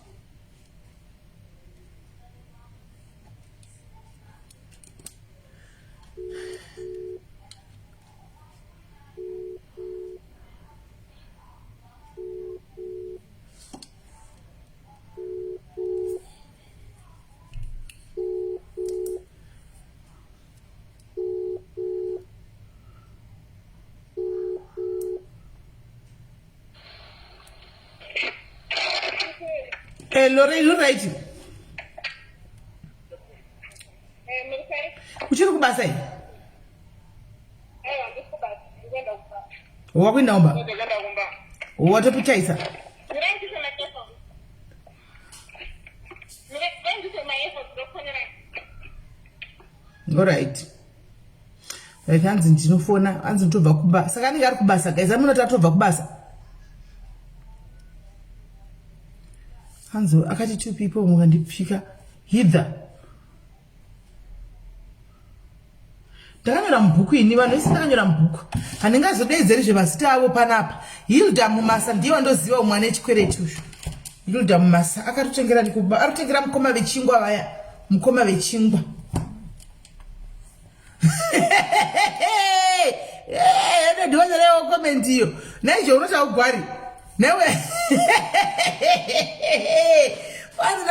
Lorraine, you right? Uchiri kubasa here? wakwenda kumba ndogenda kumba watopichaisa mirangise maefo mirangise maefo ndokufonera alright like hanzi ndinofona hanzi nditobva kubasa saka anenge ari kubasa guys amunoti atobva kubasa hanzi akati 2 people mukandipfika hither ndakanyora mubhuku ini vanhu vese ndakanyora mubhuku hanenge azodedzeri zvemazita avo panapa Hilda Mumasa ndiye wandoziva umwana wechikwereti uzvo Hilda Mumasa akatotengera ndikuba arotengera mukoma vechingwa vaya mukoma vechingwa ndinozorewo comment iyo naizvo unota ugwari newe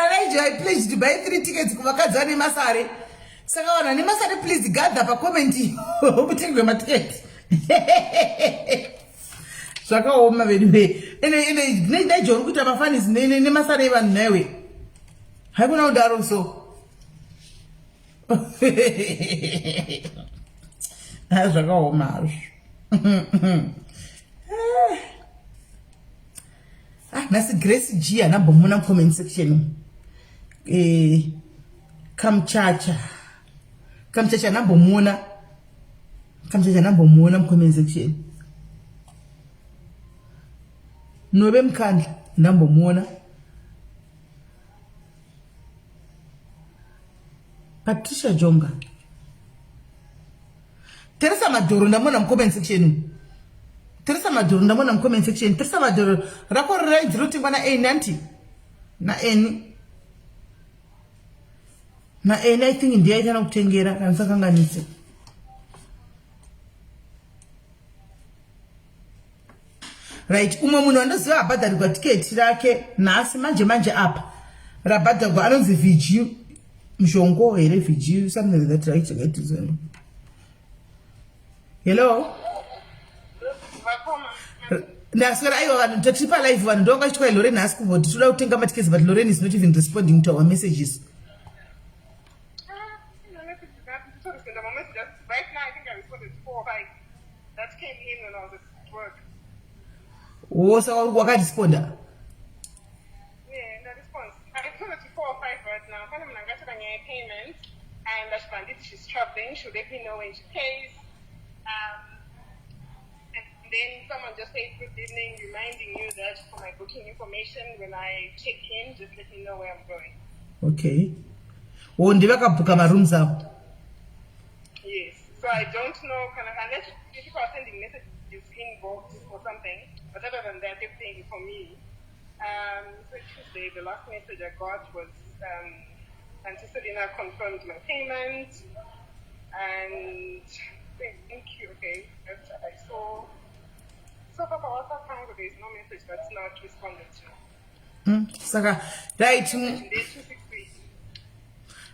naizvo I pledged to buy 3 tickets kuvakadzi vane masare saka wana nemasare please gather pacomment iyo mutengwe matiketi zvakaoma veduve naizvo uri kuita mafanisi nemasare evanhu newe haikuna kudaro so zvakaoma hazvo nhasi Grace G anambomuna mucomment section kamchacha anambomuna mucomment section Nove Mkandla ndambomuna Patricia Jonga Teresa Maduro ndamona mucomment section Teresa Maduro rako range rotingwa na N anti na N I think ndiye aitana kutengera kansakanganise right umwe munhu andoziva abhadharirwa tiketi rake nhasi manje apa rabhadharwa anonzi VG Mshongo here VG something like that right it is hello ndaswera aiwa vanhu totripa live vanhu ndonga chitwa Lorraine has kuboti toda kutenga matikezi but Lorraine is not even responding to our messages right now I think I responded to 4 or 5 that came in when I was at work. Saka wakaresponda yeah response I responded to 4 or 5 right now kana munhu angataka nyaya payment and ashibanditi she's traveling she'll let me know when she pays and then someone just said good evening reminding you that for my booking information when I check in just let me know where I'm going. Okay ndivakabhuka marooms avo. Yes so I don't know unless people are sending messages inbox or something but other than that everything for me so Tuesday the last message I got was Auntie Selena confirmed my payment and thank you okay I saw so Papa WhatsApp Congo there's no message that's not responded to Saka right 263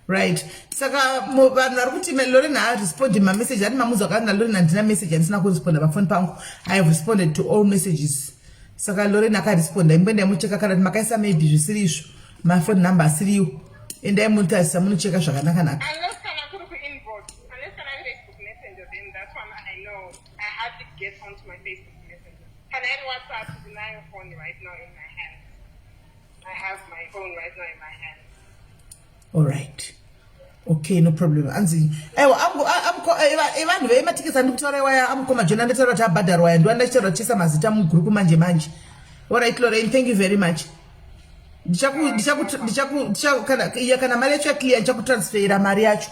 right saka vanhu vari kuti Lorraine harespondi mamessage ani mamuzi vakana Lorraine handina message handisina kuresponda pafoni pangu I have responded to all messages saka Lorraine akaresponda imbenda yamucheka kana kuti makaisa maybe zvisiri izvo mafoni number asiriwo endai munotarisa munocheka zvakanaka unless kana kuri kuinbox unless kana Facebook messenger then that one I know I have to get onto my Facebook messenger can I WhatsApp to my phone right now in my hand I have my phone right now in my hand. All right. Okay, no problem. Anzi, vanhu vematikisi andikutaura waya amukoma jona ndataura kuti abhadharwa waya ndo andachitaura chisa mazita mugrupu manje. All right, Lorraine, thank you very much. Kana mari yacho clear ndichakutransferera mari yacho.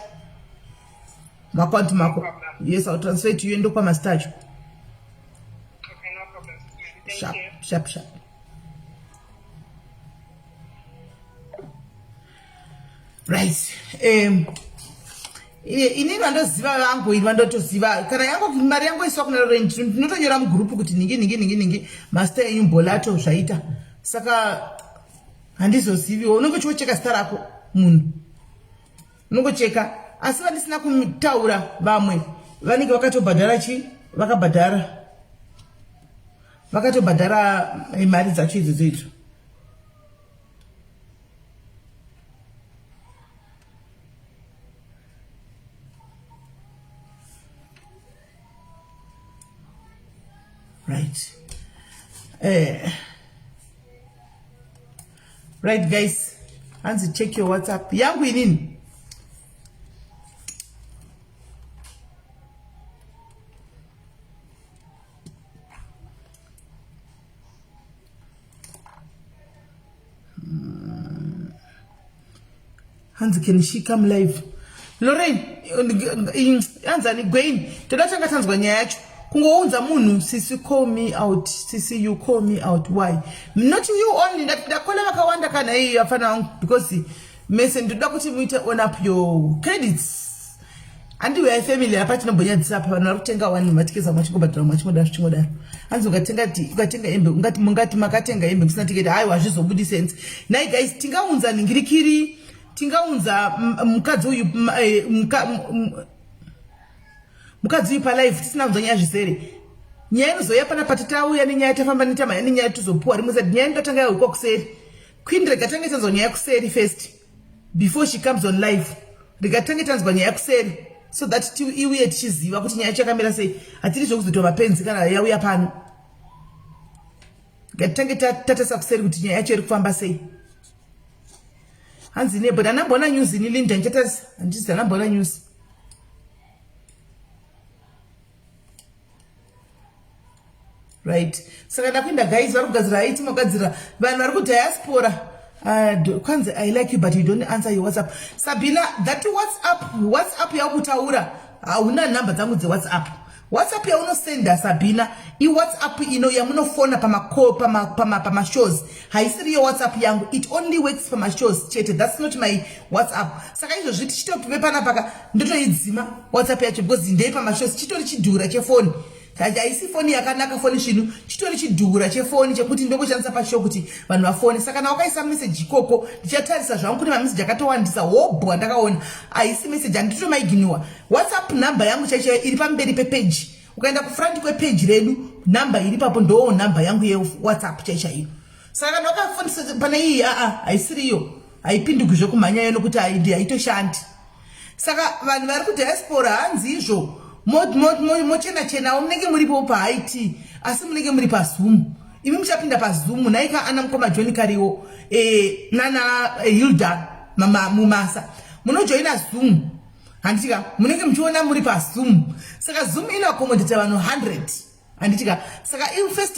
Account mako. Yes, I'll transfer to you ndo kwa mastacho. Okay, no problem. Thank you. Sharp. Right. Ini vandoziva vangu ini vandotoziva kana yangu mari yangu iswa kuna Lorraine ndinotonyora mugrupu kuti ningi master enyumbolato zvaita saka handizozivi unenge chicheka zita rako munhu unongocheka asi vandisina kutaura vamwe vanenge vakatobhadhara vakatobhadhara mari dzacho idzodzo Right. Right, guys. Hanzi, check your WhatsApp. Yangu inini? Hanzi, can she come live? Lorraine, Hanzani, Gwen, todatanga tanzwa nyacho. Kungounza munu, sisi call me out, sisi you call me out. Why? Not you only, that kola wakawanda kana hii afana because mesen tudakuti mwite own up your credits. Andi we family apart no bonya disapa na rutenga wani matikeza machiko batara machiko da chimo da. Anzo ugatenga embe ngati makatenga embe kusina tiketi hayi wazvizobudi sense. Nai guys tingaunza ningirikiri, tingaunza mukadzi uyu mukadzi pa live tisina kuzanya zvisere nyaya inozoya pana patita uya nenyaya tafamba netama nenyaya tuzopuwa rimwe zati nyaya ndotanga yawo kwa kuseri Queen regatanga tanzwa nyaya kuseri first before she comes on live regatanga tanzwa nyaya kuseri so that iuye tichiziva kuti nyaya chakamira sei atiri zvokuzoto mapenzi kana yauya pano regatanga tatasa kuseri kuti nyaya yacho iri kufamba sei hanzi ne but anambona news ni Linda nchatarisa andisi anambona news. Right. Saka ndakwinda guys varikugadzira haiti magadzira vanhu vari kudiaspora kwanzi I like you but you don't answer your WhatsApp. Sabina, that WhatsApp yakutaura hauna namba dzangu dze WhatsApp yaunosenda Sabina I WhatsApp ino yamunofona pama shows haisiri yo WhatsApp yangu, it only works pama shows chete, that's not my WhatsApp. Saka izvozvi tichitotuve panapa ndotoidzima WhatsApp yacho because ndei pama shows chitori chidhura chefoni. Haisi foni yakanaka foni zvinu chitori chidhura chefoni chekuti ndongoshandisa pashow kuti vanhu vafone. Saka na wakaisa message ikoko ndichatarisa zvangu kuti message akatowandisa hobho ndakaona haisi message anditomaiginiwa. WhatsApp number yangu chaicho iri pamberi pepage, ukaenda kufront kwepage redu number iri papo ndo number yangu ye WhatsApp chaicho iyo. Saka na wakafundisa pana iyi haisiri iyo haipindukizve kumhanya yeno kuti haitoshandi. Saka vanhu vari kudiaspora hanzi izvo mochena munenge muripo pa Haiti asi munenge muri pa Zoom. Imi muchapinda pa Zoom naika ana mukoma John Kariwo nana Hilda mama Mumasa munojoina Zoom handitika munenge muchiona muri pa Zoom. Saka Zoom ino accommodate vanhu 100 handitika. Saka first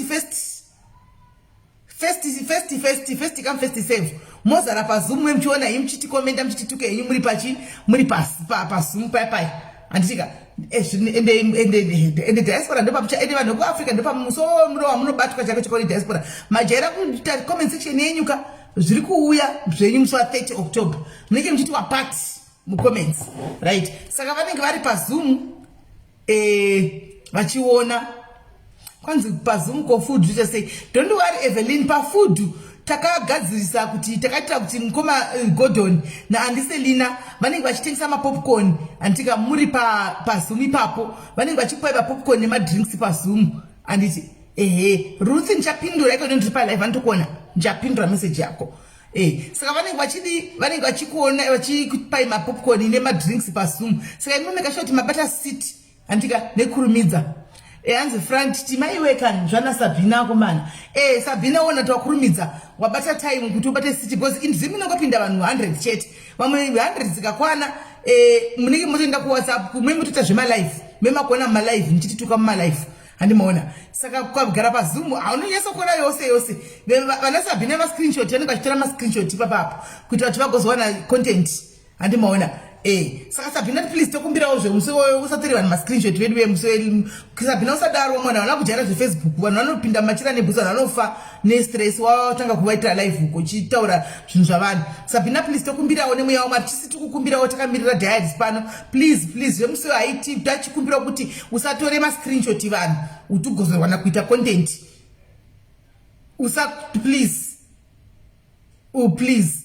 come first save mozara pa Zoom muchiona imi muchiti comment muchitituke yenyu muri pa Zoom pai handitika. Ende diaspora ndo pamucha ende vanhu kuAfrica ndo pamuso muro munobatwa chako chikori diaspora majera kuita comment section yenyuka zviri kuuya zvenyu musi wa 30 October munenge muchiti wa part mu comments right. Saka vanenge vari pa Zoom vachiona kwanzi pa Zoom ko food just say don't worry Evelyn pa food takagadzirisa kuti takaita kuti mukoma Gordon na Andiselina vanenge vachitengesa ma popcorn andika muri pa Zoom ipapo vanenge vachikwaiva popcorn nema drinks pa Zoom anditi Ruth nchapindura iko ndiri pa live andikuona nchapindura message yako saka vanenge vachikuona vachikupai ma popcorn nema drinks pa Zoom. Saka inomeka sure kuti mabata seat andika nekurumidza hanzi front timaiweka njana Sabina komana Sabina ona takurumidza wabata time kuti ubate city because inzimi nokopinda vanhu 100 chete vamwe 100 zikakwana munenge motoenda ku WhatsApp kumwe mutota zvema live memakona ma live nchitituka ma live handimaona. Saka kwagara pa Zoom aunonyesa kuona yose vana Sabina ma screenshot vanenge vachitora ma screenshot ipapo kuti vati vagozowana content handimaona. Saka Sabina please tokumbirawo zve musi usatori vanhu ma screenshot vedu vemusi Sabina usadaro mwana wana kujara zve Facebook vanhu vanopinda machira nebusa vanofa ne stress watanga kuvaitira live uko chitaura zvinhu zvavanhu. Sabina please tokumbirawo nemuya wamari chisi tikukumbirawo takamirira diaries pano please vemusi Haiti tachikumbirawo kuti usatore ma screenshot vanhu utugozorwana kuita content please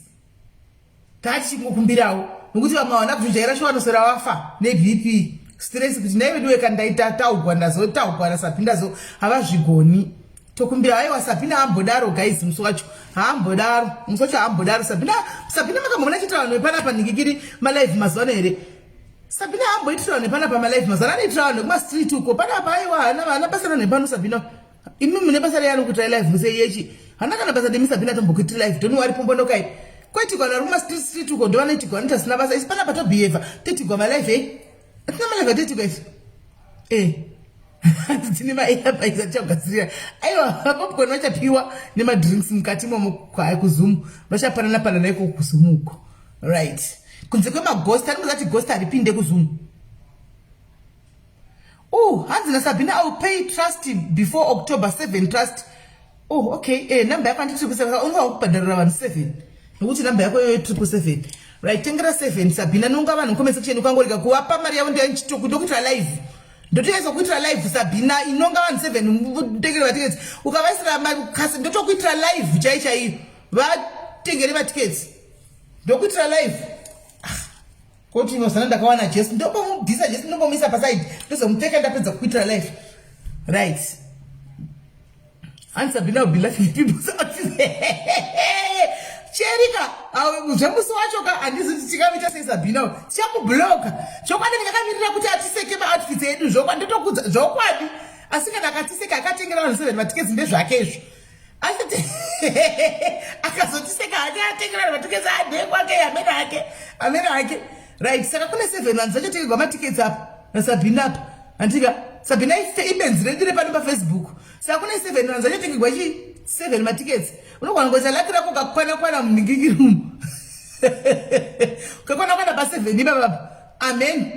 tachikukumbirawo nokuti vamwe vana kuzvijaira shovanosora wafa neBP stress kuti naiveduweka ndaita taugwa ndazotaugwa nasapindazo havazvigoni tokumbira haiwa Sabina hambodaro guys musi wacho haambodaro musi wacho haambodaro Sabina makamona chita vanhu vepanapa ndingikiri malive mazwana here Sabina hamboitira vanhu vepanapa malive mazwana anoitira vanhu kuma street uko panapa haiwa hana pasana nepano Sabina imi mune basa reyano kuita live muse yechi hana kana basa demisabhina tombokuiti live doni wari pombonokai kwaitigwa naruma street uko ndovanaitigwa nita sina basa isi pana pato behave titigwa malive atina malive titigwa isi tine maairpaisa tichagadzirira aiwa popcorn vachapiwa nemadrinks mukati momukwaya kuzoom vachapanana iko kuzoom uko right kunze kwemagost arimuzati ghost haripinde kuzoom. Oh, hanzi naSabina, I will pay trust before October 7 trust. Oh, okay. Number yako ndi 777. Unga ukubhadharira vanhu 7. Nokuti number yako yo 777. Right, tengera 7 Sabina nonga vanhu comment section ukangorika kuwapa mari yavo ndiyo nchitoko ndokuitira live. Ndotoyesa kuitira live Sabina inonga vanhu 7 tengere va tickets. Ukavaisira makasi ndotokuitira live chaichaiyo. Vatengere va tickets. Ndokuitira live. Koti inosana ndakawana Jesu ndobomubvisa Jesu ndobomisa paside ndozomuteka ndapedza kuitira life right and Sabina will be laughing people cherika zvemusi wacho ka handizoti tikamita seSabina tichamublocka chokwadi ndakamirira kuti atiseke maoutfits edu zvokwadi ndotokudza zvokwadi asi kana akatiseka akatengera vanhu 7 matiketsi ndezvake izvo asiti akazotiseka hake atengera vanhu matiketsi adekwake amene ake right saka kune 7 vanhu vachatengerwa matiketsi apa naSabina apa andika Sabina ibenzi rendire pano paFacebook saka kune 7 vanhu vachatengerwa 7 matiketsi unogona ngoisa laki rako kakwana muningirirumu kakwana pa 7 ipapa amen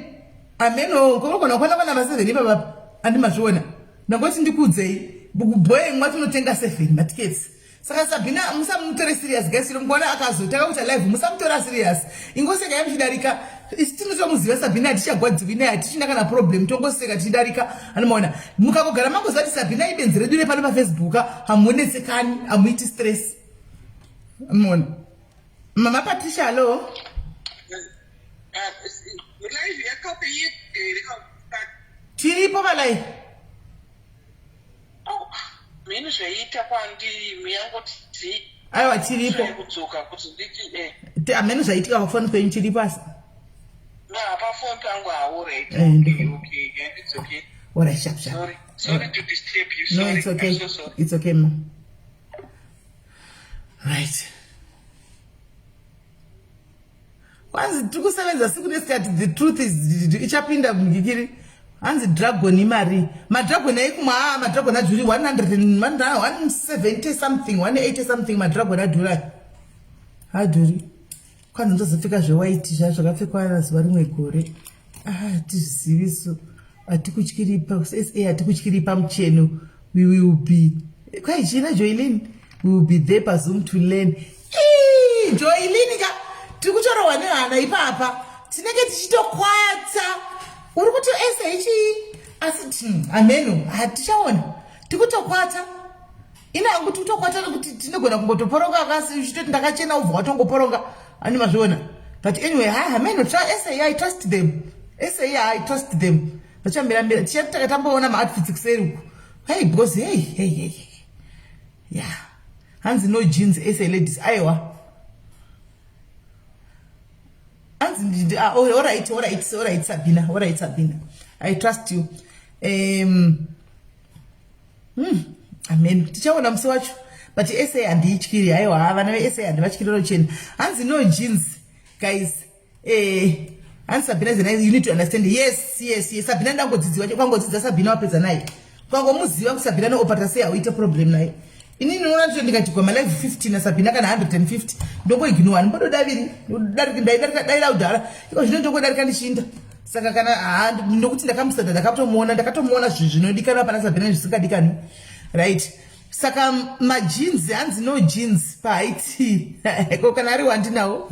unogona kwana pa 7 ipapa andimazviona ndangoti ndikudzei Boeing mwatinotenga 7 matiketsi saka Sabina musamutore serious guys mukuona akazotaka kuita live musamutora serious ingoseka yamchidarika tinotomuziva Sabina tichagwadziwi naye tichina kana problem tongoseka tichidarika anomaona mukagara mangozati Sabina ibenzi redu repano paFacebook hamuonetsekani hamuiti stress anomaona mama Patricia allo live yakape tiripo palive mini zvaita kwandi miyangoti aiwa tiripo kudzoka kuti nditi amene zvaitika pafoni penyu chiripo asi pafoni pangu hawo right okay it's okay all right sharp sorry to disturb you sorry. No, it's okay. I'm so sorry. It's okay ma right once tikusevenza siku nesikati the truth is ichapinda mungikiri hanzi dragon imari madragon aikumwa madragon adhuri 170 something 180 something madragon adhuri kwanza ndozopfeka zvewhite zvakapfekwa nazuva rimwe gore tizviziviso hatikutyiripa SA hatikutyiripa mucheno we will be kwai china Joylin we will be there paZoom to learn Joylin ka tiri kutorwa nehana ipapa tinenge tichitokwata uri kuti SH asi ameno hatichaona tikutokwata inangu tikutokwata nekuti tinogona kungotoporonga akasi uchitoti ndakachena ubva watongoporonga ani mazviona but anyway ameno SA I trust them I trust them vachamira tichatakamboona maoutfits kuseri uku hey because hey yeah hanzi no jeans SA ladies aiwa all right Sabina I trust you amen tichaona musi wacho but SA handiityiri aiwa vana veSA handivatyiriro chena hanzi no jeans guys hanzi Sabina you need to understand yes Sabina ndangodzidziwa kwangodzidza Sabina wapedza naye kwangomuziva kuti Sabina noopata sei hauite problem naye inini noona kuti ndikatigwa malive 50 naSabina kana 150 ndongoignore ndimbododarika ndairika udhara iko zvino ndongodarika ndichinda saka kana ndokuti ndakamusada ndakatomuona zvinodikanwa pana Sabina zvisingadikani right saka majeans hanzi no jeans pahaiti ko kana ari wandinawo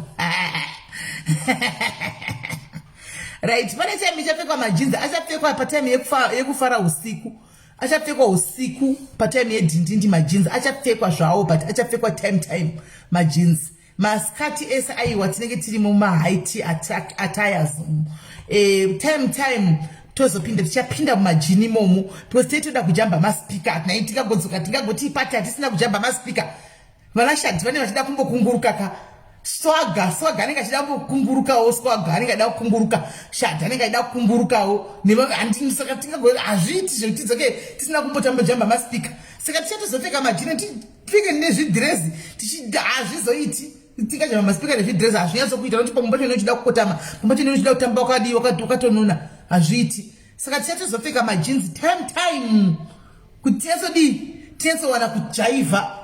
right pane time ichapfekwa majeans achapfekwa patime yekufara usiku achapfekwa usiku patime yedhindindi majeans achapfekwa zvawo but achapfekwa time majeans maskati ese aiwa tinenge tiri mumaheight attires time tozopinda tichapinda mumajini momo because titoda kujamba maspika nai tikagodzoka tingagoti ipati hatisina kujamba maspika vanashadzi vane vachida kumbokunguruka ka swaga anenge achida kukumburukawo swaga anenge achida kukumburuka Shadi anenge achida kukumburukawo saka tingagona hazviiti zvekutidzoke tisina kumbotambojamba maspika saka tichatozopfeka majini tipfeke nezvidhirezi hazvizoiti tikajamba maspika nezvidhirezi hazvinyatsokuita nokuti pamumba chene uchida kukotama pamumba chene uchida kutamba wakadii wakatonona hazviiti saka tichatozopfeka majinzi time kuti tinatsowana kujaivha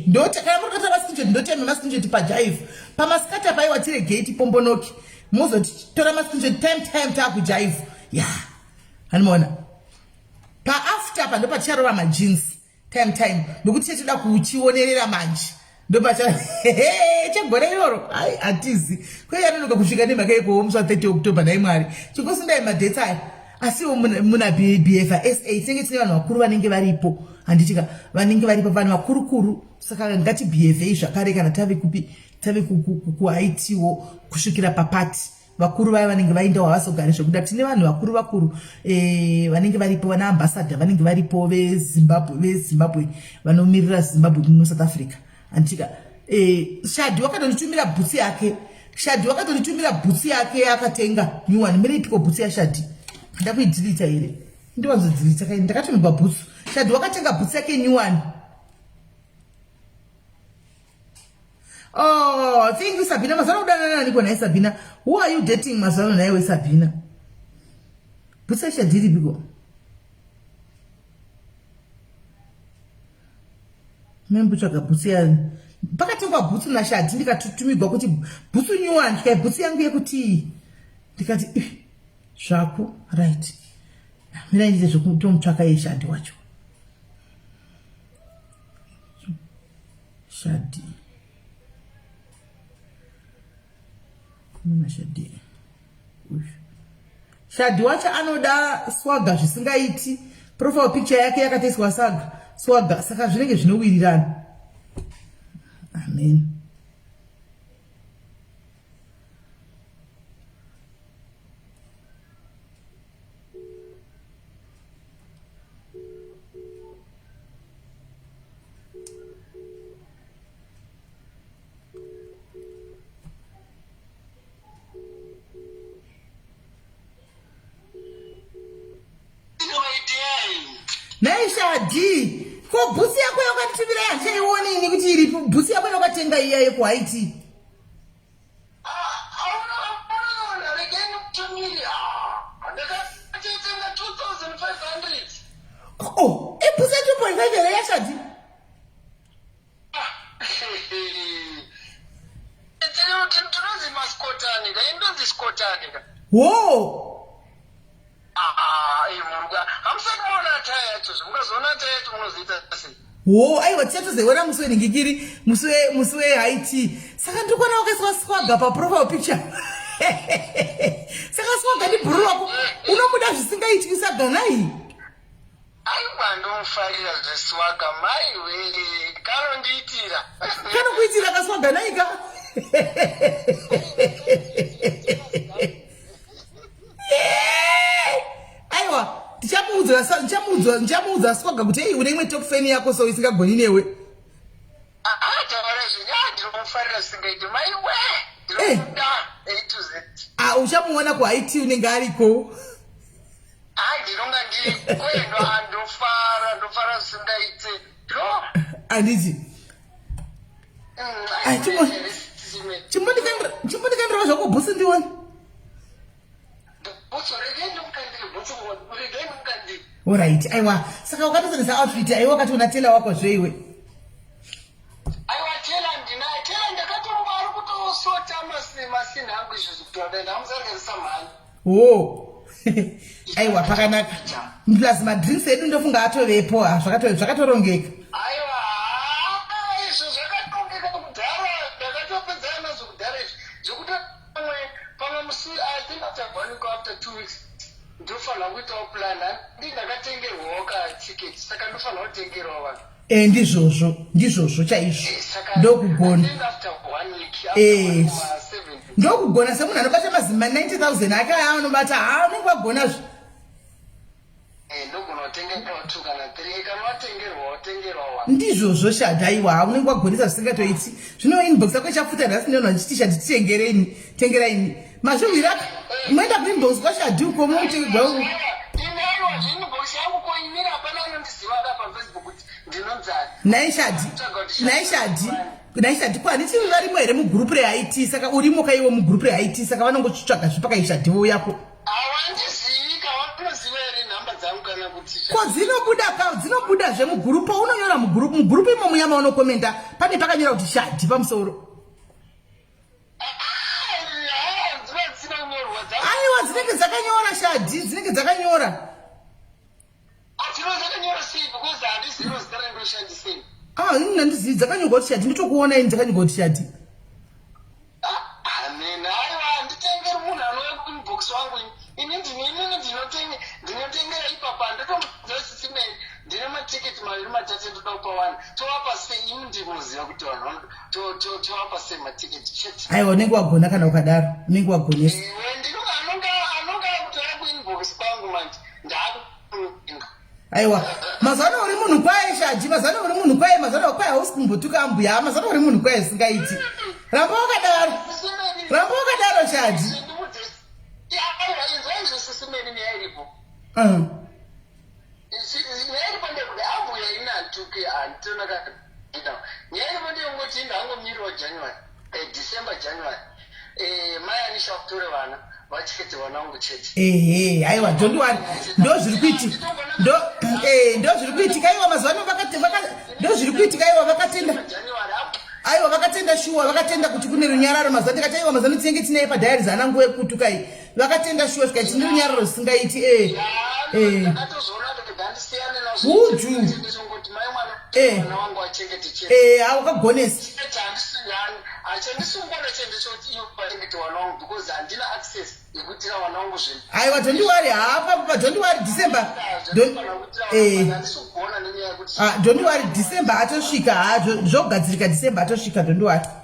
ndotakaramurakata maskrinshot ndotema maskrinshot pajive pamaskata paiwa tiregei pombonoki mozotora maskrinshot time taakujive hanimona paafter pa ndopacharova majinsi time nokuti chetoda kuchionerera manje chegore iroro ai hatizi kwei anonoka kusvika nemhaka ikowo musi wa30 October nai mwari chingosundai madheti aya asiwo muna BFSA tinenge tine vanhu vakuru vanenge varipo handitika vanenge varipo vanhu vakurukuru saka ngati BFA zvakare kana tave kuaitiwo kusvikira papati vakuru vaya vanenge vaindawo havazogari zvekuda tine vanhu vakuru vanenge varipo vana ambassador vanenge varipo vezimbabwe vanomirira Zimbabwe muno South Africa handitika Shadi wakatonitumira bhutsi yake akatenga new one miriitiko bhutsi yaShadi ndakuidzilita here ndiwanzodzilita kai ndakatonigwa bhutsu Shadi wakatenga bhutsu yake new one. Oh, thank you Sabina. Mazana udana nani kwa nae Sabina? Who are you dating mazana nae we Sabina? Bhutsu ya Shadi biko. Membuchaka bhutsu ya pakatengwa bhutsu na Shadi ndikatutumigwa kuti bhutsu new one kai bhutsu yangu yekuti ndikati zvako right. Mina ndize zvokutomutsvaka yeShadi wacho. Shadi. Muna Shadi. Shadi wacho anoda swaga zvisingaiti. Profile picture yake yakatiswa swaga saka zvinenge zvinowirirana. Amen. Nae Shadi, ko bhutsu yako yakatitumira yanchaioni ini kuti iri bhutsu yako yakatenga iya yekuhaiti. Oh, bhutsu ya 2.5 here yaShadi. Whoa. Aiwa tichatozoiona musi wenhingikiri musi weHaiti saka ndikona wakaiswa swaga paprofile picture. Saka swaga ndibhuru wako unomuda zvisingaitwi saganai. Aiwa ndomufarira zveswaga maiwe kanondiitira kanokuitira kaswaga naika. Aiwa ndichamuudza swaga kuti une imwe top fan yako so isingagoni newe. Taura ndinomufarira zvisingaiti maiwe ndinomuda A to Z. Uchamuona kuHaiti unenge ariko. Ndinonga ndiri ndofara zvisingaiti handiti chimbondikandira zvako bhutsu ndiwani. Alright, aiwa saka wakatozonesa outfit aiwa wakati una tela wako zveiwe. Aiwa tela ndinaye tela ndakatonga ari kutosota masini angu izvo zvikutoda ndamuzarizisa mhani. Aiwa pakanaka. Plus madrinks edu ndofunga atovepo zvakatorongeka. Aiwa izvo zvakatorongeka kudhara ndakatopedzana nazvo kudhara izvi zvokuti pamwe musi I think after 2 weeks ndofanira kuitawo plan ndakatengerwawo katiketi saka ndofanira kutengerwawo vanhu. Ndizvozvo chaizvo ndokugona. Ndokugona semunhu anobata mazima 90,000 ake aya anobata unenge wagonazvo. watengerwa 2 kana 3 kana watengerwa 1 ndizvozvo Shadi aiwa unenge wagonesa zvisingatoiti zvino inbox yako ichafuta nhasi ndinonha ndichiti Shadi tengeraini mazvihwira moenda kuinbox kwaShadi uko muti gwau ndinaiwa inbox yangu koimira hapana anondiziva paFacebook kuti ndinonzani naishadi kwaniti varimo here mugrupu reIT saka urimo kaiwe mugrupu reIT saka vanongotsvaga zvipakaishadiwo yako hawandizivi kawanoziva here nhamba dzangu kana kuti ko dzinobuda zvemugrupu unonyora mugrupu imo munyama unokomenda pane pakanyora kuti Shadi pamusoro aiwa dzinenge dzakanyora Shadi dzinenge dzakanyora ini handizivi dzakanyorwa kuti Shadi nditokuona ini dzakanyorwa kuti Shadi handitengeri munhu anouya kuinbox wangu ini ndinotengera ipapa ndotomudzosisimeni ndine matiketi 2 matatu ndoda kupa 1 tovapa sei imi ndinoziva kuti vanhu tovapa sei matiketi chete aiwa unenge wagona kana ukadaro unenge wagonesa anonga kutora kuinbox kwangu manje ndaakuinga aiwa mazano uri munhu kwaye Shadi mazano uri munhu kwaye mazano kwaye hausi kumbotuka mbuya mazano uri munhu kwaye singaiti ramba wakadaro Shadi sisimeni neyairipo neyairipo ndekuti abuya inantuke antonaka neyairipo ndeyongoti ndangomiriwa January December January mai anisha kutore vana vachikete vana vangu chete aiwa don't worry ndo zviri kuitika iwa mazuva ano ndo zviri kuitika iwa vakatenda aiwa vakatenda shuwa vakatenda kuti kune runyararo mazuva ndikati aiwa mazuva tinenge tinei padhayari zanangu ekutukai vakatenda shuwa zvikati tine runyararo zvisingaiti huju wakagonesa aiwa don't worry hapa don't worry December don't worry December atosvika zvogadzirika December atosvika don't worry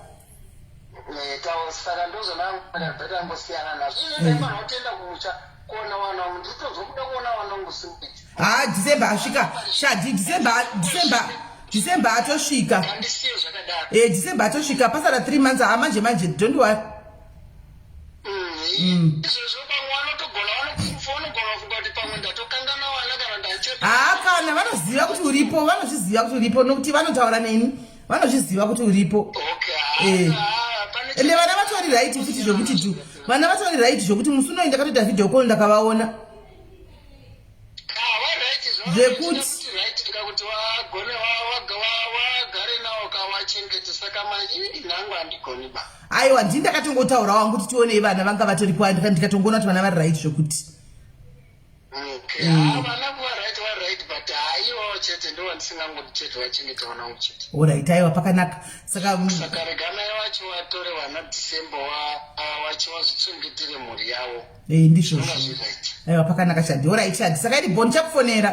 saka ndozvonanga ngosiyana nazvo inotenda kumucha kuona vana vangu nditozokuda kuona vana vangu simbiti December asvika Shadi December atosvika handisiyo zvakadaro December atosvika pasara 3 months manje don't worry izvozvo pamwe vanotogona vanogona kufunga kuti pamwe ndatokangana vana kana ndachepa kana vanoziva kuti uripo vanozviziva kuti uripo nokuti vanotaura neni vanozviziva kuti uripo ende vana vatori right futi zvokuti vana vatori right zvokuti musi unoyi ndakatoita video call ndakavaona zvekuti kuti vagone vagare navo kavachengete saka nangu handigoni ba aiwa ndini ndakatongotaura wangu kuti tionei vana vanga vatoripo ndikatongoona kuti vana vari right zvokuti vana right but haiwawo chete ndo vandisingangoti chete vachengete vana vangu chete alright aiwa pakanaka saka reganai vacho vatore vana December vachivazvitsungetire mhuri yavo ndizvozvo aiwa pakanaka Shadi alright Shadi saka iri bhoni chakufonera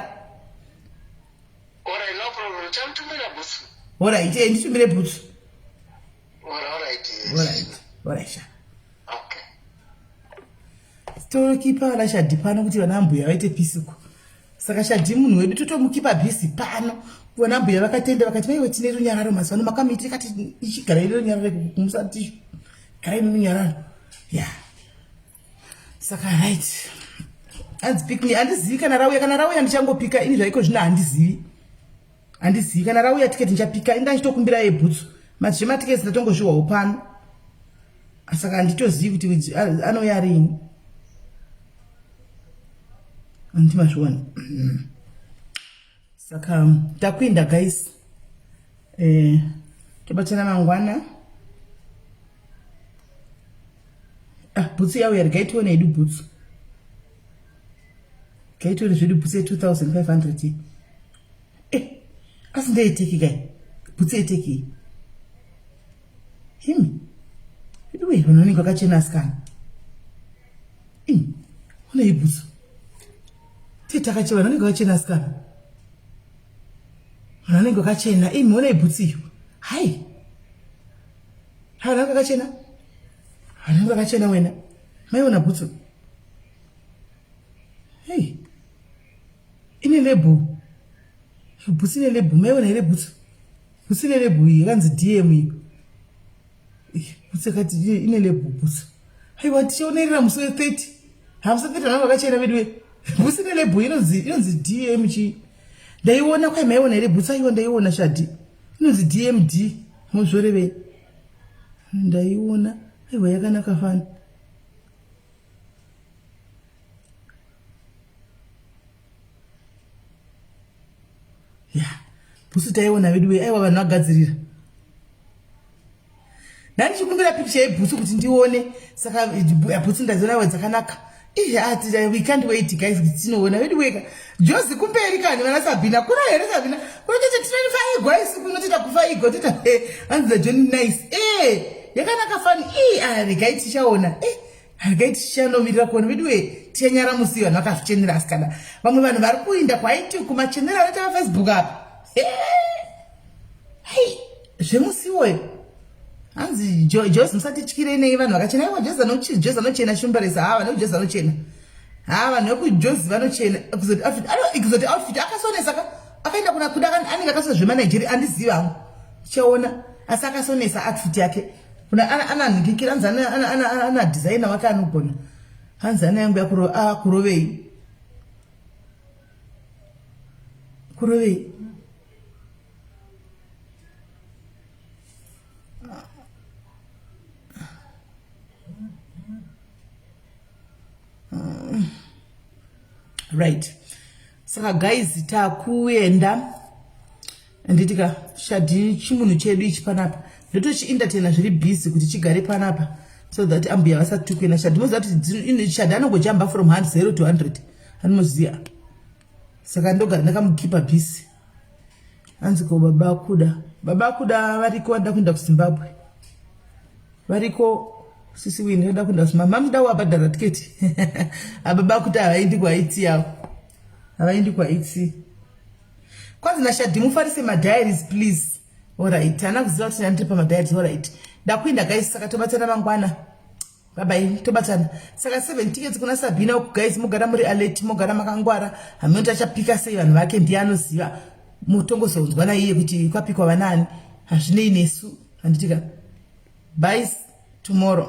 alright no problem chamutumira bhutsu alright nditumire bhutsu alright Shadi okay torokipa ala Shadi pano kuti vana mbuya vaite pisiko saka Shadi munhu wedu totomukipa bhisi pano vana mbuya vakatenda vakati vaiwe tine runyararo mazuva ano makamiti kati ichigara iri runyararo kumusati gara ino runyararo saka right handizivi kana rauya ndichangopika ini zvaiko zvino handizivi kana rauya tiketi ndichapika inda ndichitokumbira yebhutsu mazvematiketi ndatongozviwawo pano saka handitozivi kuti anouya rini andimazviona saka takuinda guys tobatana mangwana bhutsu yauya rigaitiona yedu bhutsu gaitore zvedu bhutsu ye2500 asi ndeiteki kai bhutsu yeteki himi iwe vanhu vanenge vakachena asikana une ibhutsu titakachena vanhu vanenge vakachena asikana vanhu vanenge vakachena une ibhutsu iyo hai vanhu vanenge vakachena vanhu vanenge vakachena wena maiona bhutsu ine bhutsu ine lebhu maiona here bhutsu ine lebhu iyi yakanzi DM iyi bhutsu yakati ine lebhu bhutsu haiwa tichionerera musi we30 hamusi 30 vanhu vakachena vedu we bhutsu ine lebhu inonzi DM chii ndaiona kwai maiona here bhutsu aiwa ndaiona shadi inonzi DMD muzvorevei ndaiona aiwa yakanaka fani bhutsu taiona vedu we aiwa vanhu vagadzirira ndandichikumbira pikicha yebhutsu kuti ndione saka bhutsu ndaziona dzakanaka we can't wait guys tinoona vedu weka Jozi kumberi kani vana Sabina kuna here Sabina kunotete tinofaigwa isiku inoteta kufaigwa teta hanzi John nice yakanaka fani regai tichaona regai tichanomira kuona vedu we tichanyara musi vanhu vakazvichenera asikana vamwe vanhu vari kuinda kwaiti kumachenera anoita Facebook apa zvemusiwo hanzi Jozi musatityire nei vanhu vakachena iwa Jozi anochena shumbaresa vanhu Jozi anochena vanhu vekujozi vanochena kuzoti outfit akasonesa akaenda kuna kuda anenge akasona zvemanigeria andiziva hangu chaona asi akasonesa outfit yake kuna ananhingikira hanzi ana designer wake anogona hanzi anayangu kurovei right saka guys takuenda nditika shadi chimunhu chedu ichi panapa ndotochientertaina zviri busy kuti chigare panapa so that ambuya vasati kuenda shadi moziva kuti shadi anongojamba from 0 to 100 anoziva saka ndogara ndakamukipa busy hanzi ko baba kuda variko vada kuenda kuZimbabwe variko sisi wini vada kuenda kuZimbabwe mamuda wabhadhara tiketi baba kuti havaendi kwaiti yavo havaendi kwaiti kwanzi nashadi mufarise madiaries please alright hana kuziva kuti ndandipa madiaries alright ndakuinda guys saka tobatana mangwana bye tobatana saka 7 tickets kuna Sabina uku guys mugara muri alert mugara makangwara hamunoti achapika sei vanhu vake ndiye anoziva mutongozonzwana iye kuti kwapikwa vanani hazvinei nesu handitika bye tomorrow.